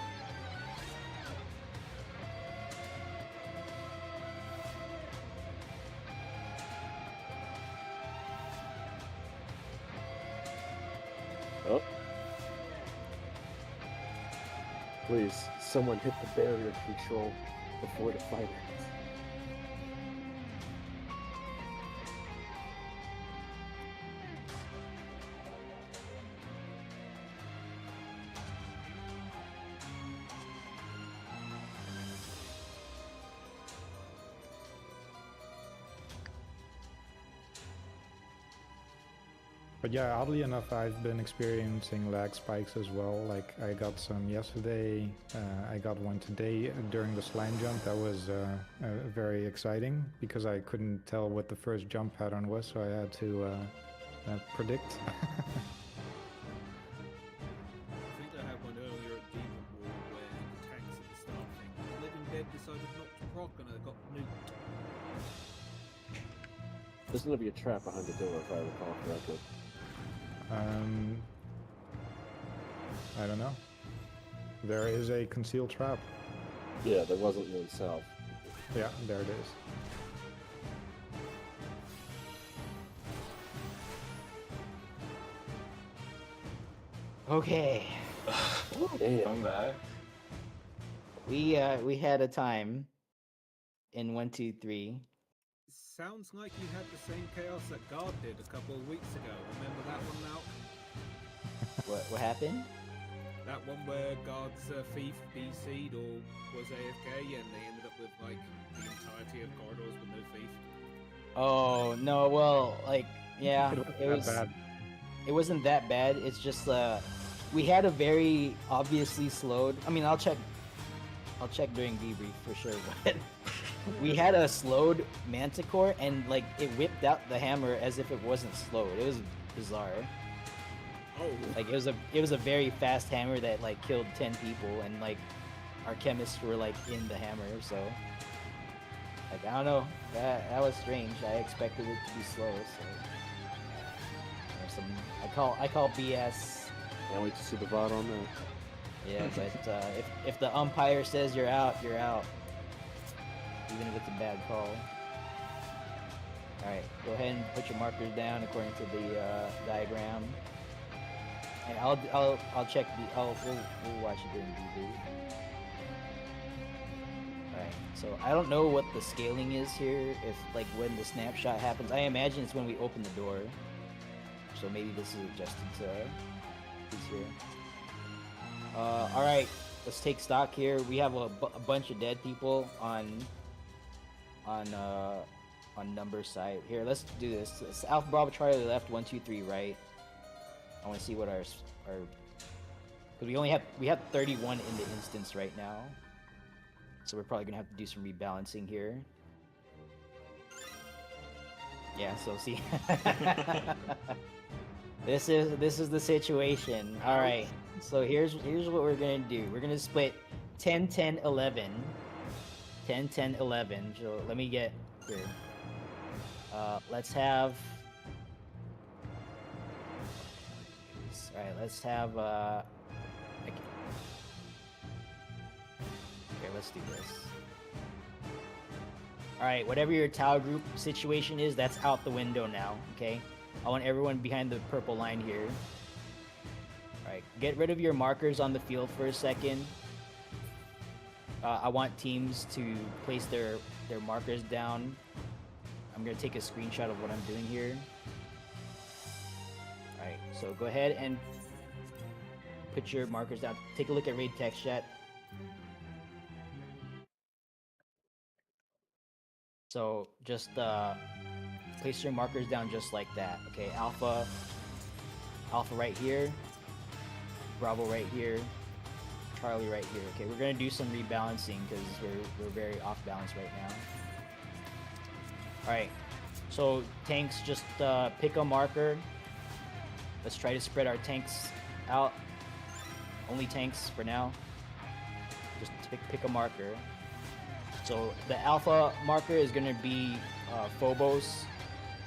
Speaker 4: Oh. Please, someone hit the barrier control before the fight ends.
Speaker 5: But yeah, oddly enough, I've been experiencing lag spikes as well. Like I got some yesterday, I got one today during the slime jump. That was very exciting because I couldn't tell what the first jump pattern was, so I had to predict.
Speaker 3: I think I had one earlier at Demon War where the tanks at the start thing, Living Dead decided not to proc and I got nuked.
Speaker 4: There's gonna be a trap behind the door if I recall correctly.
Speaker 5: I don't know. There is a concealed trap.
Speaker 4: Yeah, there wasn't one south.
Speaker 5: Yeah, there it is.
Speaker 1: Okay.
Speaker 4: Damn.
Speaker 7: Come back.
Speaker 1: We had a time in 1, 2, 3.
Speaker 3: Sounds like you had the same chaos that God did a couple of weeks ago. Remember that one now?
Speaker 1: What happened?
Speaker 3: That one where God's thief BC'd or was AFK and they ended up with like the entirety of corridors with no thief.
Speaker 1: Oh no, well, like yeah,
Speaker 5: It wasn't that bad.
Speaker 1: It wasn't that bad. It's just we had a very obviously slowed. I mean, I'll check during debrief for sure, but we had a slowed Manticore and like it whipped out the hammer as if it wasn't slowed. It was bizarre.
Speaker 3: Oh,
Speaker 1: Like it was a very fast hammer that like killed 10 people, and like our chemists were like in the hammer, so like I don't know. That was strange. I expected it to be slow, so there's some I call BS.
Speaker 4: Can't wait to see the VOD on that.
Speaker 1: Yeah, but if the umpire says you're out, you're out. Even if it's a bad call. Alright, go ahead and put your markers down according to the diagram. And I'll check the we'll watch it during debrief. Alright, so I don't know what the scaling is here, if like when the snapshot happens. I imagine it's when we open the door. So maybe this is adjusted to who's here. Alright, let's take stock here. We have a bunch of dead people on number side. Here, let's do this. It's Alpha Bravo Charlie left, 1, 2, 3 right. I want to see what our because we have 31 in the instance right now, so we're probably gonna have to do some rebalancing here. Yeah, so see, this is the situation. All right, so here's what we're gonna do. We're gonna split 10, 10, 11. 10, 10, 11. So let me get here. Let's have. Alright, let's have, here, let's do this. Alright, whatever your tower group situation is, that's out the window now, okay? I want everyone behind the purple line here. Alright, get rid of your markers on the field for a second. I want teams to place their markers down. I'm gonna take a screenshot of what I'm doing here. Alright, so go ahead and put your markers down. Take a look at raid text chat. So just place your markers down just like that. Okay, Alpha right here, Bravo right here, Charlie right here. Okay, we're gonna do some rebalancing because we're very off balance right now. Alright, so tanks, just pick a marker. Let's try to spread our tanks out. Only tanks for now. Just pick a marker. So the Alpha marker is going to be Phobos.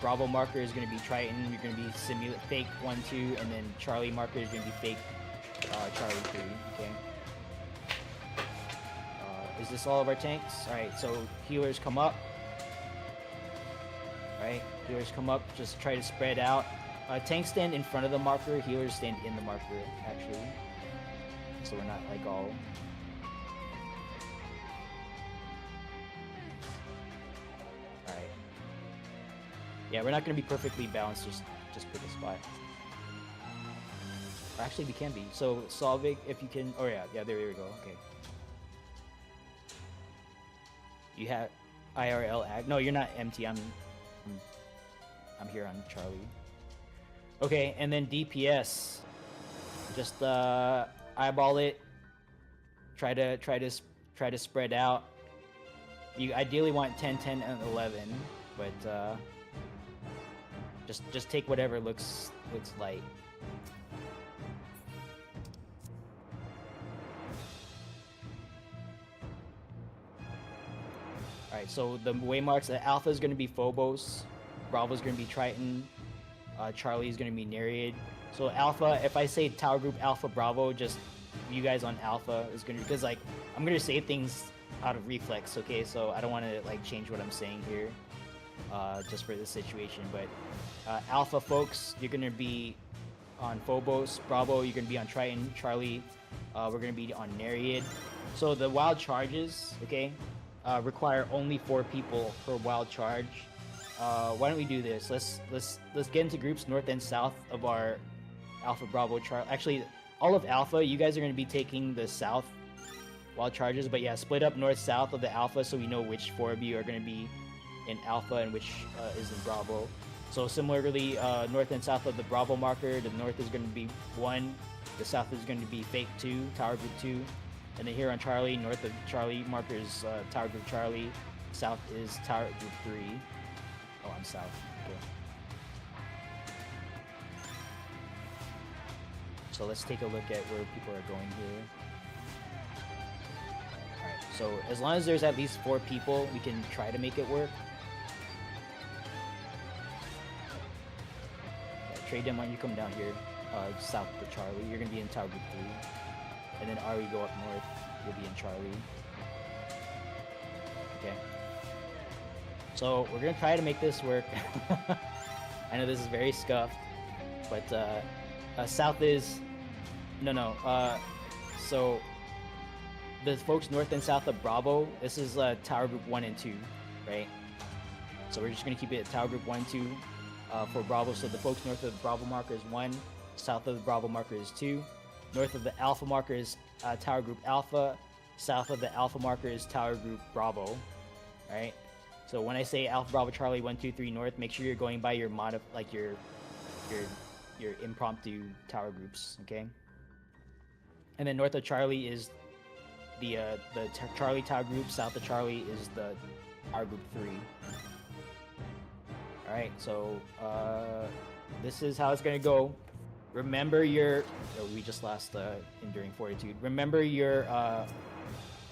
Speaker 1: Bravo marker is going to be Triton. You're going to be simulate fake 1, 2, and then Charlie marker is going to be fake Charlie 3. Okay. Is this all of our tanks? All right. So healers come up. All right. Healers come up. Just try to spread out. Tanks stand in front of the marker, healers stand in the marker, actually. So we're not like all... Alright. Yeah, we're not going to be perfectly balanced, just pick a spot. Or actually, we can be. So, Solvig, if you can... Oh yeah, there we go, okay. You have IRL ag... No, you're not MT, I'm here on Charlie. Okay, and then DPS, just eyeball it. Try to spread out. You ideally want 10, 10, and 11, but just take whatever looks light. All right, so the waymarks, the Alpha is going to be Phobos, Bravo is going to be Triton. Charlie is going to be Nereid. So Alpha, if I say tower group Alpha Bravo, just you guys on Alpha is going to, because like I'm going to say things out of reflex, okay? So I don't want to like change what I'm saying here just for this situation. But Alpha folks, you're going to be on Phobos. Bravo, you're going to be on Triton. Charlie, we're going to be on Nereid. So the wild charges, okay, require only 4 people per wild charge. Why don't we do this? Let's get into groups north and south of our Alpha Bravo Charlie. Actually, all of Alpha, you guys are going to be taking the south wild charges, but yeah, split up north south of the Alpha so we know which 4 of you are going to be in Alpha and which is in Bravo. So similarly, north and south of the Bravo marker, the north is going to be 1, the south is going to be fake 2, tower group 2, and then here on Charlie, north of Charlie marker is tower group Charlie, south is tower group 3. Oh, I'm south. Okay. So let's take a look at where people are going here. Alright, so as long as there's at least 4 people, we can try to make it work. Yeah, Trade them when you come down here, south to Charlie. You're going to be in Tower Group 3. And then Ari, go up north. You'll be in Charlie. Okay. So we're gonna try to make this work. I know this is very scuffed, but south is No. So the folks north and south of Bravo, this is Tower Group 1 and 2, right? So we're just gonna keep it at Tower Group 1, 2 for Bravo. So the folks north of the Bravo marker is 1, south of the Bravo marker is 2, north of the Alpha marker is Tower Group Alpha, south of the Alpha marker is Tower Group Bravo, right? So when I say Alpha Bravo Charlie 1, 2, 3 north, make sure you're going by your your impromptu tower groups, okay? And then north of Charlie is the Charlie Tower Group. South of Charlie is the Tower Group 3. All right, so this is how it's gonna go. Remember your. Oh, we just lost Enduring Fortitude. Remember your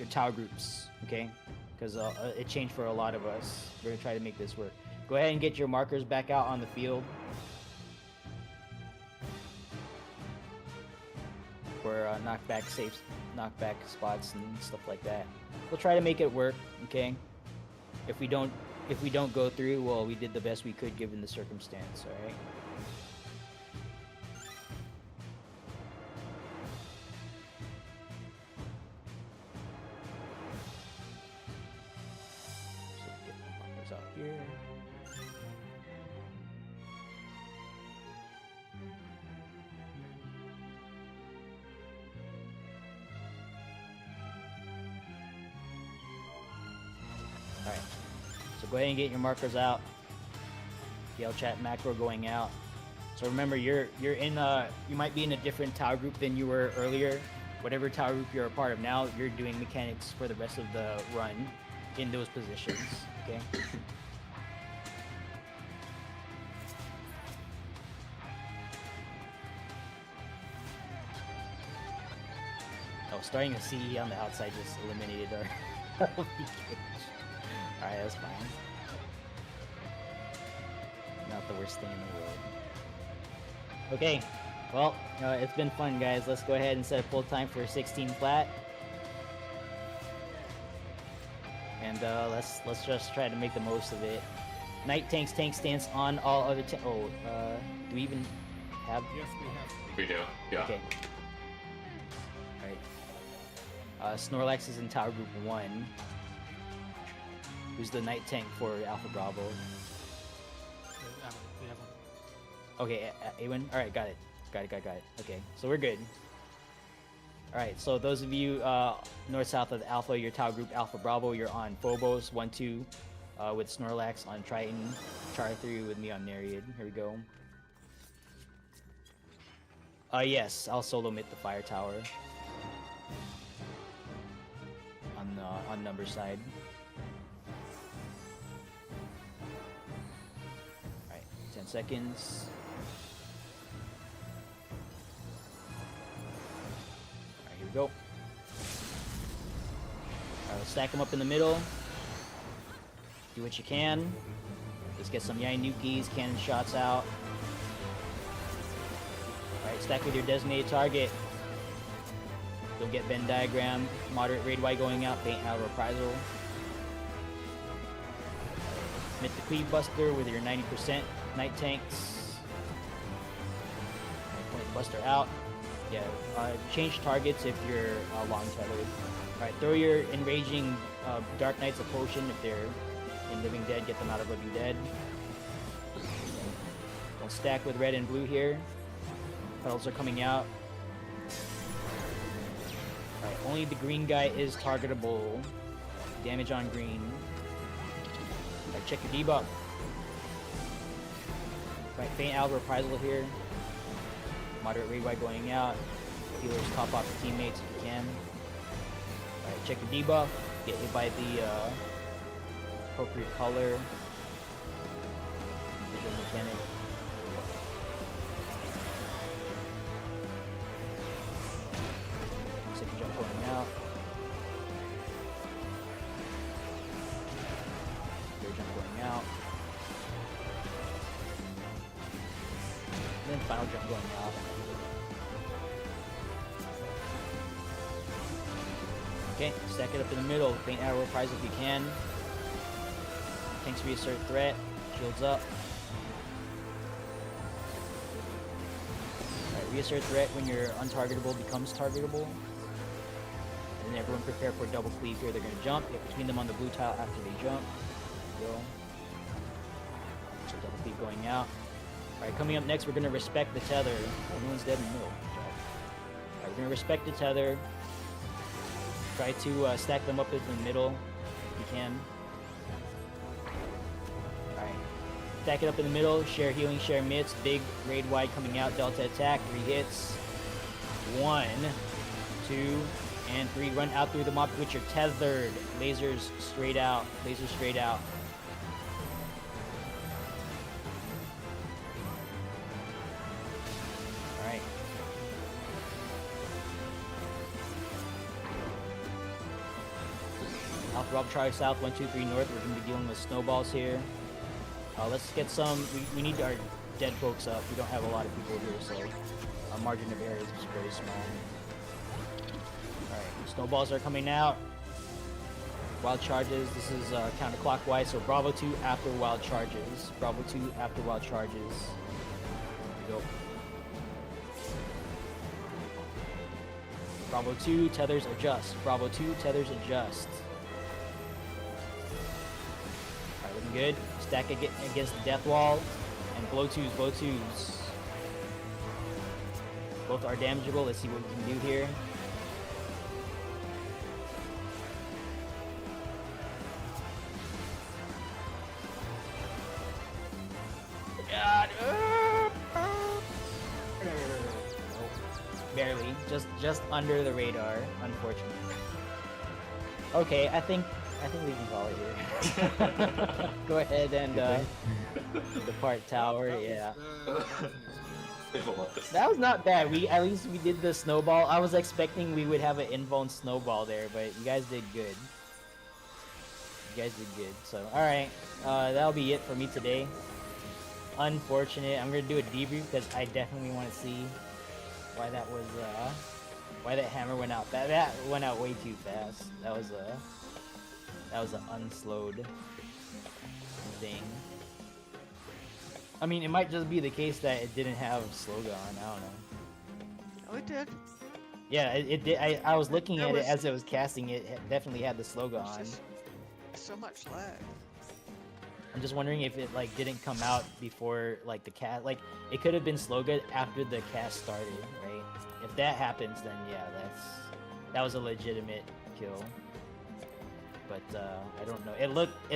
Speaker 1: tower groups, okay? Because it changed for a lot of us. We're gonna try to make this work. Go ahead and get your markers back out on the field. For knockback spots and stuff like that. We'll try to make it work, okay? If we don't go through, well, we did the best we could given the circumstance, all right? So get the markers out here. Alright, so go ahead and get your markers out. Yell chat macro going out. So remember, you're in you might be in a different tower group than you were earlier. Whatever tower group you're a part of now, you're doing mechanics for the rest of the run in those positions, okay? Oh, starting a CE on the outside just eliminated our Alright, that's fine. Not the worst thing in the world. Okay, well, it's been fun, guys. Let's go ahead and set a full time for 16 flat. And let's just try to make the most of it. Night tank stance on all other do we even have?
Speaker 3: Yes, we have.
Speaker 11: We do, yeah.
Speaker 1: Okay. Alright. Snorlax is in Tower Group 1. Who's the night tank for Alpha Bravo? Okay, Awen? Alright, got it. Got it. Okay, so we're good. Alright, so those of you north-south of Alpha, your Tower Group Alpha Bravo, you're on Phobos 1, 2 with Snorlax on Triton, Char 3 with me on Nereid. Here we go. Yes, I'll solo mid the Fire Tower. On number side. Alright, 10 seconds. Alright, here we go. Alright, let's stack them up in the middle. Do what you can. Let's get some Yainukis, cannon shots out. Alright, stack with your designated target. Don't get Venn diagram. Moderate raid Y going out, paint out reprisal. Commit the Cleave Buster with your 90% night tanks. Point the Buster out. Yeah, change targets if you're long tethered. Alright, throw your enraging Dark Knights a potion if they're in Living Dead, get them out of Living Dead. Don't stack with red and blue here. Petals are coming out. Alright, only the green guy is targetable. Damage on green. Alright, check your debuff. Right, faint out reprisal here. Moderate raid Y going out. Healers top off the teammates if you can. Alright, check your debuff. Get hit by the appropriate color. Visual mechanic. Second jump going out. Third jump going out. And then final jump going out. Okay, stack it up in the middle. Faint arrow prize if you can. Tanks reassert threat. Shields up. Alright, reassert threat when your untargetable becomes targetable. And then everyone prepare for double cleave here. They're gonna jump. Get between them on the blue tile after they jump. Go. So double cleave going out. Alright, coming up next, we're gonna respect the tether. Oh, no one's dead in the middle. Good job. Alright, we're gonna respect the tether. Try to stack them up in the middle if you can. Alright. Stack it up in the middle. Share healing, share mitts. Big raid wide coming out. Delta attack. 3 hits. 1, 2, and 3. Run out through the mob which are tethered. Lasers straight out. Lasers straight out. Alright. Alpha Rob Charlie South, 1, 2, 3 North. We're going to be dealing with snowballs here. Let's get some. We need our dead folks up. We don't have a lot of people here, so our margin of error is very small. Alright, snowballs are coming out. Wild charges. This is counterclockwise, so Bravo 2 after wild charges. Bravo 2 after wild charges. Here we go. Bravo 2, tethers adjust. Bravo 2, tethers adjust. Alright, looking good. Stack against the death wall. And blow twos, blow twos. Both are damageable. Let's see what we can do here. God. Barely. Just under the radar, unfortunately. Okay, I think we can call it here. Go ahead and depart tower. Yeah. That was not bad. At least we did the snowball. I was expecting we would have an invuln snowball there, but you guys did good. You guys did good. So, all right, that'll be it for me today. Unfortunate. I'm gonna do a debrief because I definitely want to see why that was why that hammer went out. That went out way too fast. That was an unslowed thing. I mean, it might just be the case that it didn't have slogan. I don't know.
Speaker 9: Oh, it did.
Speaker 1: Yeah, it did. I was looking at it as it was casting. It definitely had the slogan on.
Speaker 9: So much lag.
Speaker 1: I'm just wondering if it like didn't come out before like the cast. Like it could have been slogan after the cast started, right? If that happens, then yeah, that was a legitimate kill. But I don't know. It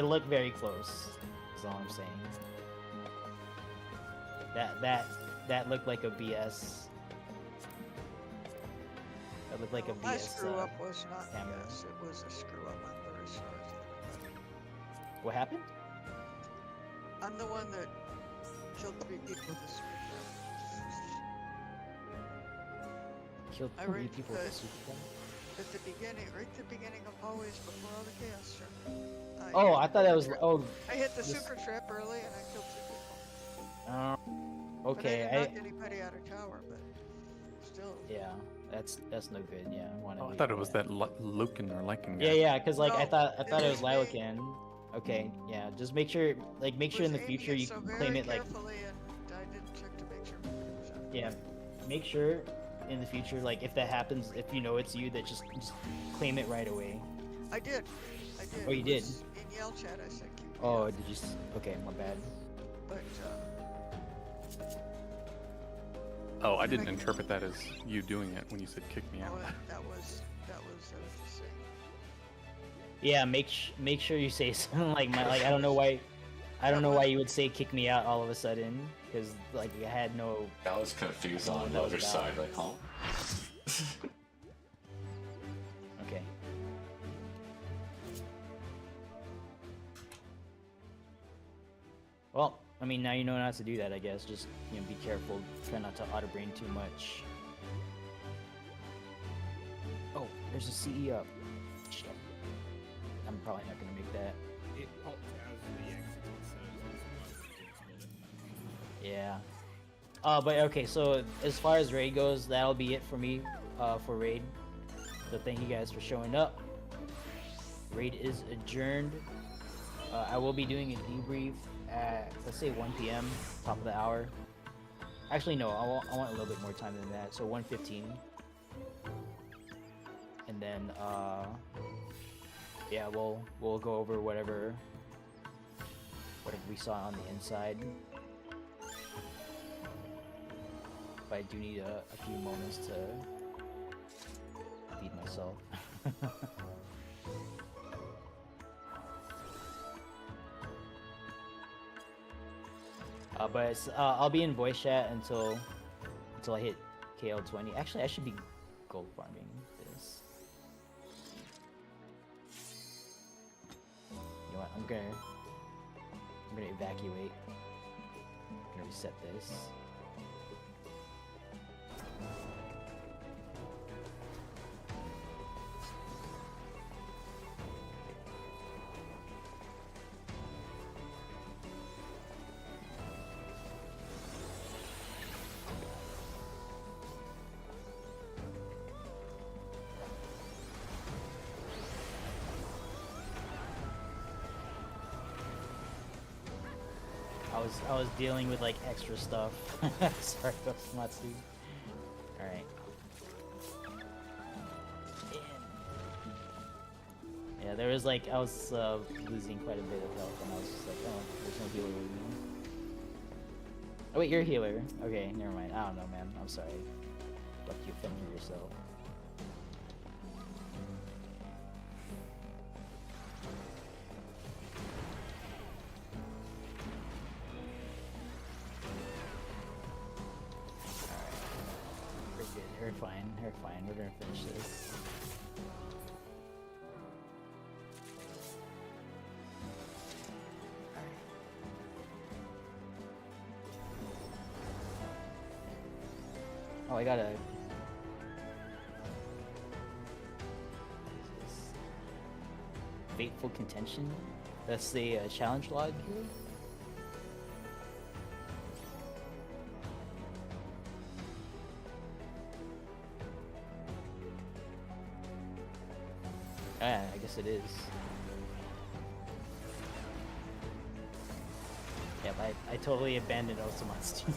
Speaker 1: looked very close. That's all I'm saying. That looked like a BS. That looked like a BS.
Speaker 9: My screw up was not
Speaker 1: camera.
Speaker 9: BS. It was a screw up. I'm very sorry.
Speaker 1: What happened?
Speaker 9: I'm the one that killed 3 people with a super
Speaker 1: Killed 3 people with a super gun?
Speaker 9: At the beginning, right at the beginning of always before all the chaos struck.
Speaker 1: Oh, I thought that was
Speaker 9: I hit the super trip early and I killed 2 people.
Speaker 1: Okay.
Speaker 9: But I did not get anybody out of tower, but still.
Speaker 1: Yeah, that's no good. Yeah,
Speaker 7: I thought it was that Lucan or Lycan guy.
Speaker 1: Yeah, because like I
Speaker 9: No,
Speaker 1: thought
Speaker 9: it
Speaker 1: it was
Speaker 9: was me.
Speaker 1: Lycan. Okay, yeah, just make sure in the future you can claim it like.
Speaker 9: Carefully, and I didn't check to make sure.
Speaker 1: Yeah, make sure in the future, like if that happens, if you know it's you, that just claim it right away.
Speaker 9: I did.
Speaker 1: Oh, you
Speaker 9: It
Speaker 1: did?
Speaker 9: was in Yell chat, I said keep me
Speaker 1: Oh,
Speaker 9: out.
Speaker 1: did you? Okay, my bad.
Speaker 9: But
Speaker 7: Oh, I didn't interpret that as you doing it when you said kick me out.
Speaker 9: oh, that was just saying.
Speaker 1: Yeah, make sure you say something like I don't know why you would say kick me out all of a sudden, because like I had no.
Speaker 11: I was confused on the
Speaker 1: That was
Speaker 11: other side,
Speaker 1: valid.
Speaker 11: like, huh?
Speaker 1: Okay. Well, I mean, now you know not to do that, I guess. Just, be careful. Try not to auto-brain too much. Oh, there's a CE up. Shit. I'm probably not gonna make that.
Speaker 3: It popped as the exit, so
Speaker 1: Yeah. But okay, so as far as raid goes, that'll be it for me, for raid. So thank you guys for showing up. Raid is adjourned. I will be doing a debrief at, let's say 1 p.m., top of the hour. Actually, no. I want a little bit more time than that. So 115. And then yeah, we'll go over whatever we saw on the inside. But I do need a few moments to feed myself. But I'll be in voice chat until I hit KL 20. Actually, I should be gold farming this. You know what? I'm gonna evacuate. I'm gonna reset this. I was dealing with like extra stuff. Sorry, Matsu. All right. Yeah, there was like I was losing quite a bit of health, and I was just like, oh, there's no healer with me. Oh wait, you're a healer. Okay, never mind. I don't know, man. I'm sorry. Left you fending yourself. We're fine. We're gonna finish this. Oh, I gotta. Fateful Contention? That's the challenge log here? Yeah, I guess it is. Yep, I totally abandoned Osamatsu.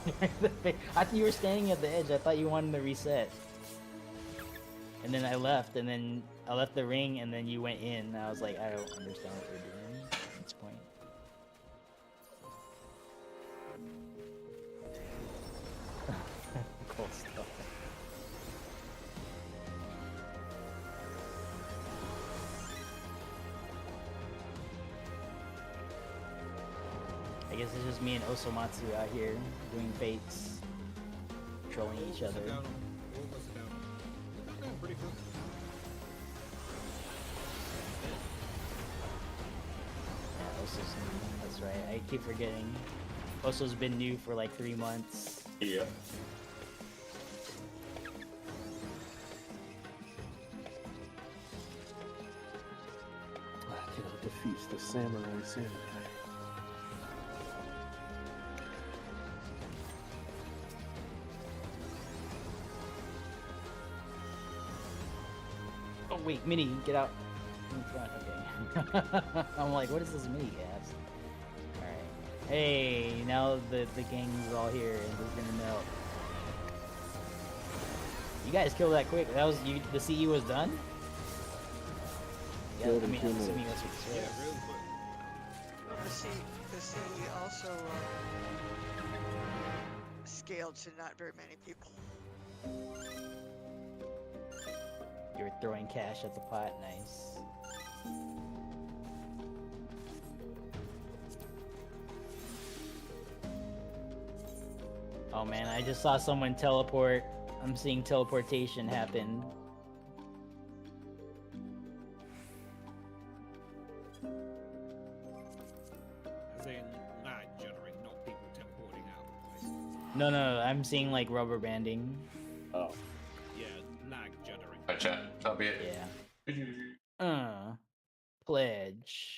Speaker 1: I thought you were standing at the edge. I thought you wanted to reset. And then I left, and then I left the ring, and then you went in. And I was like, I don't understand what we're doing at this point. Cool stuff. I guess it's just me and Osomatsu out here doing fates, trolling each other.
Speaker 3: Pretty good.
Speaker 1: Yeah, Oso's new. That's right. I keep forgetting. Oso's been new for like 3 months.
Speaker 11: Yeah.
Speaker 4: I cannot defeat the samurai.
Speaker 1: Oh wait, Mini, get out in front. Okay. I'm like, what is this Mini gas? Alright. Hey, now the gang is all here and we're gonna melt. You guys killed that quick. That was you. The CE was done. Yeah,
Speaker 4: Killed
Speaker 1: I
Speaker 4: in
Speaker 1: mean,
Speaker 4: 2
Speaker 1: I'm assuming
Speaker 4: minutes.
Speaker 1: that's what you said.
Speaker 3: Real quick.
Speaker 9: Well, the CE also scaled to not very many people.
Speaker 1: You were throwing cash at the pot. Nice. Oh man, I just saw someone teleport. I'm seeing teleportation happen.
Speaker 3: As in lag generating, not people teleporting out of the place.
Speaker 1: No, I'm seeing like rubber banding.
Speaker 4: Oh.
Speaker 3: Yeah, lag generating.
Speaker 11: Alright, chat. That'll be it.
Speaker 1: Yeah. Pledge.